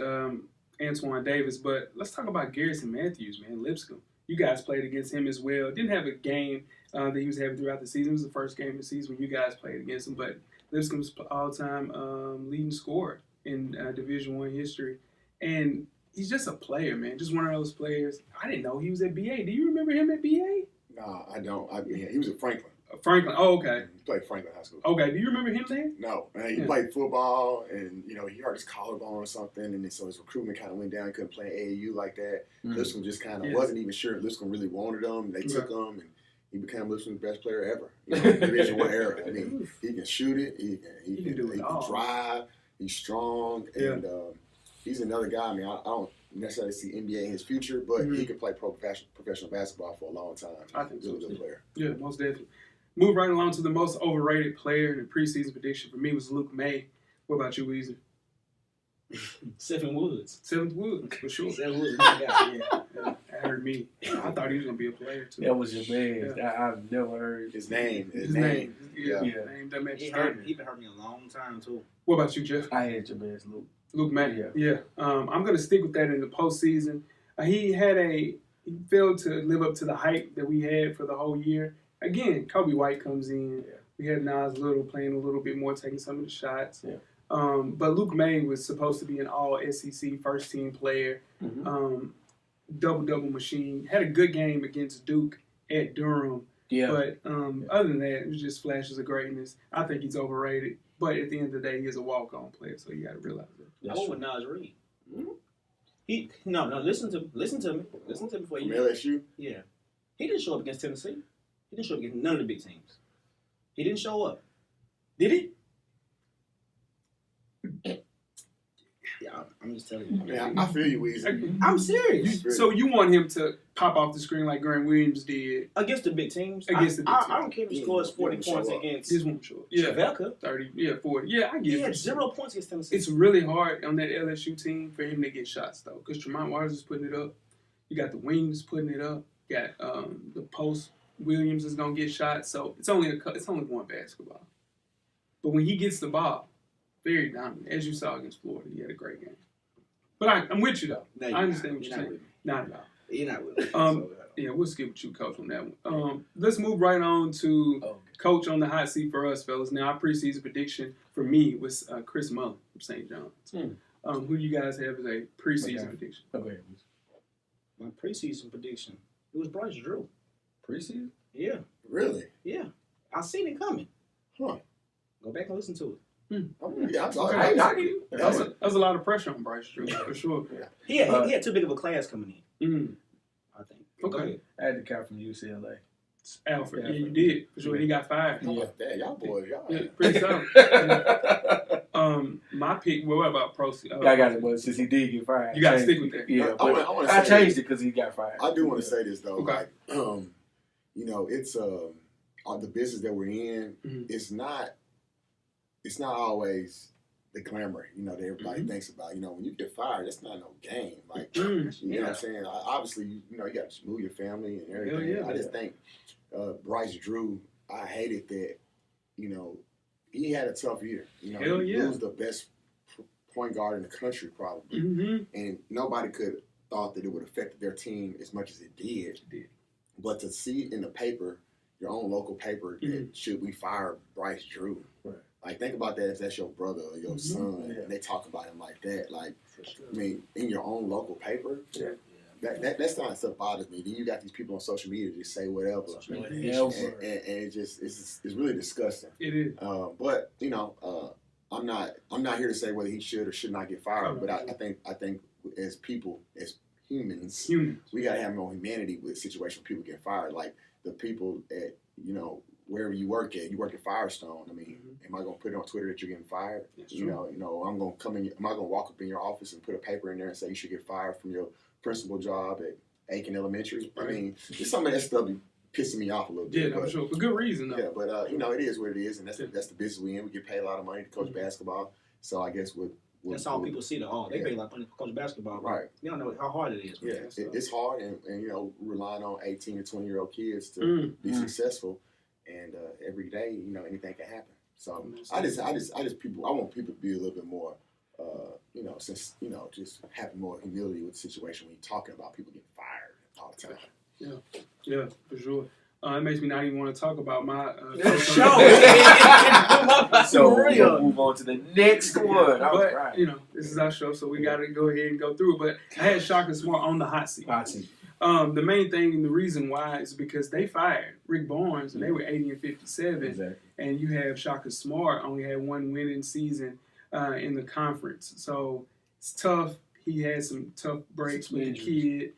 [SPEAKER 2] Antoine Davis, but let's talk about Garrison Matthews, man. Lipscomb. You guys played against him as well. Didn't have a game that he was having throughout the season. It was the first game of the season when you guys played against him, but Lipscomb's all-time leading scorer in Division I history. And he's just a player, man. Just one of those players. I didn't know he was at BA. Do you remember him at BA?
[SPEAKER 6] No, I don't. He was at Franklin.
[SPEAKER 2] Franklin. Oh, okay.
[SPEAKER 6] He played Franklin High School.
[SPEAKER 2] Okay. Do you remember him there?
[SPEAKER 6] No, he
[SPEAKER 2] Yeah.
[SPEAKER 6] played football, and he hurt his collarbone or something, and then, so his recruitment kind of went down. He couldn't play AAU like that. Lipscomb just kind of wasn't even sure if Lipscomb really wanted him. They took him, and he became Lipscomb's best player ever. Division I era. I mean, he can shoot it. He can drive. He's strong, and he's another guy. I mean, I don't necessarily see NBA in his future, but he could play professional basketball for a long time.
[SPEAKER 2] I think so.
[SPEAKER 6] Really good player.
[SPEAKER 2] Yeah, most definitely. Move right along to the most overrated player in the preseason prediction for me was Luke May. What about you, Weezy?
[SPEAKER 4] Seven Woods.
[SPEAKER 2] Seventh Woods, for sure.
[SPEAKER 4] Seven Woods, my guy.
[SPEAKER 2] Yeah, that hurt me. I thought he was going to be a player, too.
[SPEAKER 3] That was your man. I've never heard
[SPEAKER 6] His name.
[SPEAKER 2] His name.
[SPEAKER 6] Yeah.
[SPEAKER 2] Name that matches.
[SPEAKER 4] He been hurt me a long time, too.
[SPEAKER 2] What about you, Jeff?
[SPEAKER 3] I had your man's Luke.
[SPEAKER 2] Luke May. Yeah. I'm going to stick with that in the postseason. He failed to live up to the hype that we had for the whole year. Again, Kobe White comes in.
[SPEAKER 3] Yeah.
[SPEAKER 2] We had Nas Little playing a little bit more, taking some of the shots.
[SPEAKER 3] Yeah.
[SPEAKER 2] But Luke May was supposed to be an all-SEC first-team player, double-double machine. Had a good game against Duke at Durham.
[SPEAKER 3] Yeah.
[SPEAKER 2] But other than that, it was just flashes of greatness. I think he's overrated. But at the end of the day, he is a walk-on player, so you got to realize that.
[SPEAKER 4] I went with Nas Reed. No. Listen to me. Listen to me before
[SPEAKER 6] From
[SPEAKER 4] you.
[SPEAKER 6] LSU?
[SPEAKER 4] Yeah. He didn't show up against Tennessee. He didn't show up against none of the big teams. He didn't show up. Did he? Yeah, I'm just telling you.
[SPEAKER 6] Yeah, I feel you, Weezy.
[SPEAKER 4] I'm serious.
[SPEAKER 2] So you want him to pop off the screen like Grant Williams did
[SPEAKER 4] Against the big teams.
[SPEAKER 2] against the big team?
[SPEAKER 4] I don't care if he scores 40 points against
[SPEAKER 2] This one sure. Yeah,
[SPEAKER 4] Travelka.
[SPEAKER 2] 30. Yeah, 40. Yeah, I
[SPEAKER 4] He
[SPEAKER 2] get
[SPEAKER 4] had
[SPEAKER 2] it.
[SPEAKER 4] 0 points against Tennessee.
[SPEAKER 2] It's really hard on that LSU team for him to get shots though, because Tremont Waters is putting it up. You got the wings putting it up. You got the post. Williams is gonna get shots, so it's only one basketball. But when he gets the ball, very dominant. As you saw against Florida, he had a great game. But I'm with you though.
[SPEAKER 4] No,
[SPEAKER 2] I understand what you're
[SPEAKER 4] not
[SPEAKER 2] saying.
[SPEAKER 4] with me.
[SPEAKER 2] Not at all.
[SPEAKER 4] You're not with me.
[SPEAKER 2] Yeah, we'll skip with you, Coach, on that one. Let's move right on to Coach on the hot seat for us, fellas. Now, our preseason prediction for me was Chris Mullen from St. John's. Who do you guys have as a preseason prediction?
[SPEAKER 3] Okay.
[SPEAKER 4] My preseason prediction, it was Bryce Drew.
[SPEAKER 3] Preseason?
[SPEAKER 4] Yeah.
[SPEAKER 6] Really?
[SPEAKER 4] Yeah. I seen it coming.
[SPEAKER 6] Huh.
[SPEAKER 4] Go back and listen to it.
[SPEAKER 6] Yeah,
[SPEAKER 2] That was a lot of pressure on Bryce Drew, for sure.
[SPEAKER 4] He had too big of a class coming in, I think.
[SPEAKER 2] Okay.
[SPEAKER 3] I had to count from UCLA.
[SPEAKER 2] Alfred, yeah, you did. For sure, he got fired.
[SPEAKER 6] How about that? Y'all boys, y'all.
[SPEAKER 2] Yeah, pretty solid. My pick, what about Procy?
[SPEAKER 3] I got it, but since he did get fired,
[SPEAKER 2] You got to stick with that.
[SPEAKER 3] Yeah,
[SPEAKER 6] I
[SPEAKER 3] I changed it because he got fired.
[SPEAKER 6] I do want to say this though,
[SPEAKER 2] Okay.
[SPEAKER 6] like, it's the business that we're in.
[SPEAKER 2] Mhm.
[SPEAKER 6] It's not always the glamour, that everybody thinks about. When you get fired, it's not no game. Like, you know what I'm saying? Obviously, you got to move your family and everything.
[SPEAKER 2] Yeah.
[SPEAKER 6] I just think Bryce Drew, I hated that. He had a tough year. He was the best point guard in the country probably, and nobody could thought that it would affect their team as much as it did. But to see in the paper, your own local paper, that should we fire Bryce Drew?
[SPEAKER 3] Right.
[SPEAKER 6] Like, think about that if that's your brother or your son, and they talk about him like that. Like, I mean, in your own local paper, that's not stuff bothers me. Then you got these people on social media just say whatever, and it's really disgusting.
[SPEAKER 2] It is.
[SPEAKER 6] But I'm not here to say whether he should or should not get fired. But I think as people, as humans, we gotta have more humanity with situations where people get fired. Like the people at wherever you work at Firestone. I mean, am I gonna put it on Twitter that you're getting fired? I'm gonna come in. Am I gonna walk up in your office and put a paper in there and say you should get fired from your principal job at Aiken Elementary?
[SPEAKER 2] Right.
[SPEAKER 6] I mean, just some of that stuff be pissing me off a little bit.
[SPEAKER 2] Yeah, for sure. For good reason, though.
[SPEAKER 6] Yeah, but it is what it is, and that's the business we in. We get paid a lot of money to coach basketball, so I guess
[SPEAKER 4] that's all people see. They pay a lot of money for coach basketball,
[SPEAKER 6] right?
[SPEAKER 4] You don't know how hard it is.
[SPEAKER 6] Yeah, it's hard, and relying on 18 and 20-year-old kids to be successful, and every day, anything can happen. So I want people to be a little bit more, just having more humility with the situation when you're talking about people getting fired all the time.
[SPEAKER 2] Yeah, for sure. It makes me not even want to talk about my
[SPEAKER 3] show. So we'll move on to the next one.
[SPEAKER 2] But this is our show, so we got to go ahead and go through it. But I had Shaka Smart on the hot seat. The main thing and the reason why is because they fired Rick Barnes and they were 80 and 57,
[SPEAKER 3] Exactly.
[SPEAKER 2] And you have Shaka Smart only had one winning season in the conference, so it's tough. He had some tough breaks with the kid,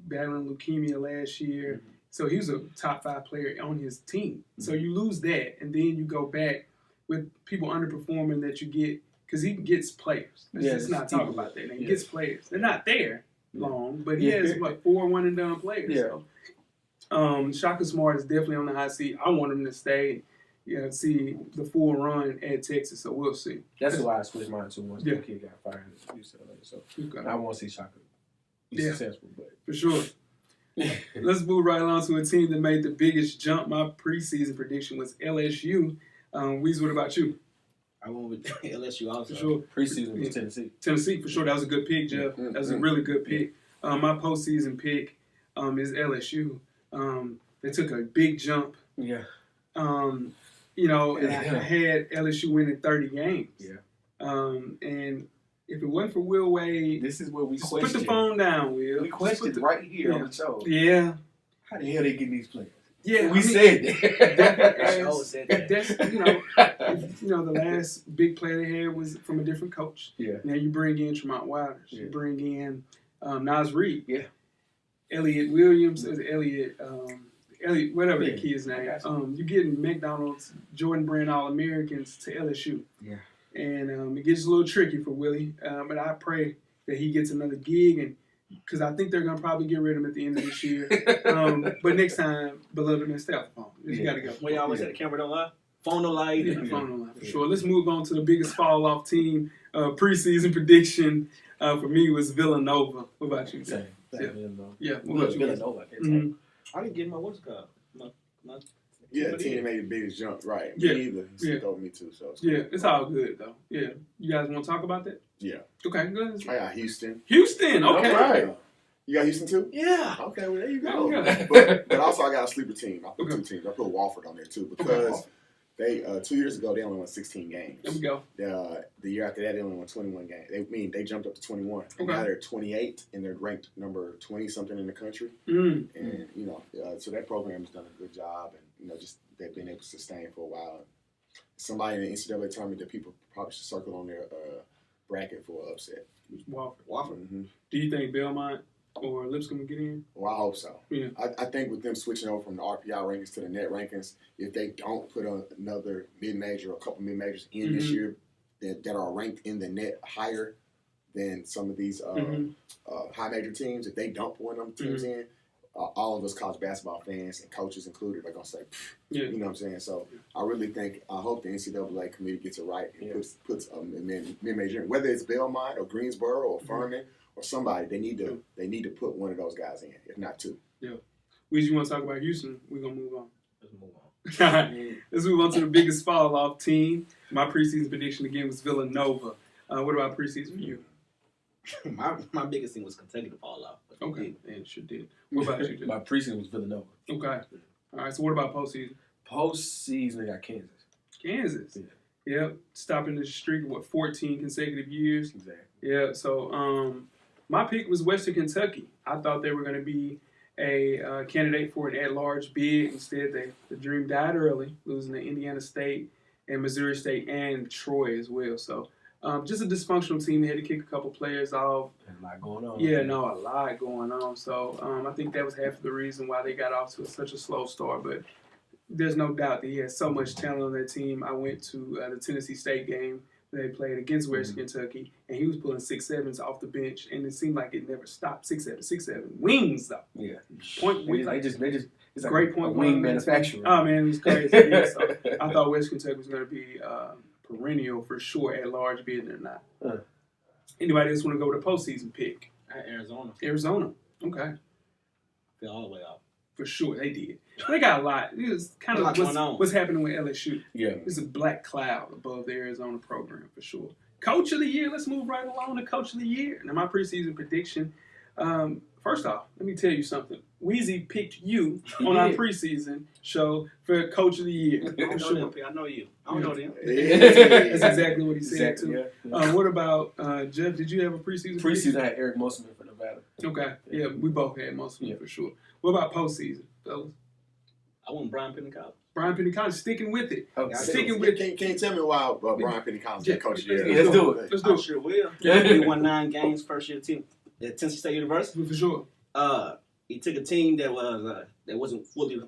[SPEAKER 2] battling leukemia last year. So he was a top 5 player on his team. So you lose that, and then you go back with people underperforming that you get, because he gets players. Let's not talk about that. He gets players. They're not there long, but he has, 4 one-and-done players.
[SPEAKER 3] Yeah.
[SPEAKER 2] So, Shaka Smart is definitely on the hot seat. I want him to stay, see the full run at Texas, so we'll see.
[SPEAKER 3] That's why I switched mine to once the kid got fired at UCLA. So I want to see Shaka be successful. But
[SPEAKER 2] for sure. Let's move right along to a team that made the biggest jump. My preseason prediction was LSU. Weez, what about you?
[SPEAKER 4] I went with LSU also.
[SPEAKER 2] For sure.
[SPEAKER 3] Preseason was Tennessee.
[SPEAKER 2] Tennessee, for sure. That was a good pick, Jeff. That was a really good pick. My postseason pick is LSU. They took a big jump.
[SPEAKER 3] Yeah.
[SPEAKER 2] And I had LSU winning 30 games.
[SPEAKER 3] Yeah.
[SPEAKER 2] And if it wasn't for Will Wade,
[SPEAKER 3] this is where we
[SPEAKER 2] question. Put the phone down, Will.
[SPEAKER 3] We questioned right here on the show.
[SPEAKER 2] Yeah.
[SPEAKER 3] How the hell they getting these players?
[SPEAKER 2] Yeah,
[SPEAKER 3] We said
[SPEAKER 2] Definitely.
[SPEAKER 4] Sure said that.
[SPEAKER 2] That's the last big player they had was from a different coach.
[SPEAKER 3] Yeah.
[SPEAKER 2] Now you bring in Tremont Waters, you bring in Nas Reed,
[SPEAKER 3] Yeah.
[SPEAKER 2] Elliott Williams, Elliott, whatever the
[SPEAKER 3] Yeah.
[SPEAKER 2] kid's name.
[SPEAKER 3] I got
[SPEAKER 2] You're getting McDonald's, Jordan Brand All-Americans to LSU.
[SPEAKER 3] Yeah.
[SPEAKER 2] And it gets a little tricky for Willie. But I pray that he gets another gig, and because I think they're gonna probably get rid of him at the end of this year. But next time, beloved and stay off the phone. You gotta go.
[SPEAKER 4] Well, you always said the camera don't lie. Phone don't lie either.
[SPEAKER 2] Yeah, phone don't lie for sure. Let's move on to the biggest fall off team. Preseason prediction for me was Villanova. What about you?
[SPEAKER 3] Same.
[SPEAKER 2] Yeah. What about you?
[SPEAKER 3] Villanova.
[SPEAKER 2] Mhm.
[SPEAKER 4] I didn't get my what's it called. My
[SPEAKER 6] Yeah, the team that made the biggest jump, right?
[SPEAKER 2] Yeah.
[SPEAKER 6] Me either. He told me too. So
[SPEAKER 2] Yeah, it's all good though. Yeah, you guys want to talk about that?
[SPEAKER 6] Yeah.
[SPEAKER 2] Okay, good.
[SPEAKER 6] I got Houston.
[SPEAKER 2] Houston. Okay.
[SPEAKER 6] All right. You got Houston too?
[SPEAKER 4] Yeah.
[SPEAKER 6] Okay, well there you go.
[SPEAKER 2] There you
[SPEAKER 6] But also I got a sleeper team. I put
[SPEAKER 2] Okay.
[SPEAKER 6] two teams. I put Wofford on there too because they 2 years ago they only won 16 games.
[SPEAKER 2] There we go.
[SPEAKER 6] The year after that they only won 21 games. They jumped up to 21.
[SPEAKER 2] Okay.
[SPEAKER 6] Now they're 28 and they're ranked number 20 something in the country.
[SPEAKER 2] Mm.
[SPEAKER 6] And so that program has done a good job, and just they've been able to sustain for a while. Somebody in the NCAA tournament that people probably should circle on their bracket for an upset.
[SPEAKER 2] Wofford.
[SPEAKER 6] Mm-hmm.
[SPEAKER 2] Do you think Belmont or Lipscomb will get in?
[SPEAKER 6] Well, I hope so.
[SPEAKER 2] Yeah.
[SPEAKER 6] I think with them switching over from the RPI rankings to the net rankings, if they don't put another mid-major or a couple mid-majors in this year that are ranked in the net higher than some of these high major teams, if they don't put one of them teams in, all of us college basketball fans and coaches included are going to say,
[SPEAKER 2] Yeah.
[SPEAKER 6] you know what I'm saying? So I really think, I hope the NCAA committee gets it right and puts a mid-major in. Whether it's Belmont or Greensboro or Furman or somebody, they need to put one of those guys in, if not two.
[SPEAKER 2] Yeah. Weezy, you want to talk about Houston? We're going to move on.
[SPEAKER 4] Let's move on.
[SPEAKER 2] All right. Let's move on to the biggest fall off team. My preseason prediction again was Villanova. What about preseason for you?
[SPEAKER 4] My biggest thing was Kentucky to fall off. But
[SPEAKER 2] Okay, and sure did. What about you, Jay?
[SPEAKER 3] My preseason was Villanova.
[SPEAKER 2] Okay. All right, so what about postseason?
[SPEAKER 3] Postseason, I got Kansas.
[SPEAKER 2] Kansas.
[SPEAKER 3] Yeah.
[SPEAKER 2] Yep, stopping the streak of 14 consecutive years.
[SPEAKER 3] Exactly.
[SPEAKER 2] Yeah, so my pick was Western Kentucky. I thought they were going to be a candidate for an at-large bid. Instead, the dream died early, losing to Indiana State and Missouri State and Troy as well. So just a dysfunctional team. They had to kick a couple players off.
[SPEAKER 3] There's a lot going on.
[SPEAKER 2] Yeah, no, a lot going on. So I think that was half of the reason why they got off to such a slow start. But there's no doubt that he has so much talent on that team. I went to the Tennessee State game. They played against Western Kentucky, and he was pulling 6'7s off the bench, and it seemed like it never stopped. 6'7", wings though.
[SPEAKER 3] Yeah.
[SPEAKER 2] Point wing.
[SPEAKER 3] They just it's like
[SPEAKER 2] Great
[SPEAKER 3] a
[SPEAKER 2] point
[SPEAKER 3] wing
[SPEAKER 2] guard.
[SPEAKER 3] manufacturer.
[SPEAKER 2] Oh man, it was crazy. Yeah, so I thought West Kentucky was going to be perennial for sure at large, bid or not. Anybody else want to go with a postseason pick?
[SPEAKER 4] I had Arizona.
[SPEAKER 2] Arizona. Okay.
[SPEAKER 4] Fell all the way off.
[SPEAKER 2] For sure, they did. They got a lot. It was kind of what's happening with LSU.
[SPEAKER 3] Yeah.
[SPEAKER 2] It's a black cloud above the Arizona program for sure. Coach of the year. Let's move right along to Coach of the Year. Now, my preseason prediction. First off, let me tell you something. Weezy picked you on our preseason show for Coach of the Year.
[SPEAKER 4] I know you. I don't know them.
[SPEAKER 2] That's exactly what he said too.
[SPEAKER 3] Yeah.
[SPEAKER 2] What about Jeff? Did you have a preseason?
[SPEAKER 3] Preseason, I had Eric Musselman for Nevada.
[SPEAKER 2] Okay. Yeah, we both had Musselman for sure. What about postseason, fellas?
[SPEAKER 4] I want Brian Pentecost.
[SPEAKER 2] Brian Penny Collins sticking with it.
[SPEAKER 3] Okay.
[SPEAKER 2] Sticking with it.
[SPEAKER 6] Can you tell me why Brian Penny Collins got Coach of the Year?
[SPEAKER 3] Let's do it.
[SPEAKER 2] Let's do
[SPEAKER 4] I
[SPEAKER 2] it.
[SPEAKER 4] sure will. He won 9 games first year team at Tennessee State University.
[SPEAKER 2] For sure.
[SPEAKER 4] He took a team that wasn't fully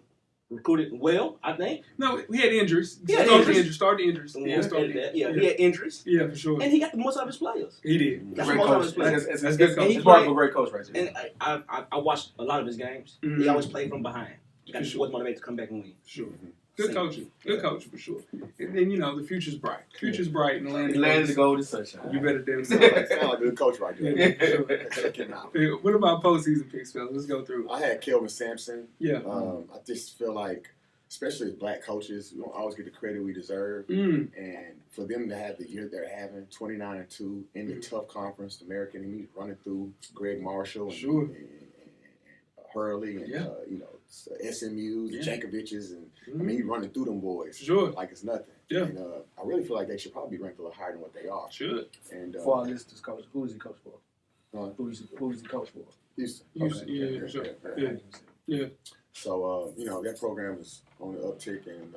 [SPEAKER 4] recruited well, I think.
[SPEAKER 2] No, we had injuries.
[SPEAKER 4] Yeah,
[SPEAKER 2] Start the injuries.
[SPEAKER 4] He had injuries.
[SPEAKER 2] Yeah, for sure.
[SPEAKER 4] And he got the most out of his players.
[SPEAKER 2] He did.
[SPEAKER 4] That's
[SPEAKER 3] Great
[SPEAKER 4] most out of
[SPEAKER 3] coach.
[SPEAKER 4] his players.
[SPEAKER 2] That's good coach.
[SPEAKER 3] He's part of a great coach right there.
[SPEAKER 4] And I watched a lot of his games.
[SPEAKER 2] Mhm.
[SPEAKER 4] He always played from behind. Got
[SPEAKER 2] sure.
[SPEAKER 4] was motivated to come back and win.
[SPEAKER 2] Sure. Good coaching. Good coach for sure. And then, the future's bright. Future's bright in the land
[SPEAKER 3] He landed the golden sunshine.
[SPEAKER 2] You better damn
[SPEAKER 6] Sound like a good coach right there.
[SPEAKER 2] Yeah.
[SPEAKER 6] Check him out.
[SPEAKER 2] What about postseason picks, fellas? Let's go through.
[SPEAKER 6] I had Kelvin Sampson.
[SPEAKER 2] Yeah.
[SPEAKER 6] I just feel like, especially as black coaches, we don't always get the credit we deserve.
[SPEAKER 2] Mm.
[SPEAKER 6] And for them to have the year they're having, 29-2 in the tough conference, the American, and he's running through Greg Marshall and Hurley and SMUs, and Jankovic's, and I mean he's running through them boys like it's nothing.
[SPEAKER 2] Yeah.
[SPEAKER 6] And I really feel like they should probably be ranked a little higher than what they are.
[SPEAKER 2] Should.
[SPEAKER 6] And
[SPEAKER 3] For our listeners, coach, who is he coach for? Who is he coach for?
[SPEAKER 6] Houston.
[SPEAKER 2] Houston.
[SPEAKER 6] Okay.
[SPEAKER 2] Yeah.
[SPEAKER 6] So, that program is on the uptick, and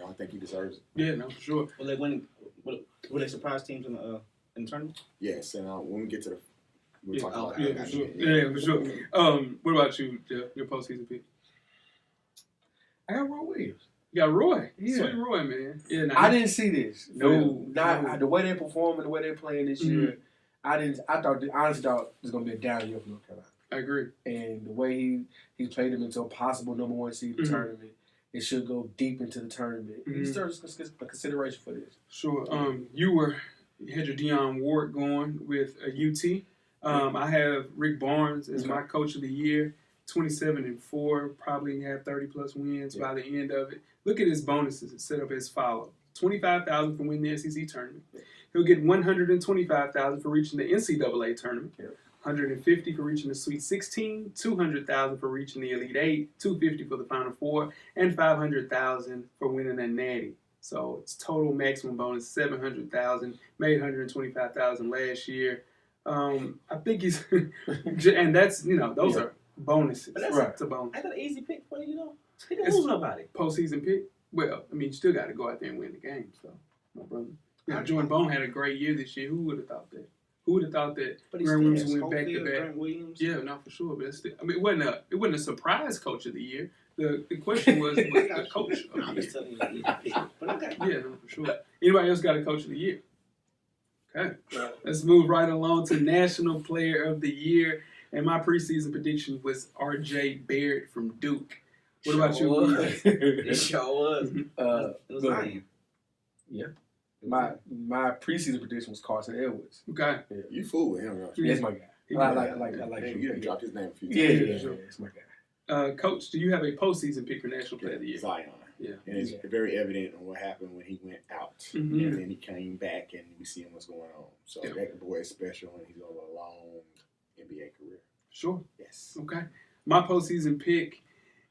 [SPEAKER 6] I think he deserves it.
[SPEAKER 2] Yeah, no, for sure.
[SPEAKER 4] Will they surprise teams in the tournament?
[SPEAKER 6] Yes, and when we get to we'll talk about
[SPEAKER 2] Yeah,
[SPEAKER 6] that.
[SPEAKER 2] for sure. Yeah, for sure. What about you, Jeff? Your postseason pick?
[SPEAKER 3] I got Roy Williams.
[SPEAKER 2] You got Roy.
[SPEAKER 3] Yeah.
[SPEAKER 2] Sweet Roy, man. Yeah,
[SPEAKER 3] I didn't see this.
[SPEAKER 2] No.
[SPEAKER 3] The way they're performing, the way they're playing this year. I honestly thought it was gonna be a down year for North Carolina.
[SPEAKER 2] I agree.
[SPEAKER 3] And the way he played them into a possible number 1 seed tournament, it should go deep into the tournament. He deserves a consideration for this.
[SPEAKER 2] Sure. You had your Deion Ward going with UT. I have Rick Barnes as my coach of the year. 27-4, probably have 30+ wins by the end of it. Look at his bonuses. It's set up as follows: $25,000 for winning the SEC tournament. He'll get $125,000 for reaching the NCAA tournament. $150,000 for reaching the Sweet 16, $200,000 for reaching the Elite 8, $250,000 for the Final Four, and $500,000 for winning a Natty. So it's total maximum bonus $700,000. Made $125,000 last year. I think he's, and that's those are bonuses.
[SPEAKER 4] But that's
[SPEAKER 2] a bonus.
[SPEAKER 4] I got an easy pick for you. He didn't lose nobody.
[SPEAKER 2] Postseason pick. Well, I mean, you still got to go out there and win the game. So, no brother. Jordan Bone had a great year this year. Who would have thought that? Who would have thought that Grant Williams went back to back? Yeah, not for sure. But still, I mean, it wasn't a surprise coach of the year. The question was the coach of the
[SPEAKER 4] I'm
[SPEAKER 2] year.
[SPEAKER 4] just telling you, easy pick. But okay.
[SPEAKER 2] Yeah, no, for sure. Anybody else got a coach of the year? Okay. Let's move right along to National Player of the Year. And my preseason prediction was R.J. Barrett from Duke. What about you?
[SPEAKER 4] It sure was.
[SPEAKER 3] It
[SPEAKER 4] was Zion.
[SPEAKER 3] Yeah. My preseason prediction was Carson Edwards.
[SPEAKER 2] Okay.
[SPEAKER 6] Yeah. You fool with him, right?
[SPEAKER 3] Yeah, that's my guy. I like him.
[SPEAKER 6] You done dropped his name a few
[SPEAKER 3] Yeah,
[SPEAKER 6] times.
[SPEAKER 3] that's my guy.
[SPEAKER 2] Coach, do you have a postseason pick for National Player of the Year?
[SPEAKER 6] Zion.
[SPEAKER 2] Yeah.
[SPEAKER 6] And it's very evident on what happened when he went out.
[SPEAKER 2] Mhm.
[SPEAKER 6] And then he came back and we see what's going on. So that boy is special and he's on a long NBA career.
[SPEAKER 2] Sure.
[SPEAKER 6] Yes.
[SPEAKER 2] Okay. My postseason pick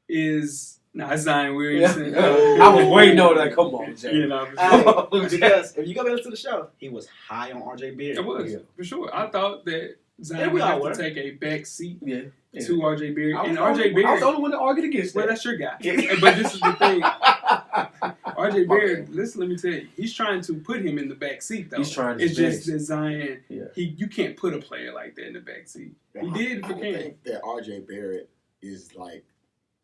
[SPEAKER 2] is Zion Williamson.
[SPEAKER 3] I was waiting on that. Come on, Jay.
[SPEAKER 4] Because if you go back to the show, he was high on R.J. Barrett.
[SPEAKER 2] It was, for sure. I thought that Zion would have to take a back seat to R.J. Barrett. And R.J. Barrett...
[SPEAKER 3] I was the only one that argued against that.
[SPEAKER 2] Well, that's your guy. But this is the thing. R.J. Barrett, listen, let me tell you, he's trying to put him in the back seat, though.
[SPEAKER 3] He's trying
[SPEAKER 2] It's
[SPEAKER 3] to
[SPEAKER 2] just that Zion, you can't put a player like that in the back seat. He did for Cam.
[SPEAKER 6] I think that R.J. Barrett is like,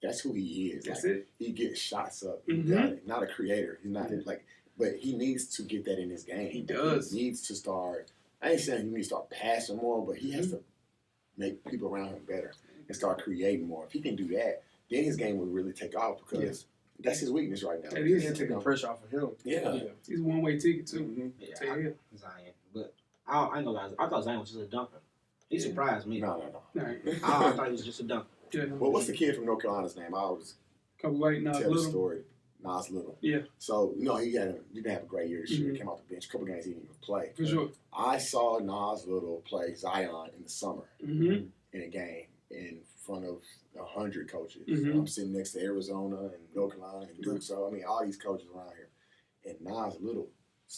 [SPEAKER 6] that's who he is.
[SPEAKER 2] That's
[SPEAKER 6] like,
[SPEAKER 2] it.
[SPEAKER 6] He gets shots up.
[SPEAKER 2] Mm-hmm.
[SPEAKER 6] Not a creator. He's not but he needs to get that in his game.
[SPEAKER 2] He does.
[SPEAKER 6] He needs to start. I ain't saying he needs to start passing more, but he has to make people around him better and start creating more. If he can do that, then his game will really take off because that's his weakness right now.
[SPEAKER 2] It is.
[SPEAKER 3] He's taking the pressure off of him.
[SPEAKER 6] Yeah.
[SPEAKER 2] He's a one-way ticket, too.
[SPEAKER 6] Mm-hmm.
[SPEAKER 4] Yeah, Zion. But I ain't gonna lie. I thought Zion was just a dunker. He surprised me.
[SPEAKER 6] No.
[SPEAKER 4] I thought he was just a dunker.
[SPEAKER 2] Yeah, no,
[SPEAKER 6] well, what's the kid from North Carolina's name? I always
[SPEAKER 2] Couple white, Nas
[SPEAKER 6] tell the
[SPEAKER 2] Little.
[SPEAKER 6] story. Nas Little.
[SPEAKER 2] Yeah.
[SPEAKER 6] So, he didn't have a great year this year. He came off the bench. A couple games he didn't even play.
[SPEAKER 2] For sure.
[SPEAKER 6] I saw Nas Little play Zion in the summer in a game in front of 100 coaches. I'm sitting next to Arizona and North Carolina and Duke. So, I mean, all these coaches around here. And Nas Little's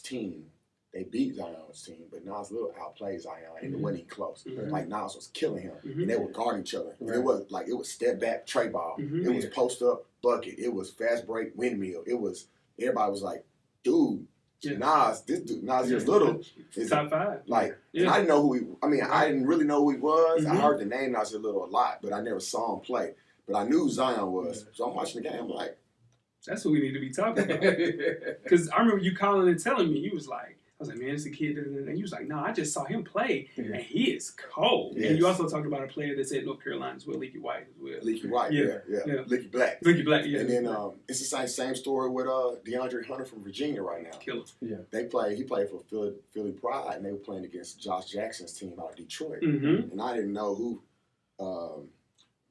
[SPEAKER 6] team, they beat Zion's team, but Nas Little outplayed Zion, and it wasn't even close. Like, Nas was killing him, and they were guarding each other. It was step back, tray ball. It was post up, bucket. It was fast break, windmill. Everybody was like, dude, Nas Little is
[SPEAKER 2] top 5.
[SPEAKER 6] Like, and I didn't know I didn't really know who he was. I heard the name Nasir Little a lot, but I never saw him play. But I knew Zion was. So I'm watching the game, I'm like,
[SPEAKER 2] that's what we need to be talking about. Because I remember you calling and telling me, you was like, I was like, man, it's a kid. And you was like, no, I just saw him play, and he is cold.
[SPEAKER 6] Yes.
[SPEAKER 2] And you also talked about a player that's at North Carolina as well, Leaky White as well.
[SPEAKER 6] Leaky White, yeah. Leaky Black.
[SPEAKER 2] Leaky Black, yeah.
[SPEAKER 6] And then it's the same story with DeAndre Hunter from Virginia right now.
[SPEAKER 2] Killer.
[SPEAKER 3] Yeah.
[SPEAKER 6] He played for Philly Pride, and they were playing against Josh Jackson's team out of Detroit. And I didn't know who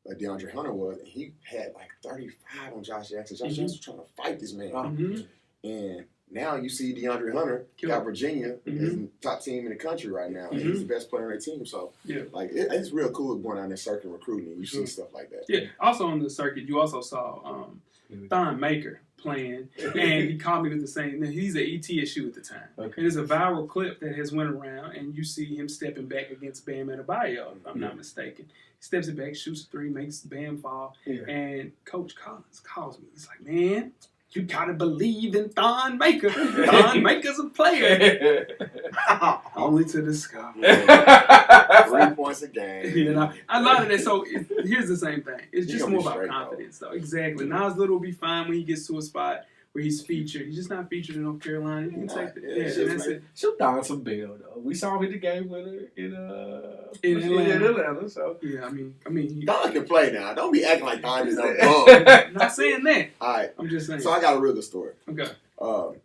[SPEAKER 6] DeAndre Hunter was, and he had like 35 on Josh Jackson. Josh Jackson was trying to fight this man. And now you see DeAndre Hunter got Virginia as the top team in the country right now. And he's the best player on their team. So, it's real cool going on that circuit recruiting. And you see stuff like that.
[SPEAKER 2] Yeah. Also on the circuit, you also saw Thon Maker playing, and he called me with the same. Now, he's at ETSU at the time,
[SPEAKER 3] Okay.
[SPEAKER 2] and there's a viral clip that has went around, and you see him stepping back against Bam Adebayo, if I'm not mistaken. He steps it back, shoots a three, makes Bam fall, and Coach Collins calls me. He's like, "Man, you gotta believe in Thon Maker. Thon Maker's a player." Only to discover.
[SPEAKER 6] 3 points a game.
[SPEAKER 2] You know, I love that. So here's the same thing. It's just
[SPEAKER 6] gonna
[SPEAKER 2] more
[SPEAKER 6] be
[SPEAKER 2] about
[SPEAKER 6] straight,
[SPEAKER 2] confidence, though. Exactly. Nas Little will be fine when he gets to a spot where he's featured. He's just not featured in North Carolina. He can take the and that's it.
[SPEAKER 3] She'll down some bill though. We saw him hit the game winner in Atlanta. So
[SPEAKER 2] Yeah, I mean,
[SPEAKER 6] Don can play now. Don't be acting like Don is no
[SPEAKER 2] not saying that.
[SPEAKER 6] All right.
[SPEAKER 2] I'm just saying.
[SPEAKER 6] So I got a real good story.
[SPEAKER 2] Okay.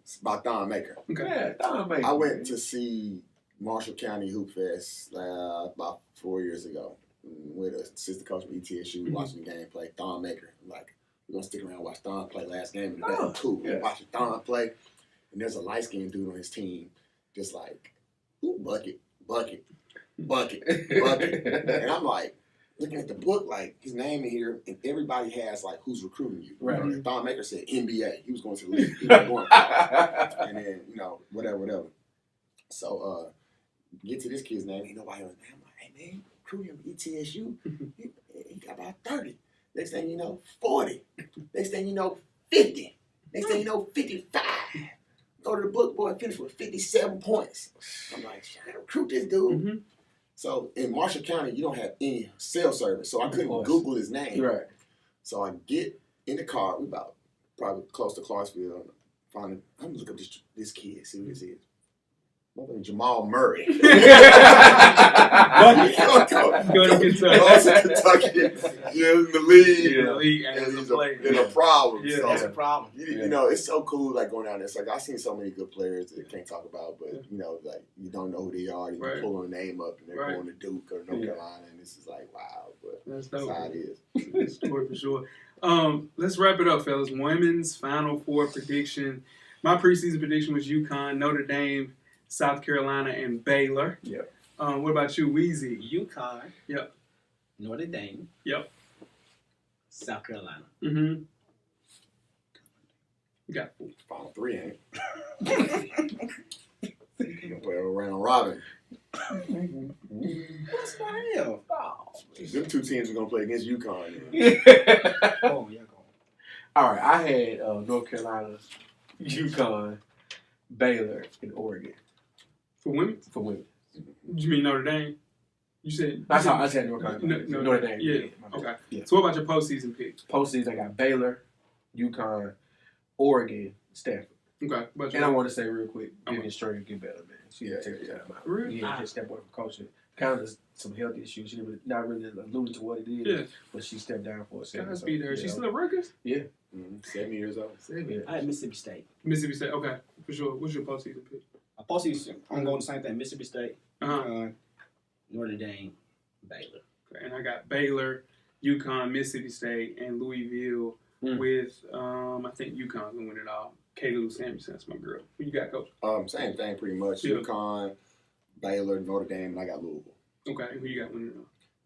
[SPEAKER 6] It's about Thon Maker.
[SPEAKER 2] Okay.
[SPEAKER 3] yeah, Don Maker.
[SPEAKER 6] I went to see Marshall County Hoop Fest about 4 years ago with an assistant coach from ETSU watching the game play. Thon Maker. I'm like, we're going to stick around and watch Thon play last game of the day. Cool.
[SPEAKER 3] Yeah.
[SPEAKER 6] Watching Thon play. And there's a light-skinned dude on his team just like, ooh, bucket. And I'm like, looking at the book, like, his name in here, and everybody has, like, who's recruiting you.
[SPEAKER 3] Right.
[SPEAKER 6] You know, Thon Maker said NBA. He was going to the league. He was going to college. And then, whatever. So, get to this kid's name. Ain't nobody on his name. I'm like, hey, man, recruiting him ETSU. He got about 30. Next thing you know, 40. Next thing you know, 50. Next thing you know, 55. Go to the book, boy, finish with 57 points. I'm like, I gotta recruit this dude.
[SPEAKER 2] Mm-hmm.
[SPEAKER 6] So in Marshall County, you don't have any cell service, so I couldn't Google his name.
[SPEAKER 3] Right.
[SPEAKER 6] So I get in the car. We about probably close to Clarksville. I'm gonna look up this kid, see who this is. Jamal Murray.
[SPEAKER 2] Go to
[SPEAKER 6] Kentucky. Yeah, in the league.
[SPEAKER 2] Yeah, the league and
[SPEAKER 6] And
[SPEAKER 2] he's
[SPEAKER 6] he's
[SPEAKER 2] a player.
[SPEAKER 6] a problem.
[SPEAKER 2] Yeah,
[SPEAKER 6] So,
[SPEAKER 4] That's a problem.
[SPEAKER 6] you know, it's so cool, like, going down there. It's like, I've seen so many good players that I can't talk about, but, you know, like, you don't know who they are. You
[SPEAKER 2] Right.
[SPEAKER 6] pull a name up, and they're
[SPEAKER 2] Right.
[SPEAKER 6] going to Duke or North Carolina, and this is like, wow. But
[SPEAKER 2] That's
[SPEAKER 6] that's
[SPEAKER 2] dope.
[SPEAKER 6] how it is.
[SPEAKER 2] That's story for sure. Let's wrap it up, fellas. Women's Final Four prediction. My preseason prediction was UConn, Notre Dame, South Carolina, and Baylor.
[SPEAKER 3] Yep.
[SPEAKER 2] What about you, Weezy?
[SPEAKER 4] UConn.
[SPEAKER 2] Yep.
[SPEAKER 4] Notre Dame.
[SPEAKER 2] Yep.
[SPEAKER 4] South Carolina.
[SPEAKER 2] Mm-hmm. You got
[SPEAKER 6] Final three, ain't it? You can play a round robin.
[SPEAKER 4] What's the hell? Oh,
[SPEAKER 6] Them two teams are going to play against UConn.
[SPEAKER 4] oh, y'all go.
[SPEAKER 3] All right, I had North Carolina, UConn, Baylor, and Oregon
[SPEAKER 2] for women.
[SPEAKER 3] for women.
[SPEAKER 2] You mean Notre Dame? You said.
[SPEAKER 3] I said North Carolina.
[SPEAKER 2] Notre
[SPEAKER 3] Dame.
[SPEAKER 2] Yeah.
[SPEAKER 3] my bad.
[SPEAKER 2] Okay.
[SPEAKER 3] Yeah.
[SPEAKER 2] So what about your postseason pick?
[SPEAKER 3] Postseason, I got Baylor, UConn, Oregon, Stanford.
[SPEAKER 2] Okay. What about
[SPEAKER 3] And I
[SPEAKER 2] your
[SPEAKER 3] want to say real quick,
[SPEAKER 2] Okay.
[SPEAKER 3] Vivian Strader get better, man. She
[SPEAKER 6] Yeah,
[SPEAKER 3] take
[SPEAKER 6] yeah.
[SPEAKER 3] time out.
[SPEAKER 2] Really?
[SPEAKER 3] Yeah, just step away from coaching. Kind of some health issues. She not really alluded to what it is,
[SPEAKER 2] Yeah.
[SPEAKER 3] but she stepped down for a second.
[SPEAKER 2] Guys
[SPEAKER 3] so,
[SPEAKER 2] beat her.
[SPEAKER 3] you
[SPEAKER 2] She's
[SPEAKER 3] know.
[SPEAKER 2] still at Rutgers?
[SPEAKER 6] 7 years old.
[SPEAKER 3] Yeah.
[SPEAKER 4] I had Mississippi State.
[SPEAKER 2] Mississippi State. Okay. For sure. What's your postseason pick?
[SPEAKER 4] I postseason. I'm going the same thing. Mississippi State,
[SPEAKER 2] Uh-huh.
[SPEAKER 4] Notre Dame, Baylor.
[SPEAKER 2] Okay. And I got Baylor, UConn, Mississippi State, and Louisville with, I think UConn's going to win it all. Kayla Samuelson, that's my girl. Who you got, Coach?
[SPEAKER 6] Same thing, pretty much.
[SPEAKER 2] Yeah.
[SPEAKER 6] UConn, Baylor, Notre Dame, and I got Louisville.
[SPEAKER 2] Okay. And who you got winning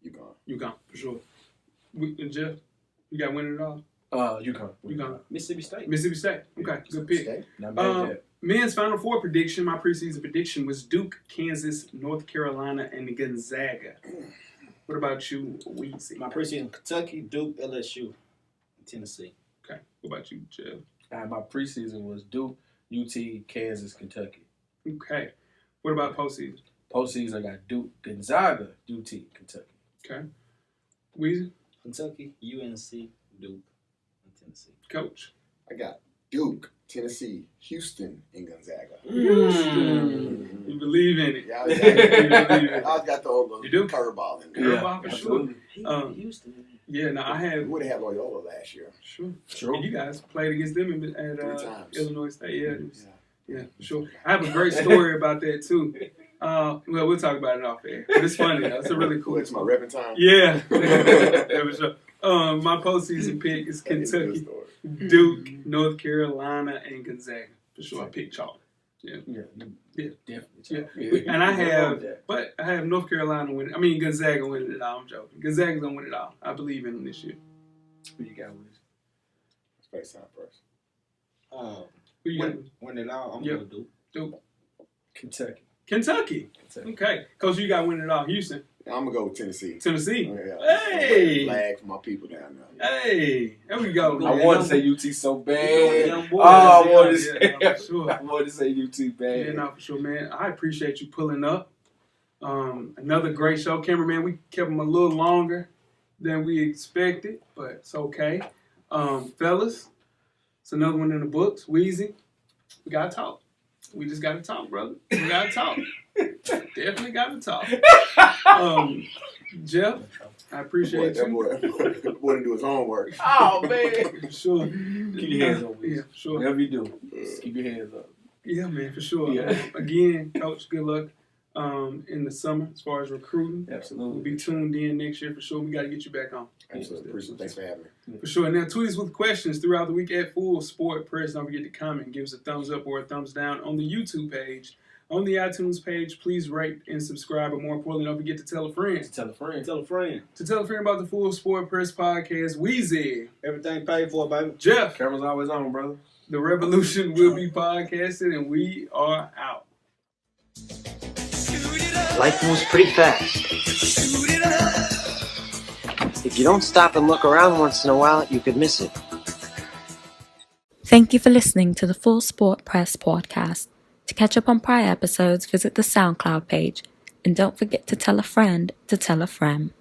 [SPEAKER 2] it all?
[SPEAKER 6] UConn.
[SPEAKER 2] UConn, for sure. And Jeff, you got winning it all?
[SPEAKER 3] UConn.
[SPEAKER 2] UConn.
[SPEAKER 4] Mississippi State.
[SPEAKER 2] Mississippi State. Okay. Good pick.
[SPEAKER 6] State.
[SPEAKER 3] Not bad yet.
[SPEAKER 2] Men's Final Four prediction, my preseason prediction was Duke, Kansas, North Carolina, and Gonzaga. What about you, Weezy?
[SPEAKER 4] My preseason: Kentucky, Duke, LSU, Tennessee.
[SPEAKER 2] Okay. What about you, Jeff?
[SPEAKER 3] My preseason was Duke, UT, Kansas, Kentucky.
[SPEAKER 2] Okay. What about postseason?
[SPEAKER 3] Postseason, I got Duke, Gonzaga, UT, Kentucky.
[SPEAKER 2] Okay. Weezy?
[SPEAKER 4] Kentucky, UNC, Duke, and Tennessee.
[SPEAKER 2] Coach?
[SPEAKER 6] I got Duke, Tennessee, Houston, and Gonzaga.
[SPEAKER 2] You believe in it.
[SPEAKER 6] Yeah,
[SPEAKER 2] I
[SPEAKER 6] I got the old
[SPEAKER 2] You do?
[SPEAKER 6] curveball in there.
[SPEAKER 2] Curveball for sure.
[SPEAKER 4] Houston.
[SPEAKER 2] Yeah, no, I
[SPEAKER 6] We
[SPEAKER 2] have.
[SPEAKER 6] would have had Loyola last year.
[SPEAKER 2] Sure.
[SPEAKER 3] True.
[SPEAKER 2] And you guys played against them at
[SPEAKER 6] 3 times.
[SPEAKER 2] Illinois State. Yeah, for sure. I have a great story about that, too. Well, we'll talk about it off air. But it's funny, though. It's a really cool
[SPEAKER 6] It's my repping time.
[SPEAKER 2] Yeah. Yeah, for sure. My postseason pick is
[SPEAKER 6] That is a good
[SPEAKER 2] Kentucky,
[SPEAKER 6] story.
[SPEAKER 2] Duke, North Carolina, and Gonzaga. For sure, I picked chalk.
[SPEAKER 3] Yeah,
[SPEAKER 2] Yeah.
[SPEAKER 3] definitely.
[SPEAKER 2] And I have North Carolina winning. I mean, Gonzaga winning it all. I'm joking. Gonzaga's going to win it all. I believe in them this year.
[SPEAKER 3] Who you got with?
[SPEAKER 6] Space time first.
[SPEAKER 2] Who you got?
[SPEAKER 4] Win it all. I'm
[SPEAKER 2] Yep.
[SPEAKER 4] gonna do.
[SPEAKER 2] Duke.
[SPEAKER 3] Kentucky.
[SPEAKER 2] Kentucky. Okay. Coach, you got win it all. Houston.
[SPEAKER 6] I'm gonna go with Tennessee.
[SPEAKER 2] Tennessee.
[SPEAKER 6] Yeah,
[SPEAKER 2] Hey.
[SPEAKER 6] flag for my people down there.
[SPEAKER 2] Hey. There we go.
[SPEAKER 3] I wanted to say UT so bad.
[SPEAKER 2] Young boys.
[SPEAKER 3] I wanted to say,
[SPEAKER 2] Yeah, for sure.
[SPEAKER 3] I wanted to say UT bad.
[SPEAKER 2] Yeah, no, for sure, man. I appreciate you pulling up. Another great show. Cameraman, we kept him a little longer than we expected, but it's okay. Fellas, it's another one in the books. Weezy, we got to talk. We just got to talk, brother. We got to talk. Definitely got to talk. Jeff, I appreciate
[SPEAKER 6] That
[SPEAKER 2] you.
[SPEAKER 6] boy didn't do his homework.
[SPEAKER 3] Oh, man.
[SPEAKER 2] For sure.
[SPEAKER 3] Keep your hands up,
[SPEAKER 2] Yeah, for sure.
[SPEAKER 3] Whatever you do, just keep your hands up.
[SPEAKER 2] Yeah, man, for sure.
[SPEAKER 3] Yeah.
[SPEAKER 2] Again, Coach, good luck in the summer as far as recruiting. We'll
[SPEAKER 3] Absolutely.
[SPEAKER 2] be tuned in next year for sure. We got to get you back on.
[SPEAKER 6] Absolutely. Appreciate it. Thanks for having me.
[SPEAKER 2] For sure. Now, tweet us with questions throughout the week at Full Sport Press. Don't forget to comment. Give us a thumbs up or a thumbs down on the YouTube page. On the iTunes page, please rate and subscribe. But more importantly, don't forget to tell a friend.
[SPEAKER 3] Tell a friend.
[SPEAKER 4] Tell a friend.
[SPEAKER 2] To tell a friend about the Full Sport Press podcast, Weezy,
[SPEAKER 4] Everything paid for, baby.
[SPEAKER 2] Jeff,
[SPEAKER 3] Camera's always on, brother.
[SPEAKER 2] the revolution will be podcasted, and we are out.
[SPEAKER 7] Life moves pretty fast. If you don't stop and look around once in a while, you could miss it.
[SPEAKER 1] Thank you for listening to the Full Sport Press podcast. To catch up on prior episodes, visit the SoundCloud page. And don't forget to tell a friend to tell a friend.